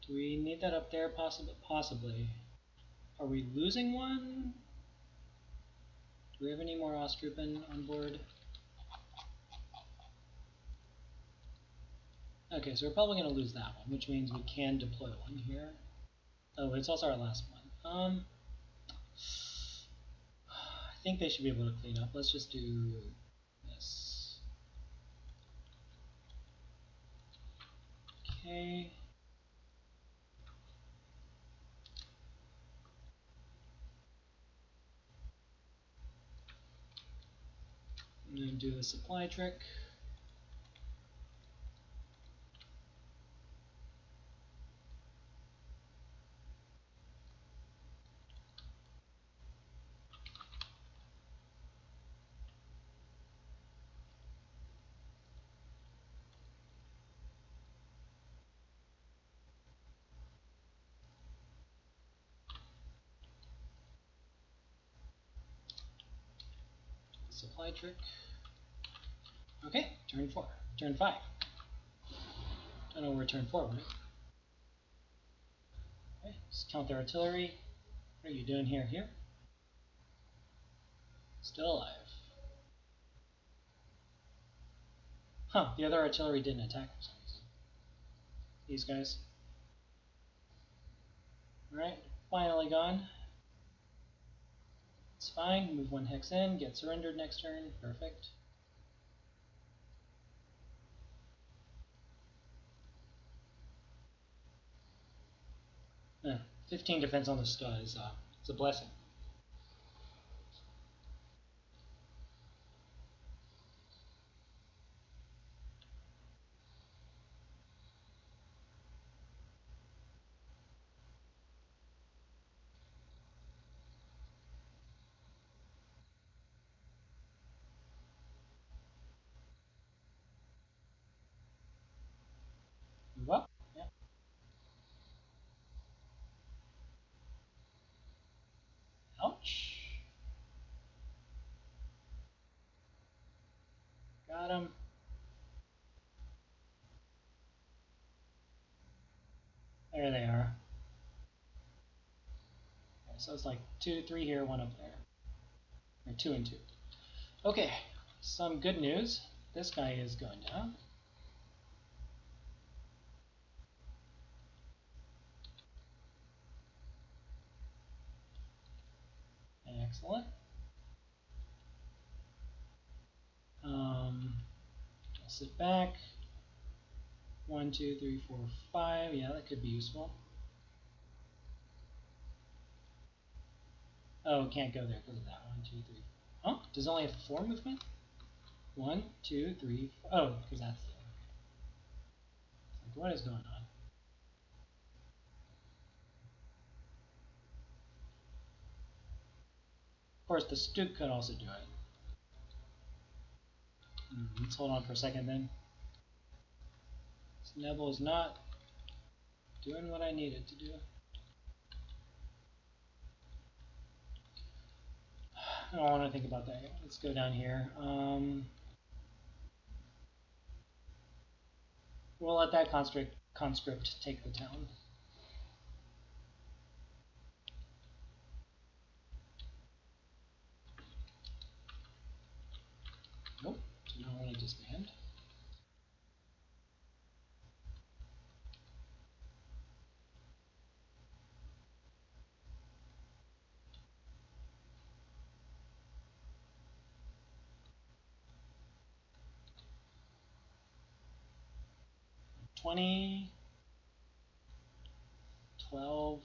Do we need that up there? Possibly. Are we losing one? Do we have any more Ostrupen on board? Okay, so we're probably going to lose that one, which means we can deploy one here. Oh, it's also our last one. I think they should be able to clean up. Let's just do this. Okay. And then do the supply trick. Supply trick. Okay, turn 4. Turn 5. Don't know where turn 4 went. Okay, let's count their artillery. What are you doing here? Still alive. Huh, the other artillery didn't attack for some reason. These guys. Alright, finally gone. It's fine. Move 1 hex in, get surrendered next turn. Perfect. Yeah, 15 defense on the stud is it's a blessing. Move up. Yeah. Ouch. Got him. There they are. Okay, so it's like 2, 3 here, 1 up there. Or 2 and 2. Okay, some good news. This guy is going down. Excellent. I'll sit back. 1, 2, 3, 4, 5. Yeah, that could be useful. Oh, can't go there because of that. 1, 2, 3. Oh, does it only have 4 movement? 1, 2, 3. Oh, because that's the other. Like, what is going on? Of course, the Stuk could also do it. Let's hold on for a second then. This Nebel is not doing what I need it to do. I don't want to think about that yet. Let's go down here. We'll let that conscript take the town. might disband. $20, $12.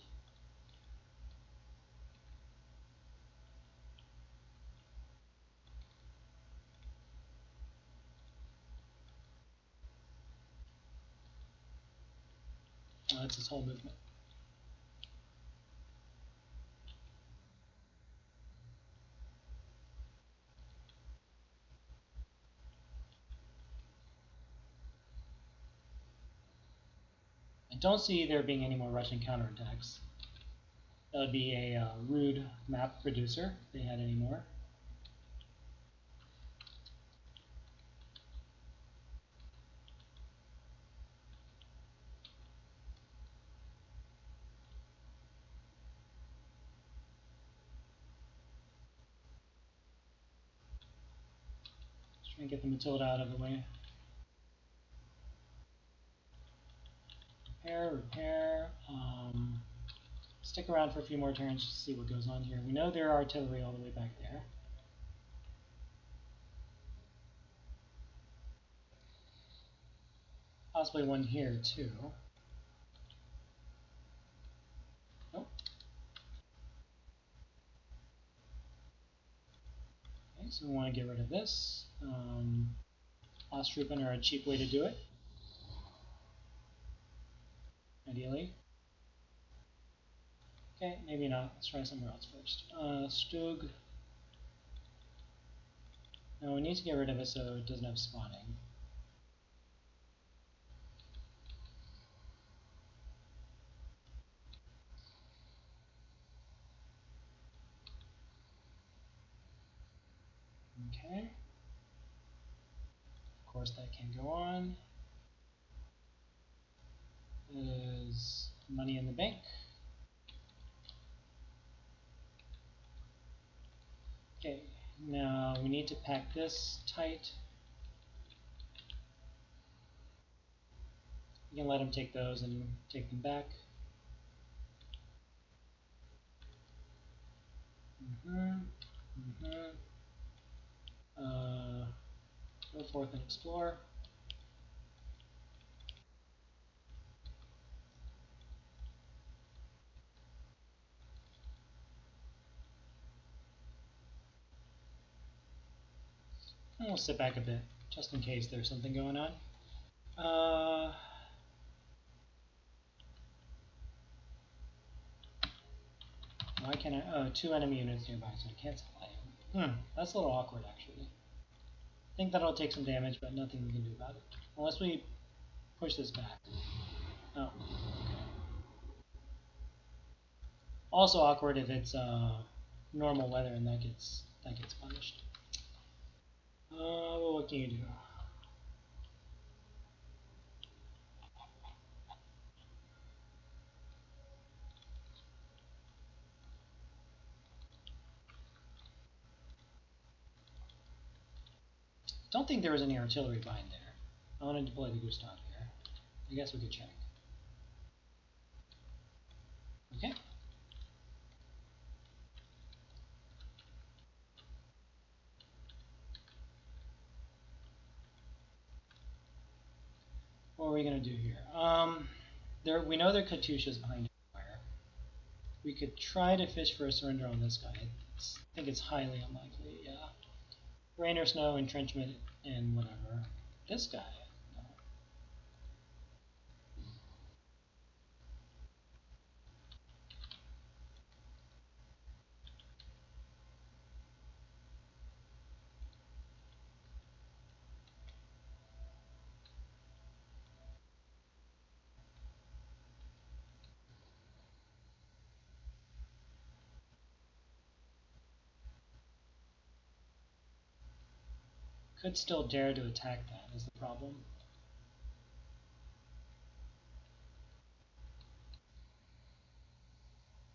Oh, that's his whole movement. I don't see there being any more Russian counterattacks. That would be a rude map producer if they had any more. Just trying to get the Matilda out of the way. Repair. Stick around for a few more turns to see what goes on here. We know there are artillery all the way back there. Possibly one here too. Nope. Okay, so we want to get rid of this. Ostruppen are a cheap way to do it, ideally. Okay, maybe not. Let's try somewhere else first. Stug. No, we need to get rid of it so it doesn't have spawning. Okay. Of course, that can go on. There's money in the bank. Okay, now we need to pack this tight. We can let him take those and take them back. Go forth and explore. And we'll sit back a bit, just in case there's something going on. Why can't I? Oh, 2 enemy units nearby, so I can't supply him. That's a little awkward, actually. I think that'll take some damage, but nothing we can do about it. Unless we push this back. Oh, okay. Also awkward if it's normal weather and that gets punished. Well, what can you do? Don't think there was any artillery behind there. I want to deploy the Gustav here. I guess we could check. Okay. What are we gonna do here? We know there are Katyushas behind fire. We could try to fish for a surrender on this guy. I think it's highly unlikely. Yeah. Rain or snow, entrenchment, and whatever. This guy. No. Could still dare to attack that is the problem.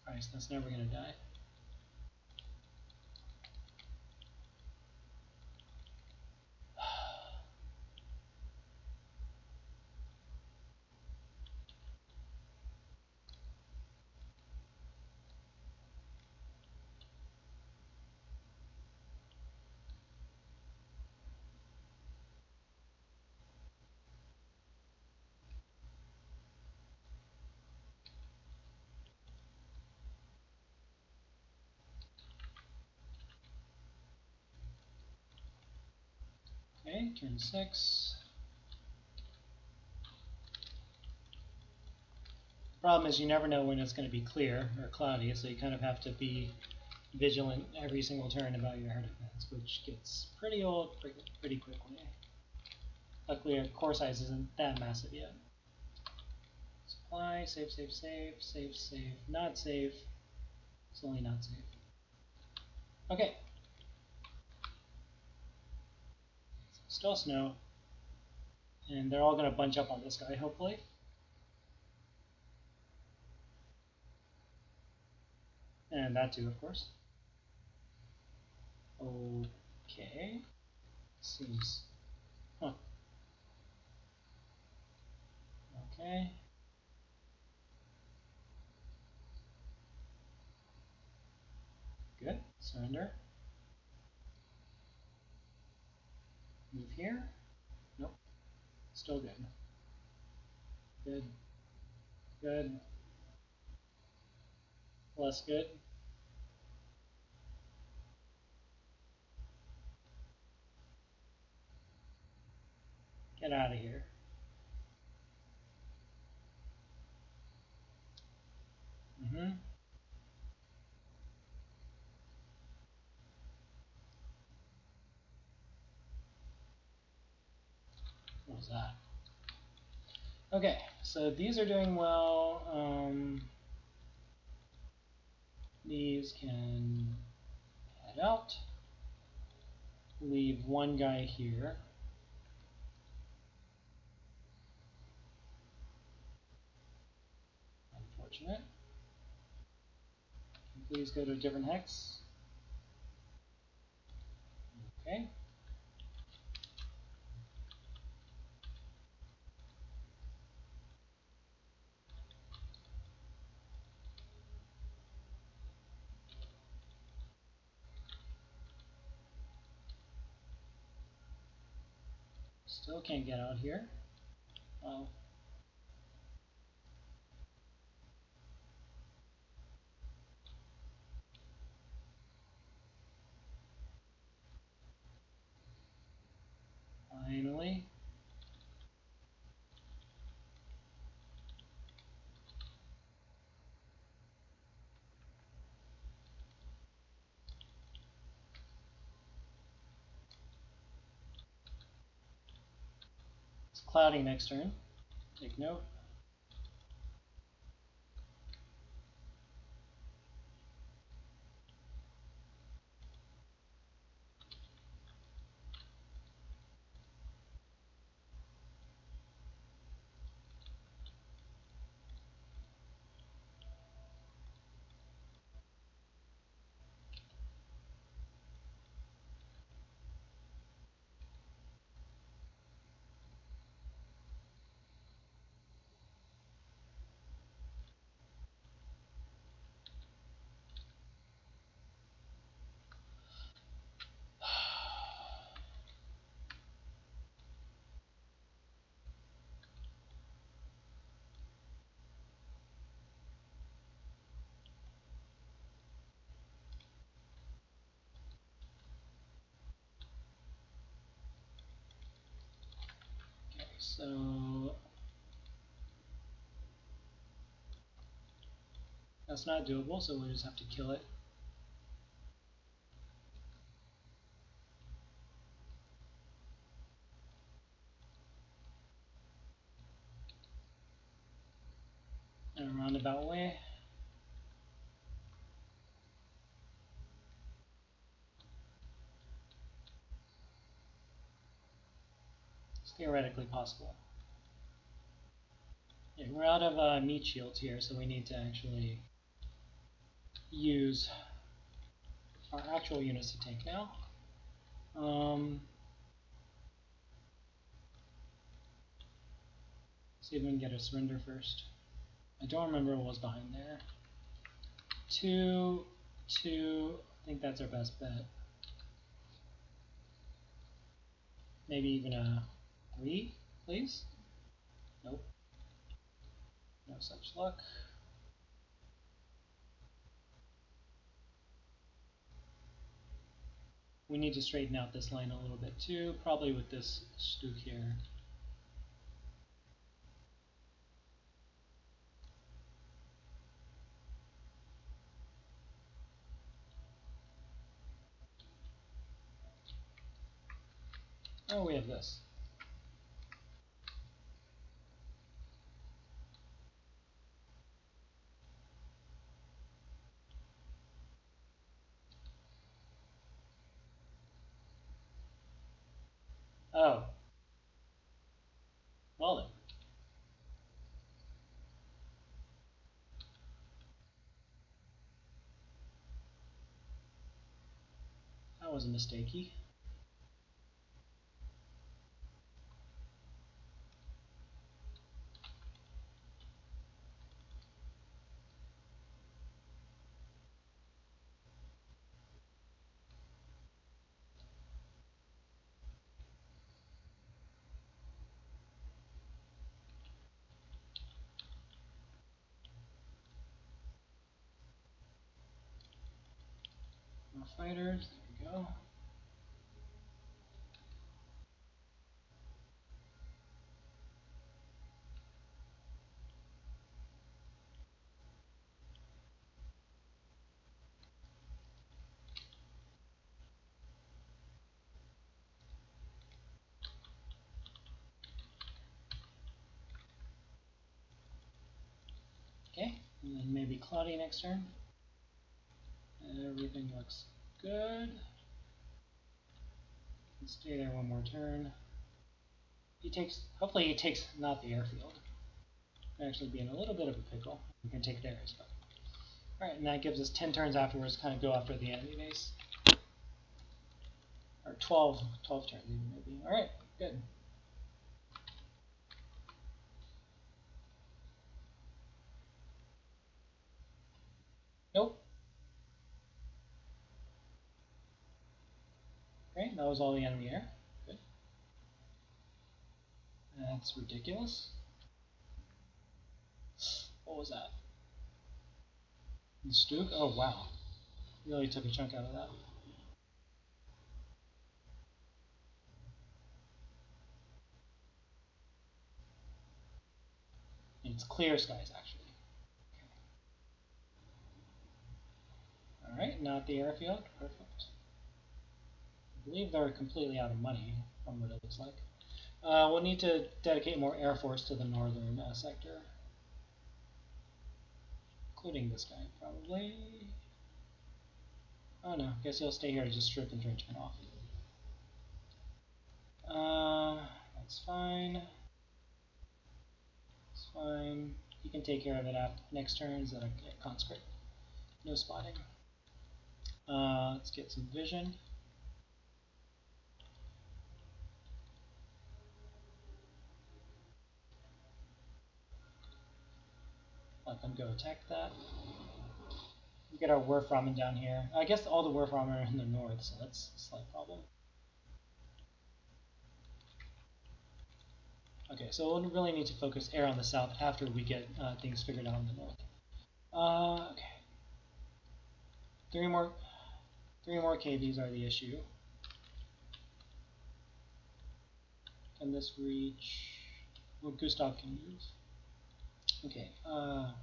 Christ, that's never gonna die. Okay, turn 6. Problem is you never know when it's going to be clear or cloudy, so you kind of have to be vigilant every single turn about your air defense, which gets pretty old pretty quickly. Luckily our core size isn't that massive yet. Supply, save, save, save, save, save, not save. It's only not safe. Okay. Still snow. And they're all going to bunch up on this guy, hopefully. And that too, of course. Okay. Seems... Huh. Okay. Good. Surrender. Move here. Nope. Still good. Good. Good. Less good. Get out of here. What was that? Okay, so these are doing well. These can head out. Leave one guy here. Unfortunate. Please go to a different hex. Okay. Still can't get out here. Oh. Finally. It's cloudy next turn. Take note. Okay, so that's not doable, so we'll just have to kill it. In a roundabout way. It's theoretically possible. Yeah, we're out of meat shields here, so we need to actually use our actual units to tank now. See if we can get a surrender first. I don't remember what was behind there. 2, 2, I think that's our best bet. Maybe even a 3, please? Nope. No such luck. We need to straighten out this line a little bit too, probably with this Stuk here. Oh, we have this. Oh, well then. That was a mistakey. More fighters, there we go. Okay, and then maybe Cloudy next turn. Everything looks good. Stay there one more turn. He takes, hopefully he takes not the airfield. Actually be in a little bit of a pickle. We can take theirs. Alright, and that gives us 10 turns afterwards to kind of go after the enemy base. Or 12 turns even maybe. Alright, good. Nope. Okay, that was all the enemy air. Good. That's ridiculous. What was that? The Stuk? Oh wow. Really took a chunk out of that. It's clear skies actually. Alright, not the airfield. Perfect. I believe they're completely out of money from what it looks like. We'll need to dedicate more air force to the northern sector. Including this guy, probably. Oh no, guess he'll stay here to just strip entrenchment off. That's fine. It's fine. He can take care of it after next turn, so that I get conscript. No spotting. Let's get some vision. Let them go attack that. We get our Werf Ramen down here. I guess all the Werf Ramen are in the north, so that's a slight problem. Okay, so we'll really need to focus air on the south after we get things figured out in the north. Okay. Three more KVs are the issue. Can this reach? Well, Gustav can move. Okay. I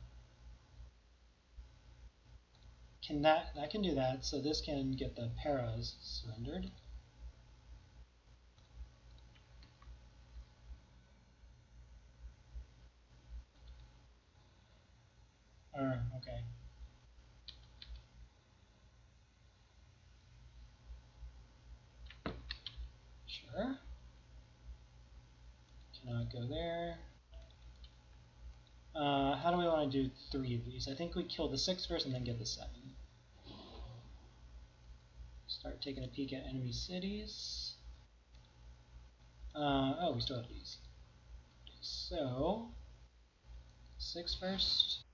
can do that. So this can get the paras surrendered. Okay. Sure. Cannot go there. How do we want to do 3 of these? I think we kill the 6 first and then get the 7. Start taking a peek at enemy cities. Oh, we still have these. So, 6 first.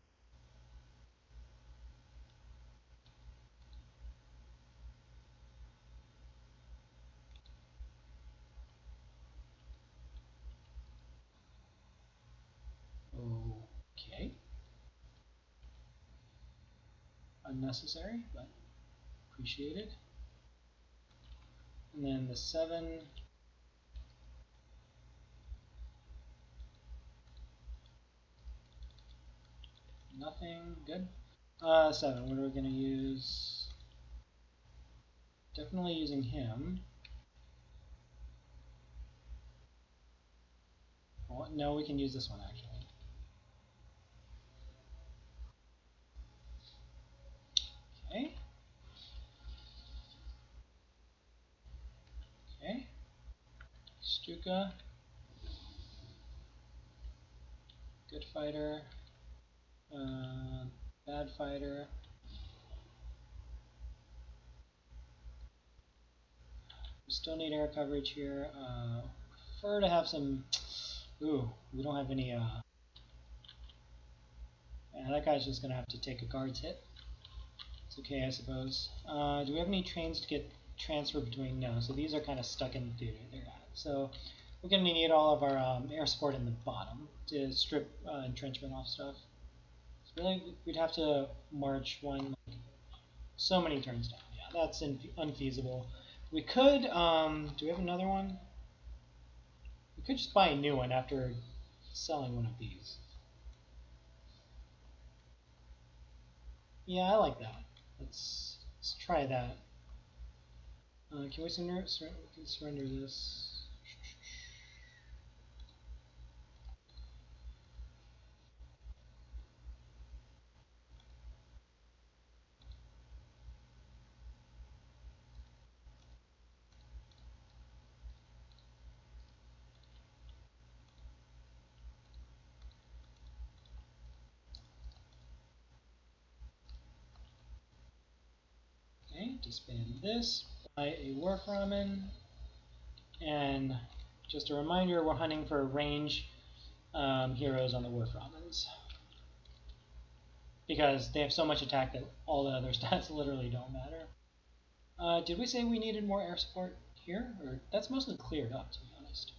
Okay. Unnecessary, but appreciated. And then the 7. Nothing. Good. 7. What are we going to use? Definitely using him. Well, no, we can use this one actually. Okay. Okay. Stuka. Good fighter. Bad fighter. We still need air coverage here. Prefer to have some. Ooh, we don't have any. Yeah, that guy's just gonna have to take a guard's hit. It's okay, I suppose. Do we have any trains to get transferred between? No, so these are kind of stuck in the theater they're at. So we're gonna need all of our air support in the bottom to strip entrenchment off stuff. So really, we'd have to march one like, so many turns down. Yeah, that's unfeasible. We could. Do we have another one? We could just buy a new one after selling one of these. Yeah, I like that one. Let's try that. Can we surrender this? Okay, disband this. Buy a work ramen. And just a reminder, we're hunting for range heroes on the Warf Ramens. Because they have so much attack that all the other stats literally don't matter. Did we say we needed more air support here? Or that's mostly cleared up, to be honest.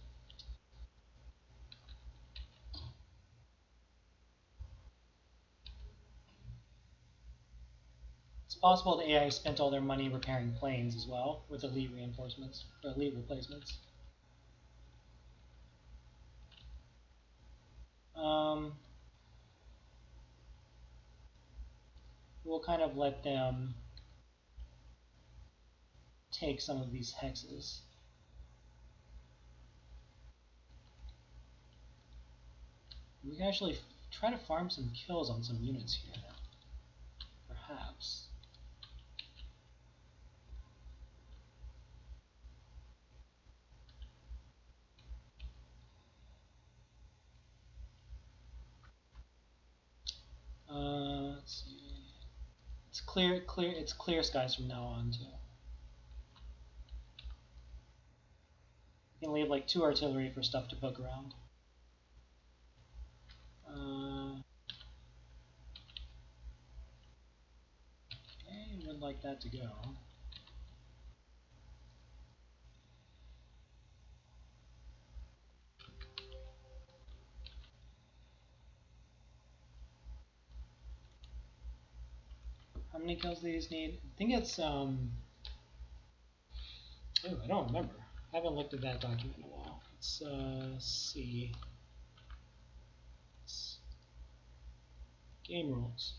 It's possible the AI spent all their money repairing planes as well, with elite reinforcements, or elite replacements. We'll kind of let them take some of these hexes. We can actually try to farm some kills on some units here, perhaps. Let's see. It's clear skies from now on too. You can leave like 2 artillery for stuff to poke around. Okay, would like that to go. How many kills do these need? I think it's oh, I don't remember. I haven't looked at that document in a while. Let's see. Game rules.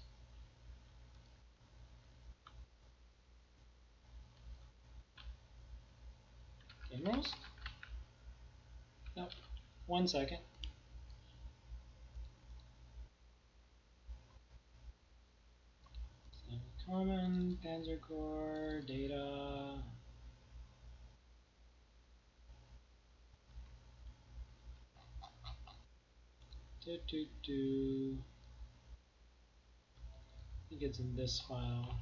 Game rules? Nope. 1 second. Common, Panzer Corps, data. I think it's in this file.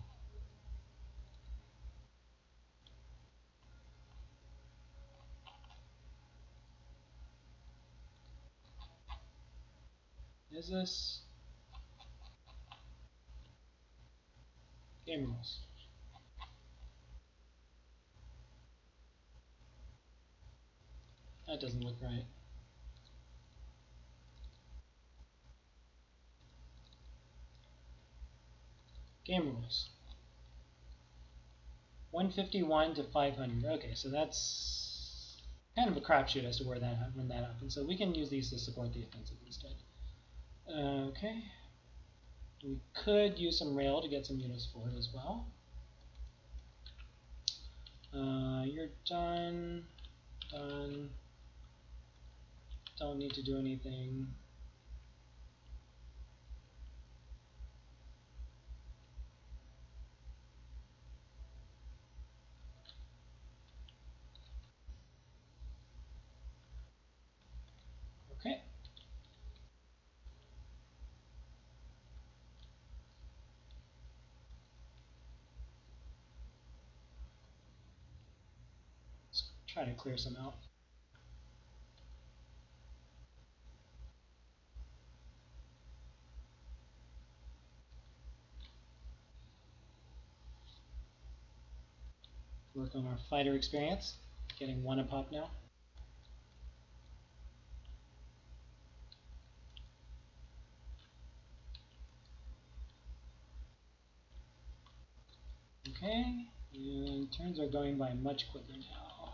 Is this? Game rules. That doesn't look right. Game rules. 151 to 500. Okay, so that's kind of a crapshoot as to when that happens. So we can use these to support the offensive instead. Okay. We could use some rail to get some units forward as well. You're done. Done. Don't need to do anything. Okay. Let's try to clear some out. Work on our fighter experience. Getting one a pop now. Okay, and turns are going by much quicker now.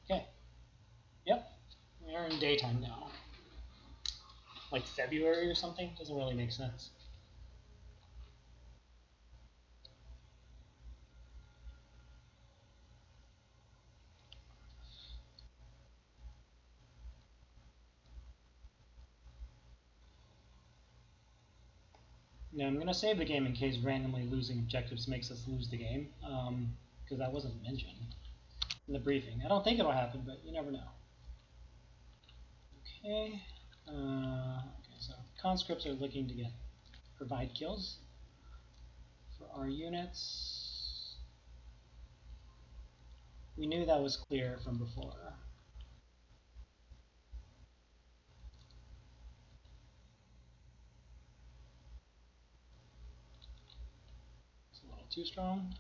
Okay, yep, we are in daytime now. Like February or something? Doesn't really make sense. Now I'm going to save the game in case randomly losing objectives makes us lose the game, because that wasn't mentioned in the briefing. I don't think it'll happen, but you never know. Okay, okay, so conscripts are looking to provide kills for our units. We knew that was clear from before. It's a little too strong.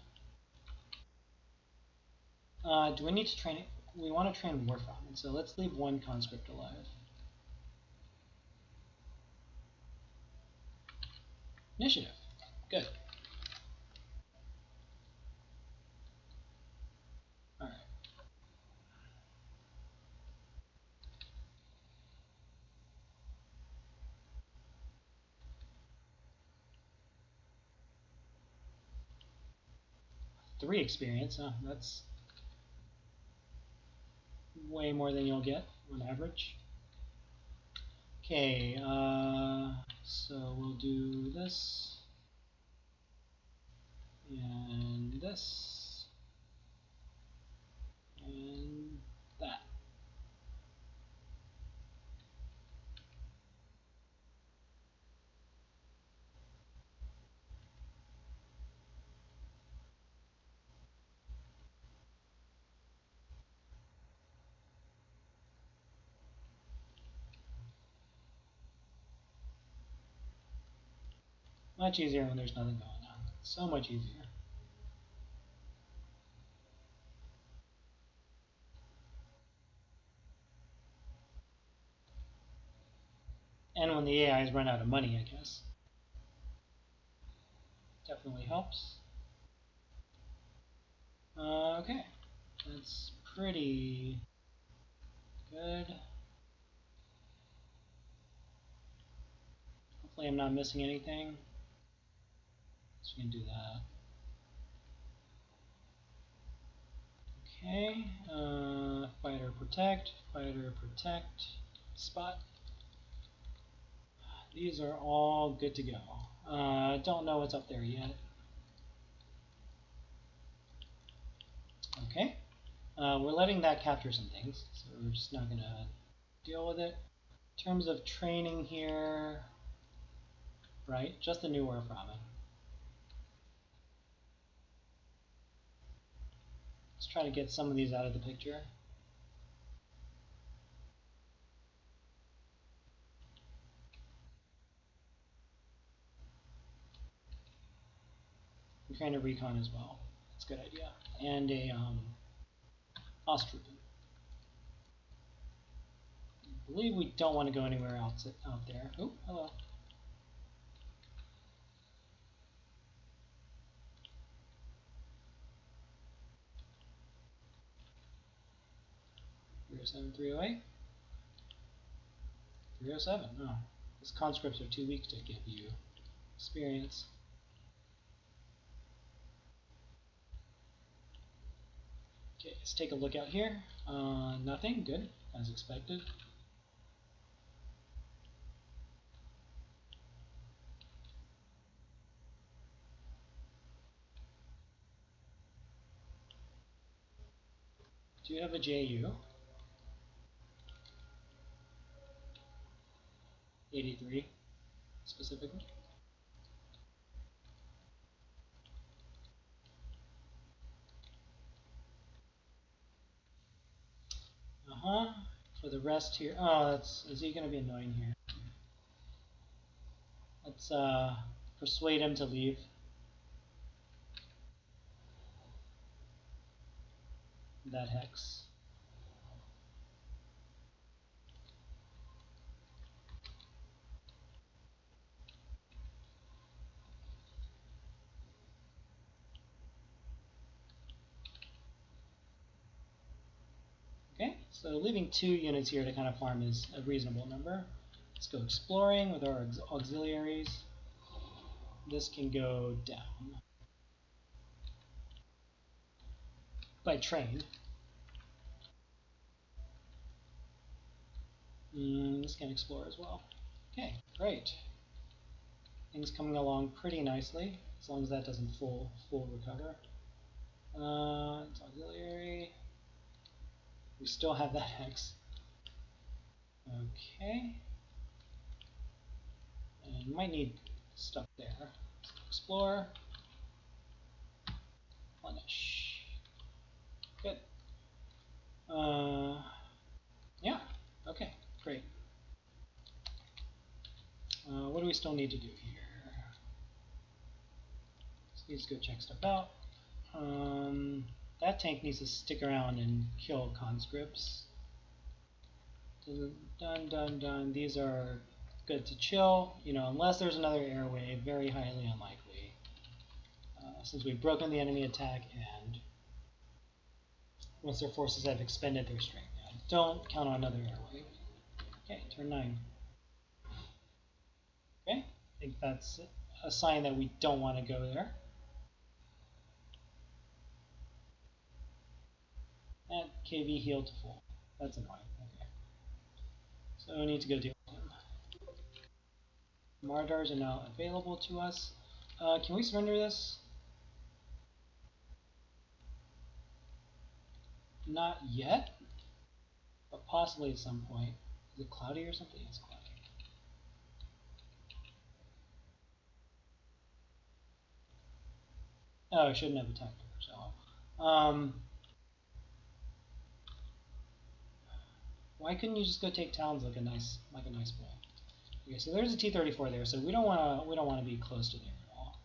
Do we need to train it? We want to train Warframen, so let's leave one conscript alive. Initiative. Good. Alright. Three experience. That's way more than you'll get on average. Okay, so we'll do this and this and that. Much easier when there's nothing going on. So much easier. And when the AIs run out of money, I guess. Definitely helps. Okay, that's pretty good. Hopefully I'm not missing anything. So we can do that. Okay, fighter protect, spot. These are all good to go. Don't know what's up there yet. Okay, we're letting that capture some things, so we're just not going to deal with it. In terms of training here, right, just the new Warframen. Let's try to get some of these out of the picture. I'm trying to recon as well. That's a good idea. And a Ostroopen. I believe we don't want to go anywhere else out there. Oh, hello. 07308. 307. Oh, these conscripts are too weak to give you experience. Okay, let's take a look out here. Nothing. Good, as expected. Do you have a JU? 83, specifically. For the rest here. Oh, is he going to be annoying here? Let's persuade him to leave. That hex. Okay, so leaving 2 units here to kind of farm is a reasonable number. Let's go exploring with our auxiliaries. This can go down by train. This can explore as well. Okay, great. Things coming along pretty nicely, as long as that doesn't full recover. It's auxiliary. We still have that hex. Okay. And might need stuff there. Explore. Punish. Good. Yeah. Okay, great. What do we still need to do here? Just needs to go check stuff out. That tank needs to stick around and kill conscripts. Done. These are good to chill, unless there's another air wave, very highly unlikely. Since we've broken the enemy attack and once their forces have expended their strength. Don't count on another air wave. Okay, turn 9. Okay, I think that's a sign that we don't want to go there. That KV healed to full. That's annoying. Okay. So we need to go deal with him. Mardars are now available to us. Can we surrender this? Not yet, but possibly at some point. Is it cloudy or something? It's cloudy. Oh, I shouldn't have attacked her. So, why couldn't you just go take towns like a nice boy? Okay, so there's a T-34 there, so we don't want to be close to there at all.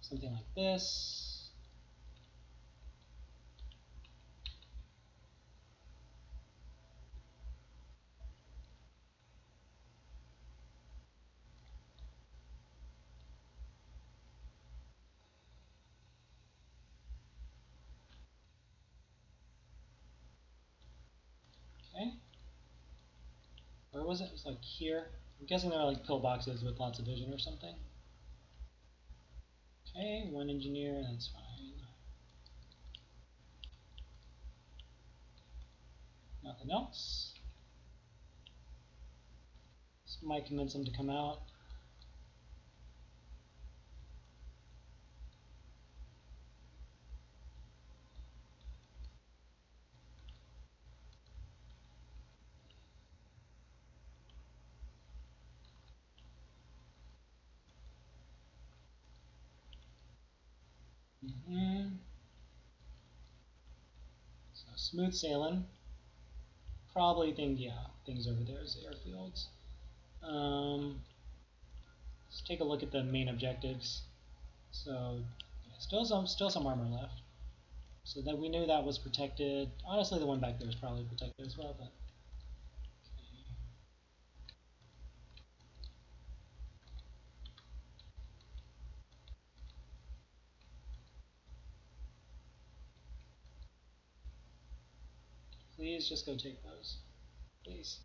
Something like this. Okay. Where was it? It was like here. I'm guessing there are like pillboxes with lots of vision or something. Okay, 1 engineer, that's fine. Nothing else. This might convince them to come out. So smooth sailing. Probably things over there is airfields. Let's take a look at the main objectives. So yeah, still some armor left. So that we knew that was protected. Honestly, the one back there is probably protected as well, but Please just go take those. Please.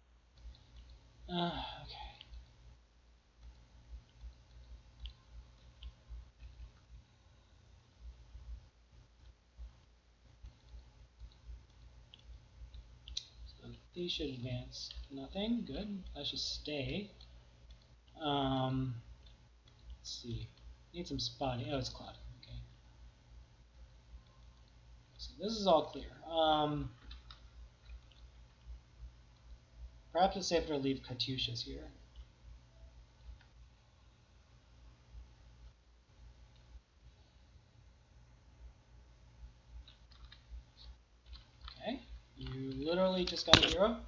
Okay. So these should advance. Nothing. Good. That should stay. Let's see. Need some spotting. Oh, it's cloudy. Okay. So this is all clear. Perhaps it's safer to leave Katyushas here. Okay. You literally just got a hero.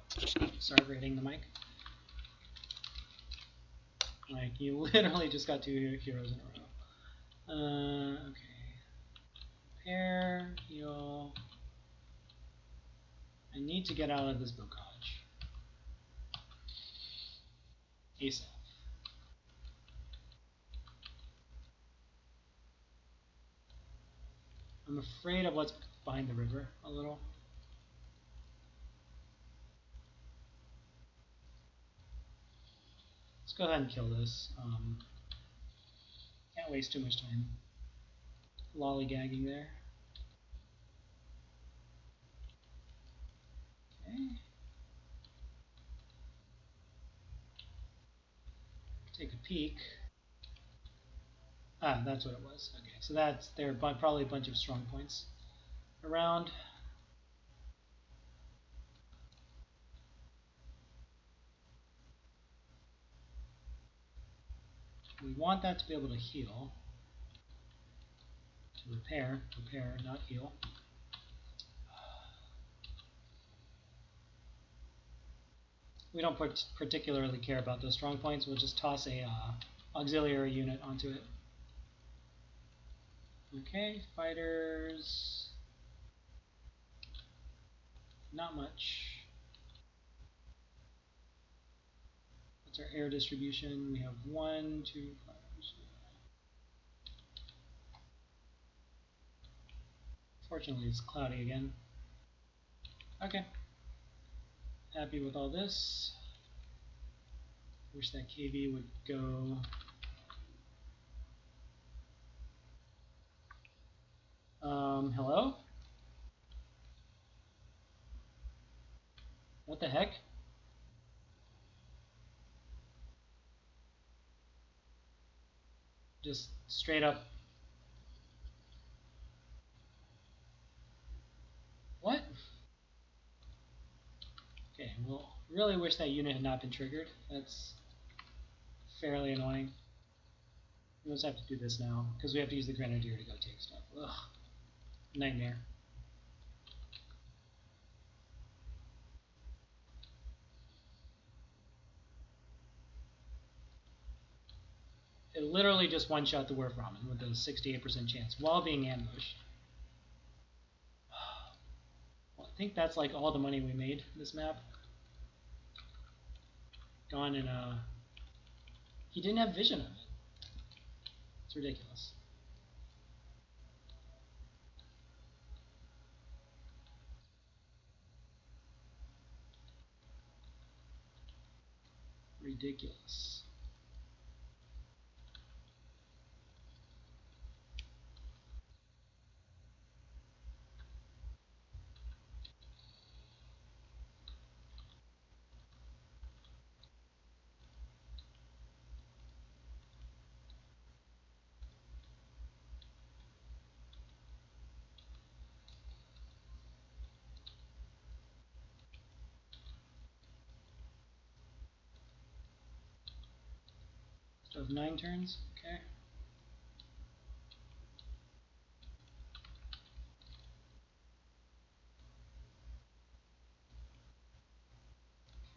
Sorry for hitting the mic. Like, you literally just got 2 heroes in a row. Okay. Pair, heal. I need to get out of this bocage. ASAP. I'm afraid of what's behind the river a little. Let's go ahead and kill this. Can't waste too much time lollygagging there. Okay. Take a peek. Ah, that's what it was. Okay, so that's there are probably a bunch of strong points around. We want that to be able to heal. To repair, not heal. We don't particularly care about those strong points. We'll just toss a auxiliary unit onto it. Okay, fighters. Not much. What's our air distribution? We have 1, 2, 5. Fortunately, it's cloudy again. Okay. Happy with all this. Wish that KV would go. Hello? What the heck? Just straight up. What? Okay, well, really wish that unit had not been triggered. That's fairly annoying. We'll just have to do this now, because we have to use the Grenadier to go take stuff. Ugh. Nightmare. It literally just one-shot the Werf Ramen with a 68% chance while being ambushed. Well, I think that's like all the money we made this map. Gone in he didn't have vision of it. It's ridiculous. Ridiculous. So have 9 turns. Okay.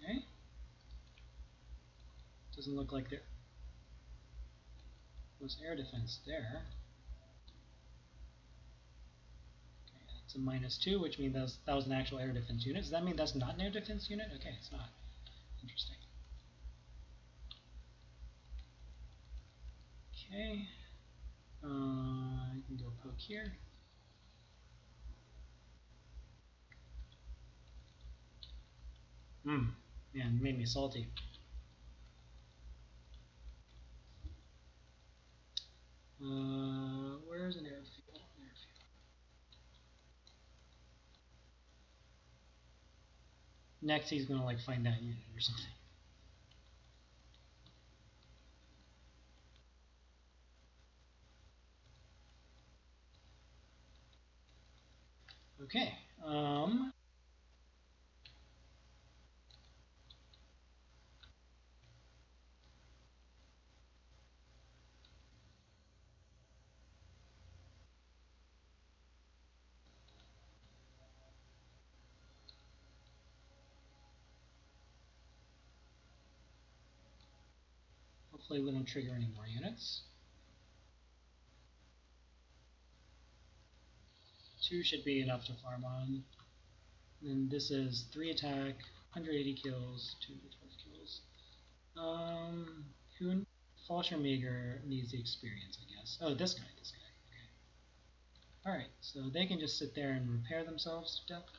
Okay. Doesn't look like there was air defense there. Okay, that's a -2, which means that was an actual air defense unit. Does that mean that's not an air defense unit? Okay, it's not. Interesting. Okay. I can go poke here. Hmm. Man, made me salty. Where's an airfield? Next, he's gonna like find that unit or something. Okay. Hopefully, we don't trigger any more units. 2 should be enough to farm on. And this is 3 attack, 180 kills, 2 to 12 kills. Who Falschermager needs the experience, I guess. Oh, this guy. Okay. Alright, so they can just sit there and repair themselves to death.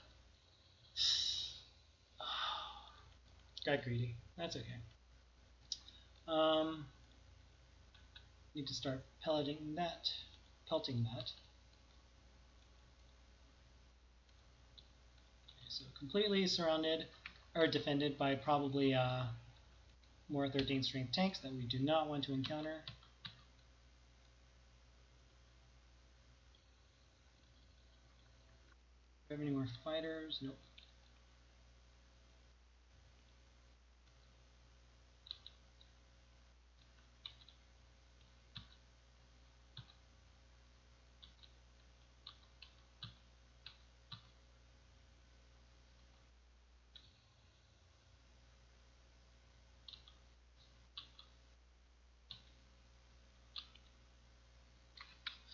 Got greedy. That's okay. Need to start pelting that. Okay, so completely surrounded, or defended by probably more 13 strength tanks that we do not want to encounter. Do we have any more fighters? Nope.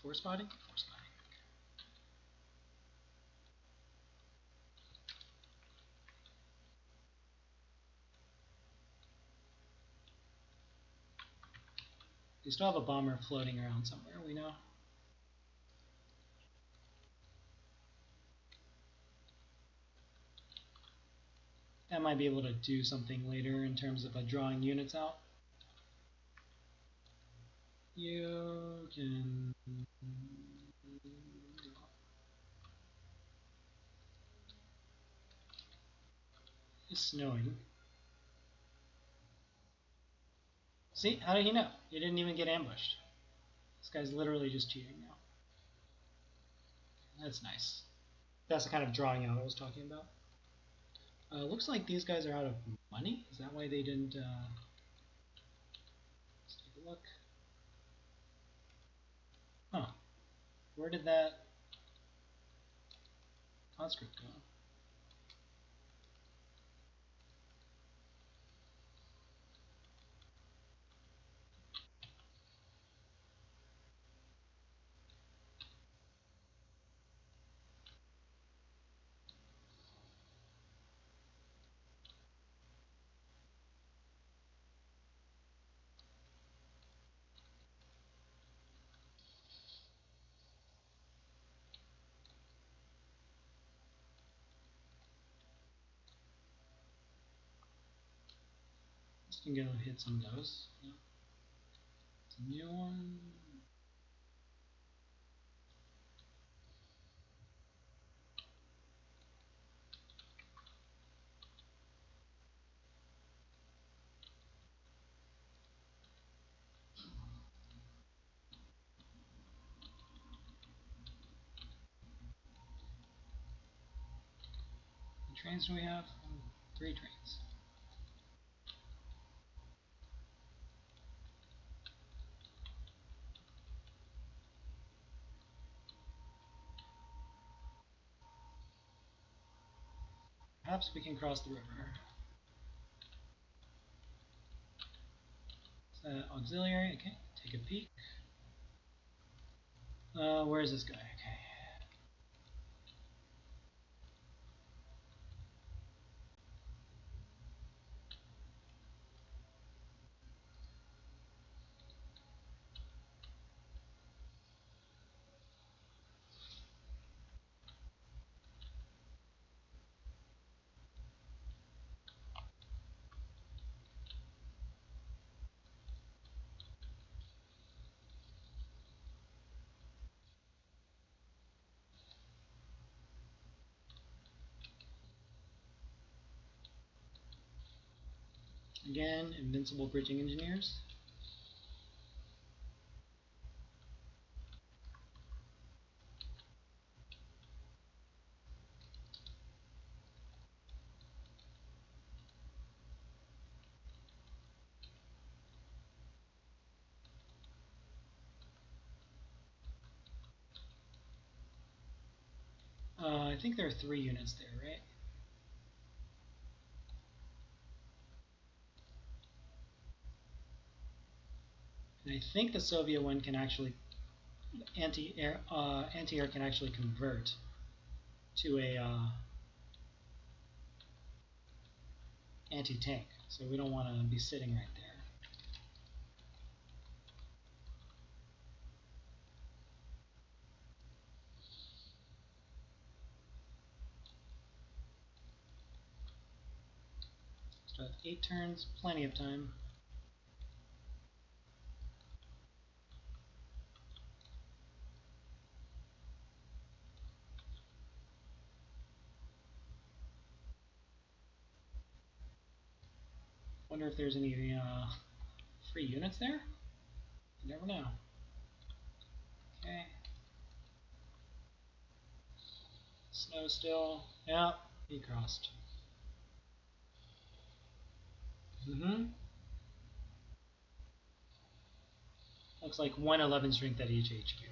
Force spotting? Force spotting. We still have a bomber floating around somewhere, we know. That might be able to do something later in terms of drawing units out. You can... It's snowing. See? How did he know? He didn't even get ambushed. This guy's literally just cheating now. That's nice. That's the kind of drawing out I was talking about. Looks like these guys are out of money. Is that why they didn't... Let's take a look. Huh. Where did that conscript go? Just gonna go hit some of those. Yeah. It's a new one. How many trains do we have? 3 trains. Perhaps we can cross the river. Is that auxiliary? Okay, take a peek. Where is this guy? Okay. Again, invincible bridging engineers. I think there are 3 units there, right? And I think the Soviet one can actually anti-air can actually convert to a anti-tank, so we don't want to be sitting right there. So 8 turns, plenty of time. Wonder if there's any free units there? You never know. Okay. Snow still. Yeah, he crossed. Looks like 111 strength at each HQ.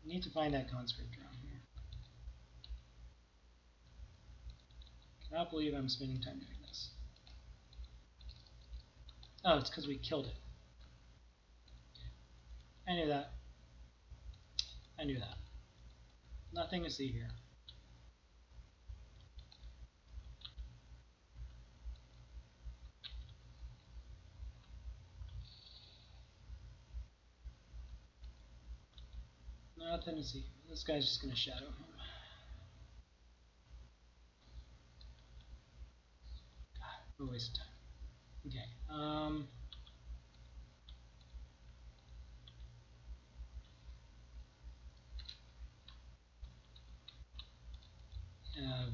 Need to find that conscript drone here. Cannot believe I'm spending time doing this. Oh, it's because we killed it. I knew that. I knew that. Nothing to see here. Nothing to see. This guy's just going to shadow him. God, what a waste of time. Okay. Have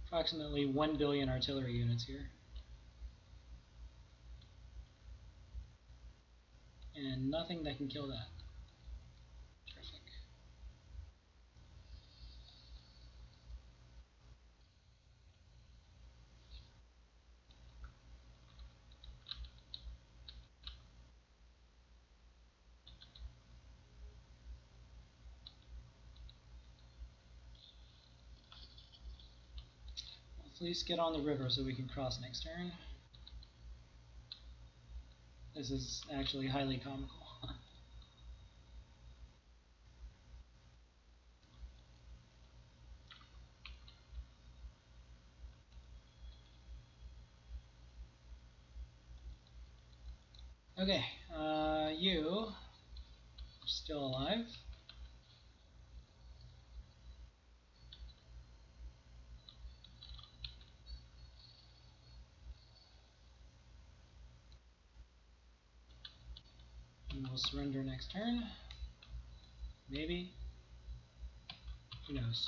approximately 1 billion artillery units here. And nothing that can kill that. Terrific. Please get on the river so we can cross next turn. This is actually highly comical. Okay, you are still alive. And we'll surrender next turn. Maybe. Who knows?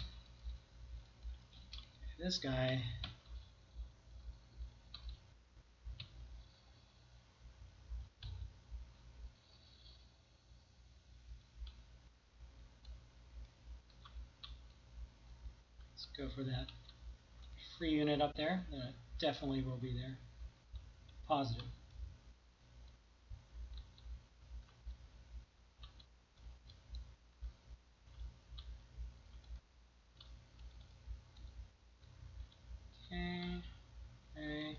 Okay, this guy. Let's go for that free unit up there. That definitely will be there. Positive. Okay. Okay.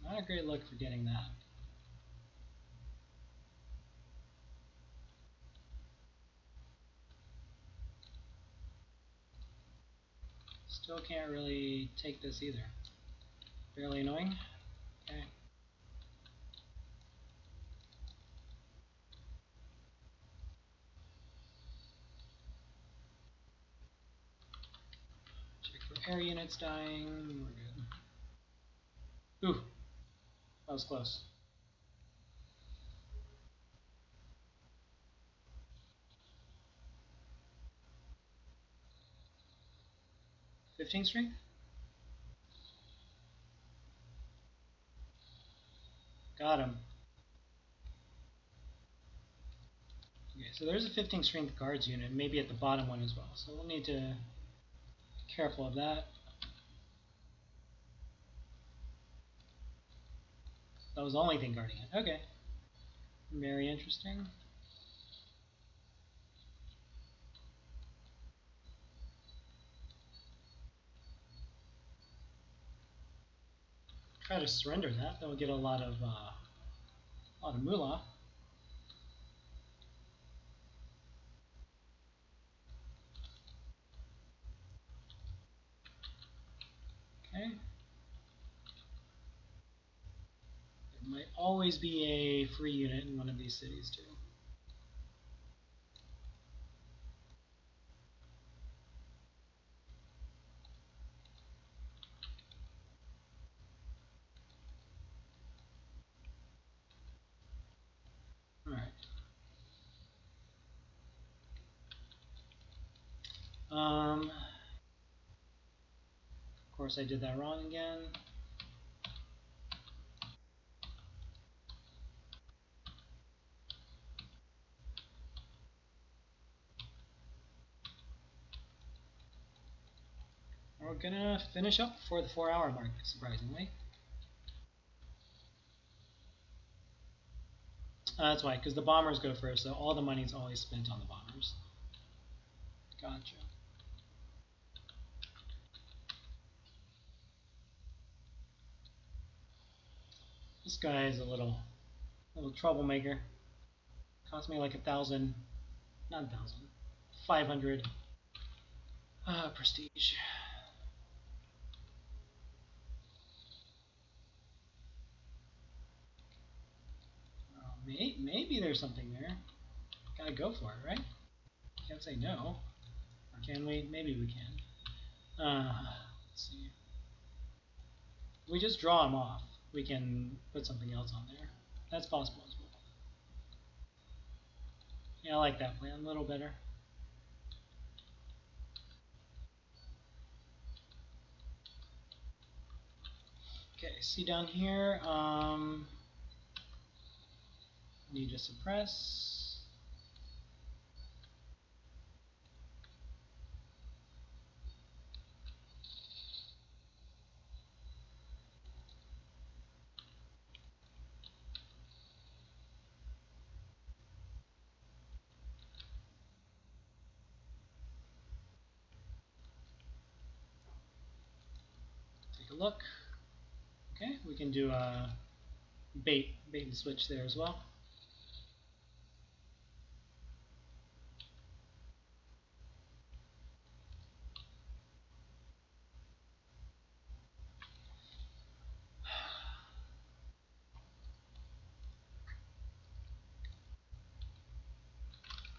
Not a great look for getting that. Still can't really take this either. Fairly annoying. Okay. Check air units dying. We're good. Ooh, that was close. 15 strength? Got him. Okay, so there's a 15 strength guards unit, maybe at the bottom one as well. So we'll need to be careful of that. That was the only thing guarding it. Okay. Very interesting. Try to surrender that. That will get a lot of moolah. Okay. There might always be a free unit in one of these cities too. Alright. Of course I did that wrong again. We're gonna finish up before the 4-hour mark, surprisingly. That's why, because the bombers go first, so all the money's always spent on the bombers. Gotcha. This guy is a little troublemaker. Cost me like 1,000, not 1,000, 500 prestige. Maybe there's something there. Gotta go for it, right? Can't say no. Or can we? Maybe we can. Let's see. If we just draw him off, we can put something else on there. That's possible as well. Yeah, I like that plan a little better. Okay, see down here, need to suppress. Take a look. Okay, we can do a bait and switch there as well.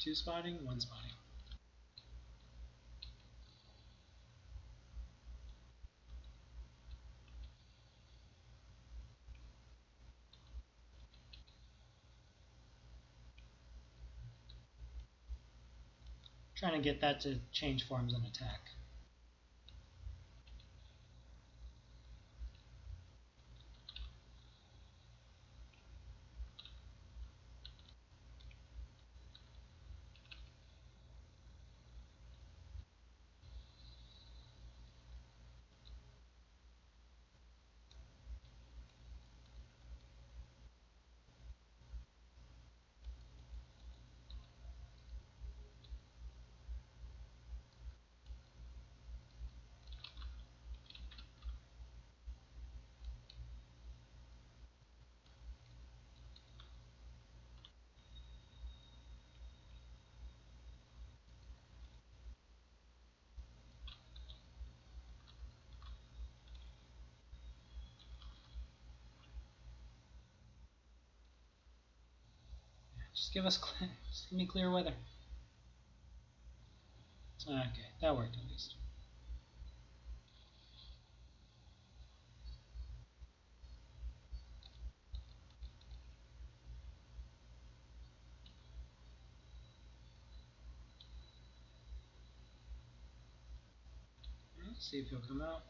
Two spotting, one spotting. Trying to get that to change forms and attack. Just give me clear weather. Okay, that worked at least. see if he'll come out.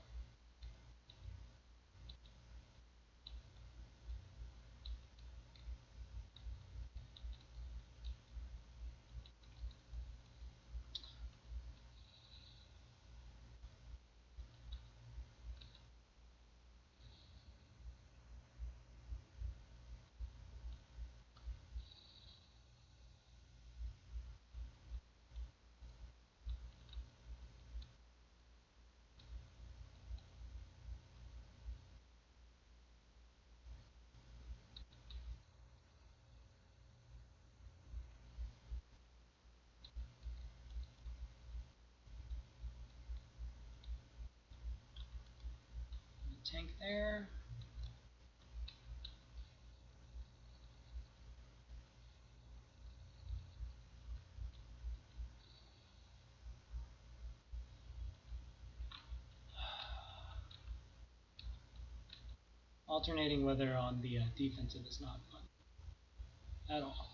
Tank there. Alternating weather on the defensive is not fun at all.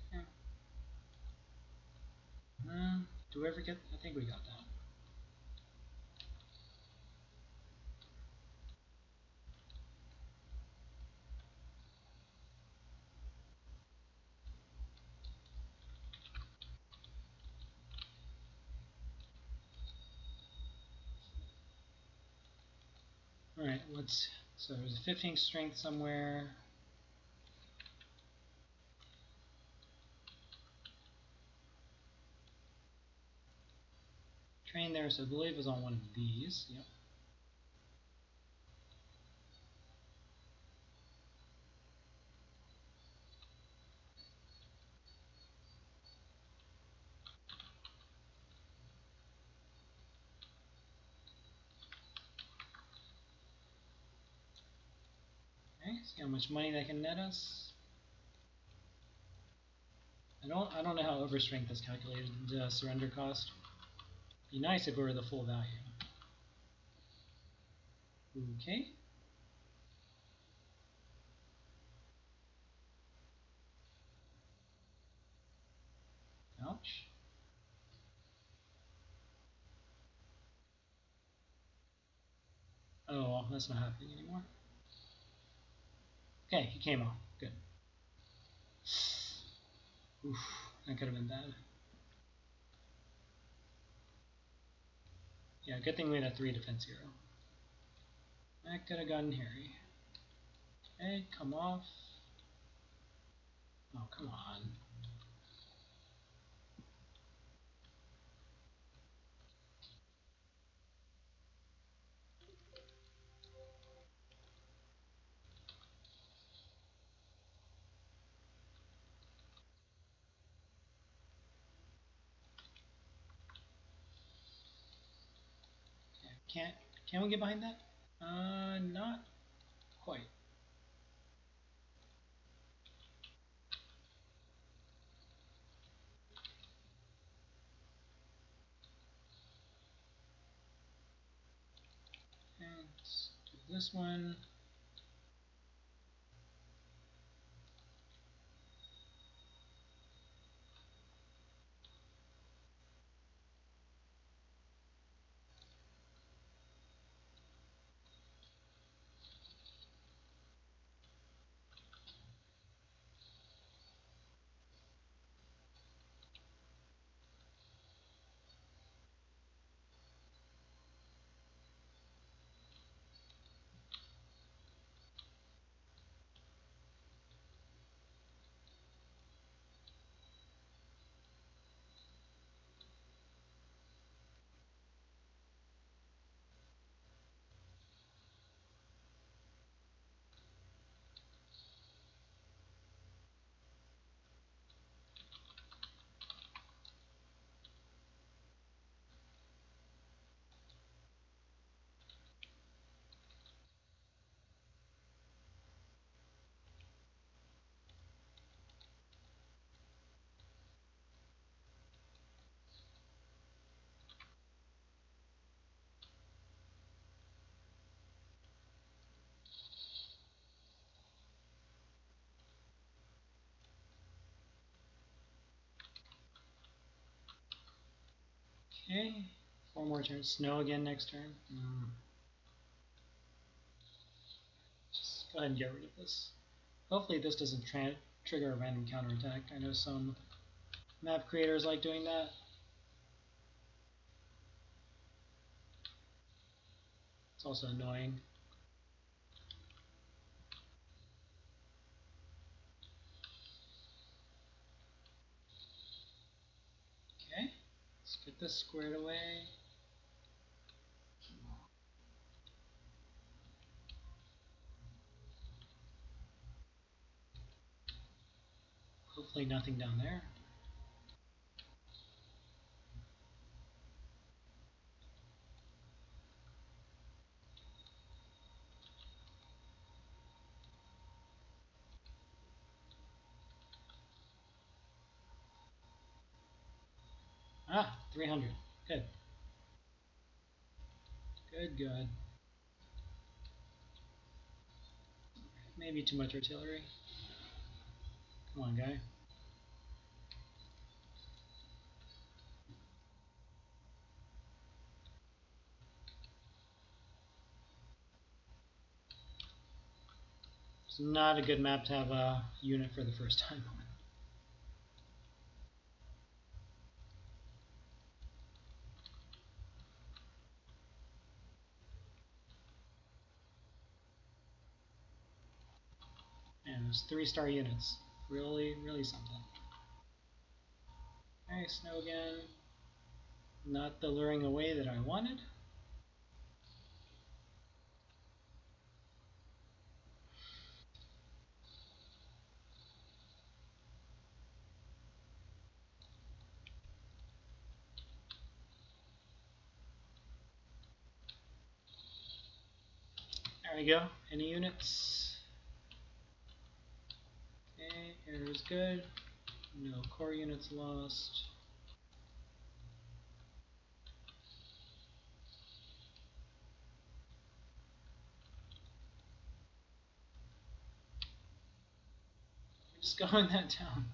Okay. Do we ever get? I think we got that. All right. Let's. So there's a 15 strength somewhere. Train there, so I believe it was on one of these. Yep. Okay. See how much money that can net us. I don't know how overstrength is calculated. The surrender cost. Be nice if it were the full value. Okay. Ouch. Oh, well, that's not happening anymore. Okay, he came off. Good. Oof, that could have been bad. Yeah, good thing we had a 3 defense hero. That could have gotten hairy. Hey, come off. Oh, come on. Yeah, can we get behind that? Not quite. And let's do this one. Okay, 4 more turns. Snow again next turn. Just go ahead and get rid of this. Hopefully this doesn't trigger a random counterattack. I know some map creators like doing that. It's also annoying. Okay, let's get this squared away. Hopefully nothing down there. Ah, 300. Good. Good. Maybe too much artillery. Come on, guy. It's not a good map to have a unit for the first time on. And those 3-star units. Really something. Okay, snow again. Not the luring away that I wanted. There we go. Any units? Okay, air is good. No core units lost. Just going that down.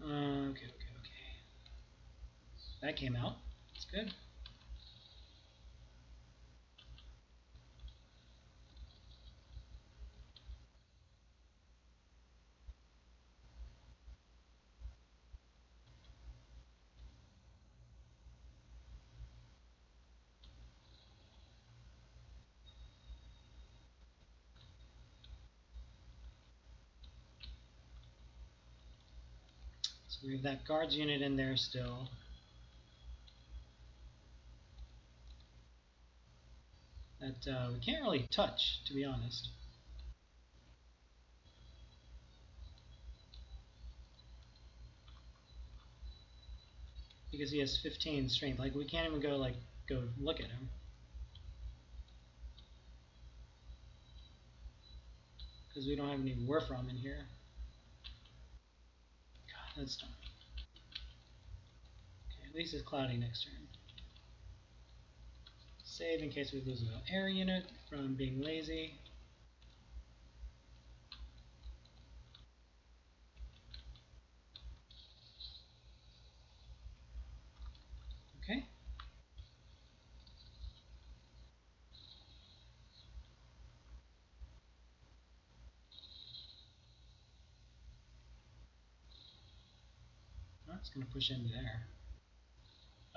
Okay. That came out. That's good. So we have that guards unit in there still. That we can't really touch, to be honest. Because he has 15 strength. Like, we can't even go look at him. Because we don't have any Wolfram in here. God, that's dumb. Okay, at least it's cloudy next turn. Save in case we lose an air unit from being lazy. Okay. Oh, it's going to push into there.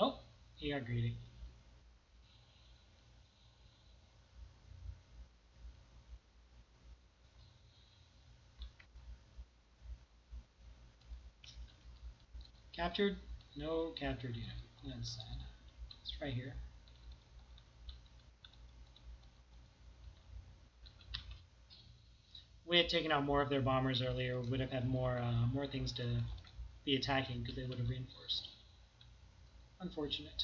Oh, he got greedy. Captured? No captured unit. That's sad. It's right here. We had taken out more of their bombers earlier. We would have had more things to be attacking because they would have reinforced. Unfortunate.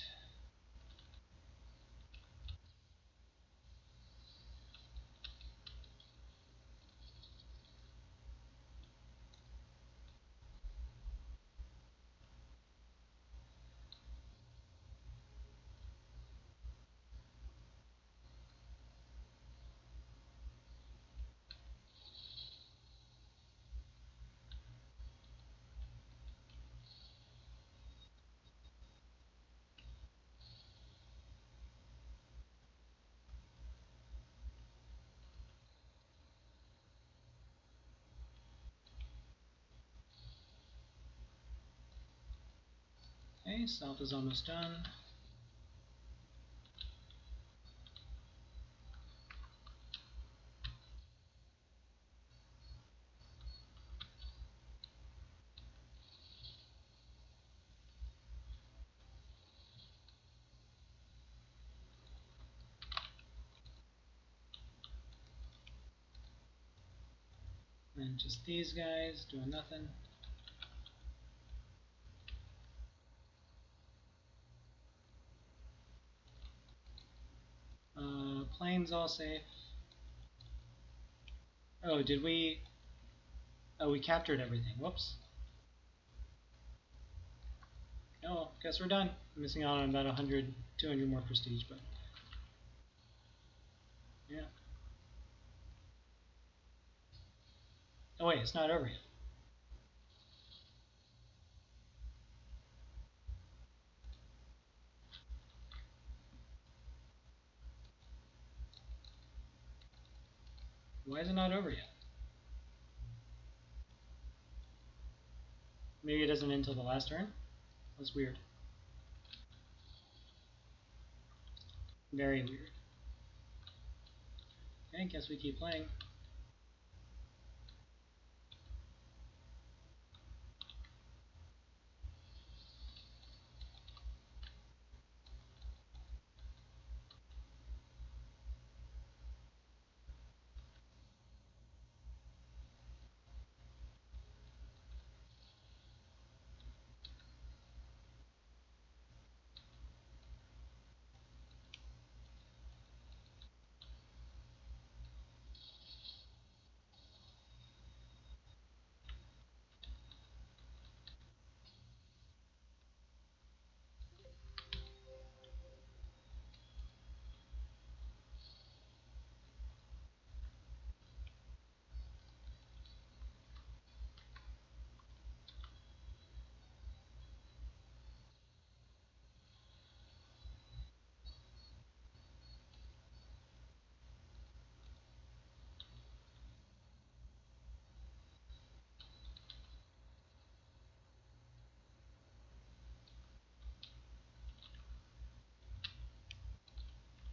Okay, south is almost done. And just these guys doing nothing. Planes all safe. Oh, did we? Oh, we captured everything. Whoops. Oh, guess we're done. I'm missing out on about 100, 200 more prestige, but yeah. Oh wait, it's not over yet. Why is it not over yet? Maybe it doesn't end until the last turn? That's weird. Very weird. Okay, guess we keep playing.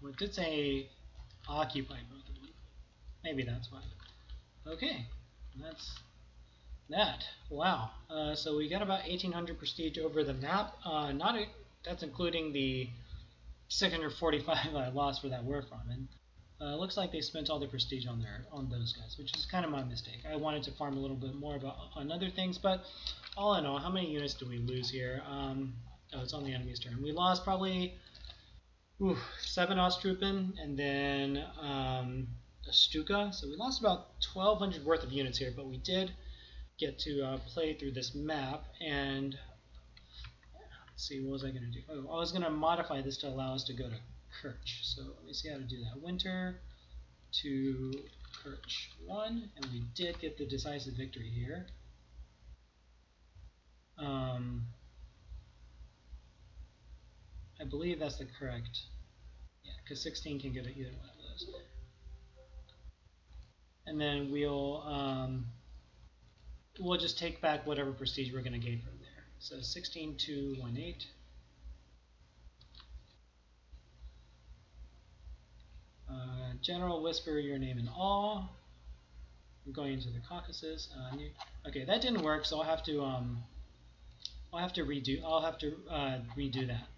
Well, it did say occupy both of them. Maybe that's why. Okay, that's that. Wow. So we got about 1,800 prestige over the map. That's including the 645 I lost for that war farm. And looks like they spent all the prestige on those guys, which is kind of my mistake. I wanted to farm a little bit more on other things, but all in all, how many units do we lose here? Oh, it's on the enemy's turn. We lost probably 7 Osttruppen and then a Stuka. So we lost about 1,200 worth of units here, but we did get to play through this map. And let's see, what was I going to do? Oh, I was going to modify this to allow us to go to Kerch. So let me see how to do that. Winter to Kerch 1, and we did get the decisive victory here. I believe that's the correct. Yeah, because 16 can go to either one of those. And then we'll just take back whatever prestige we're going to gain from there. So 16 to 18. General, whisper your name in awe. I'm going into the Caucasus. Okay, that didn't work, so I'll have to redo that.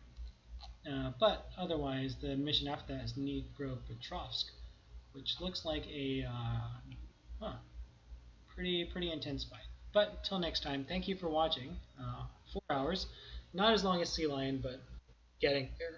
But otherwise, the mission after that is Dnipropetrovsk, which looks like a pretty intense fight. But till next time, thank you for watching. 4 hours, not as long as Sea Lion, but getting there.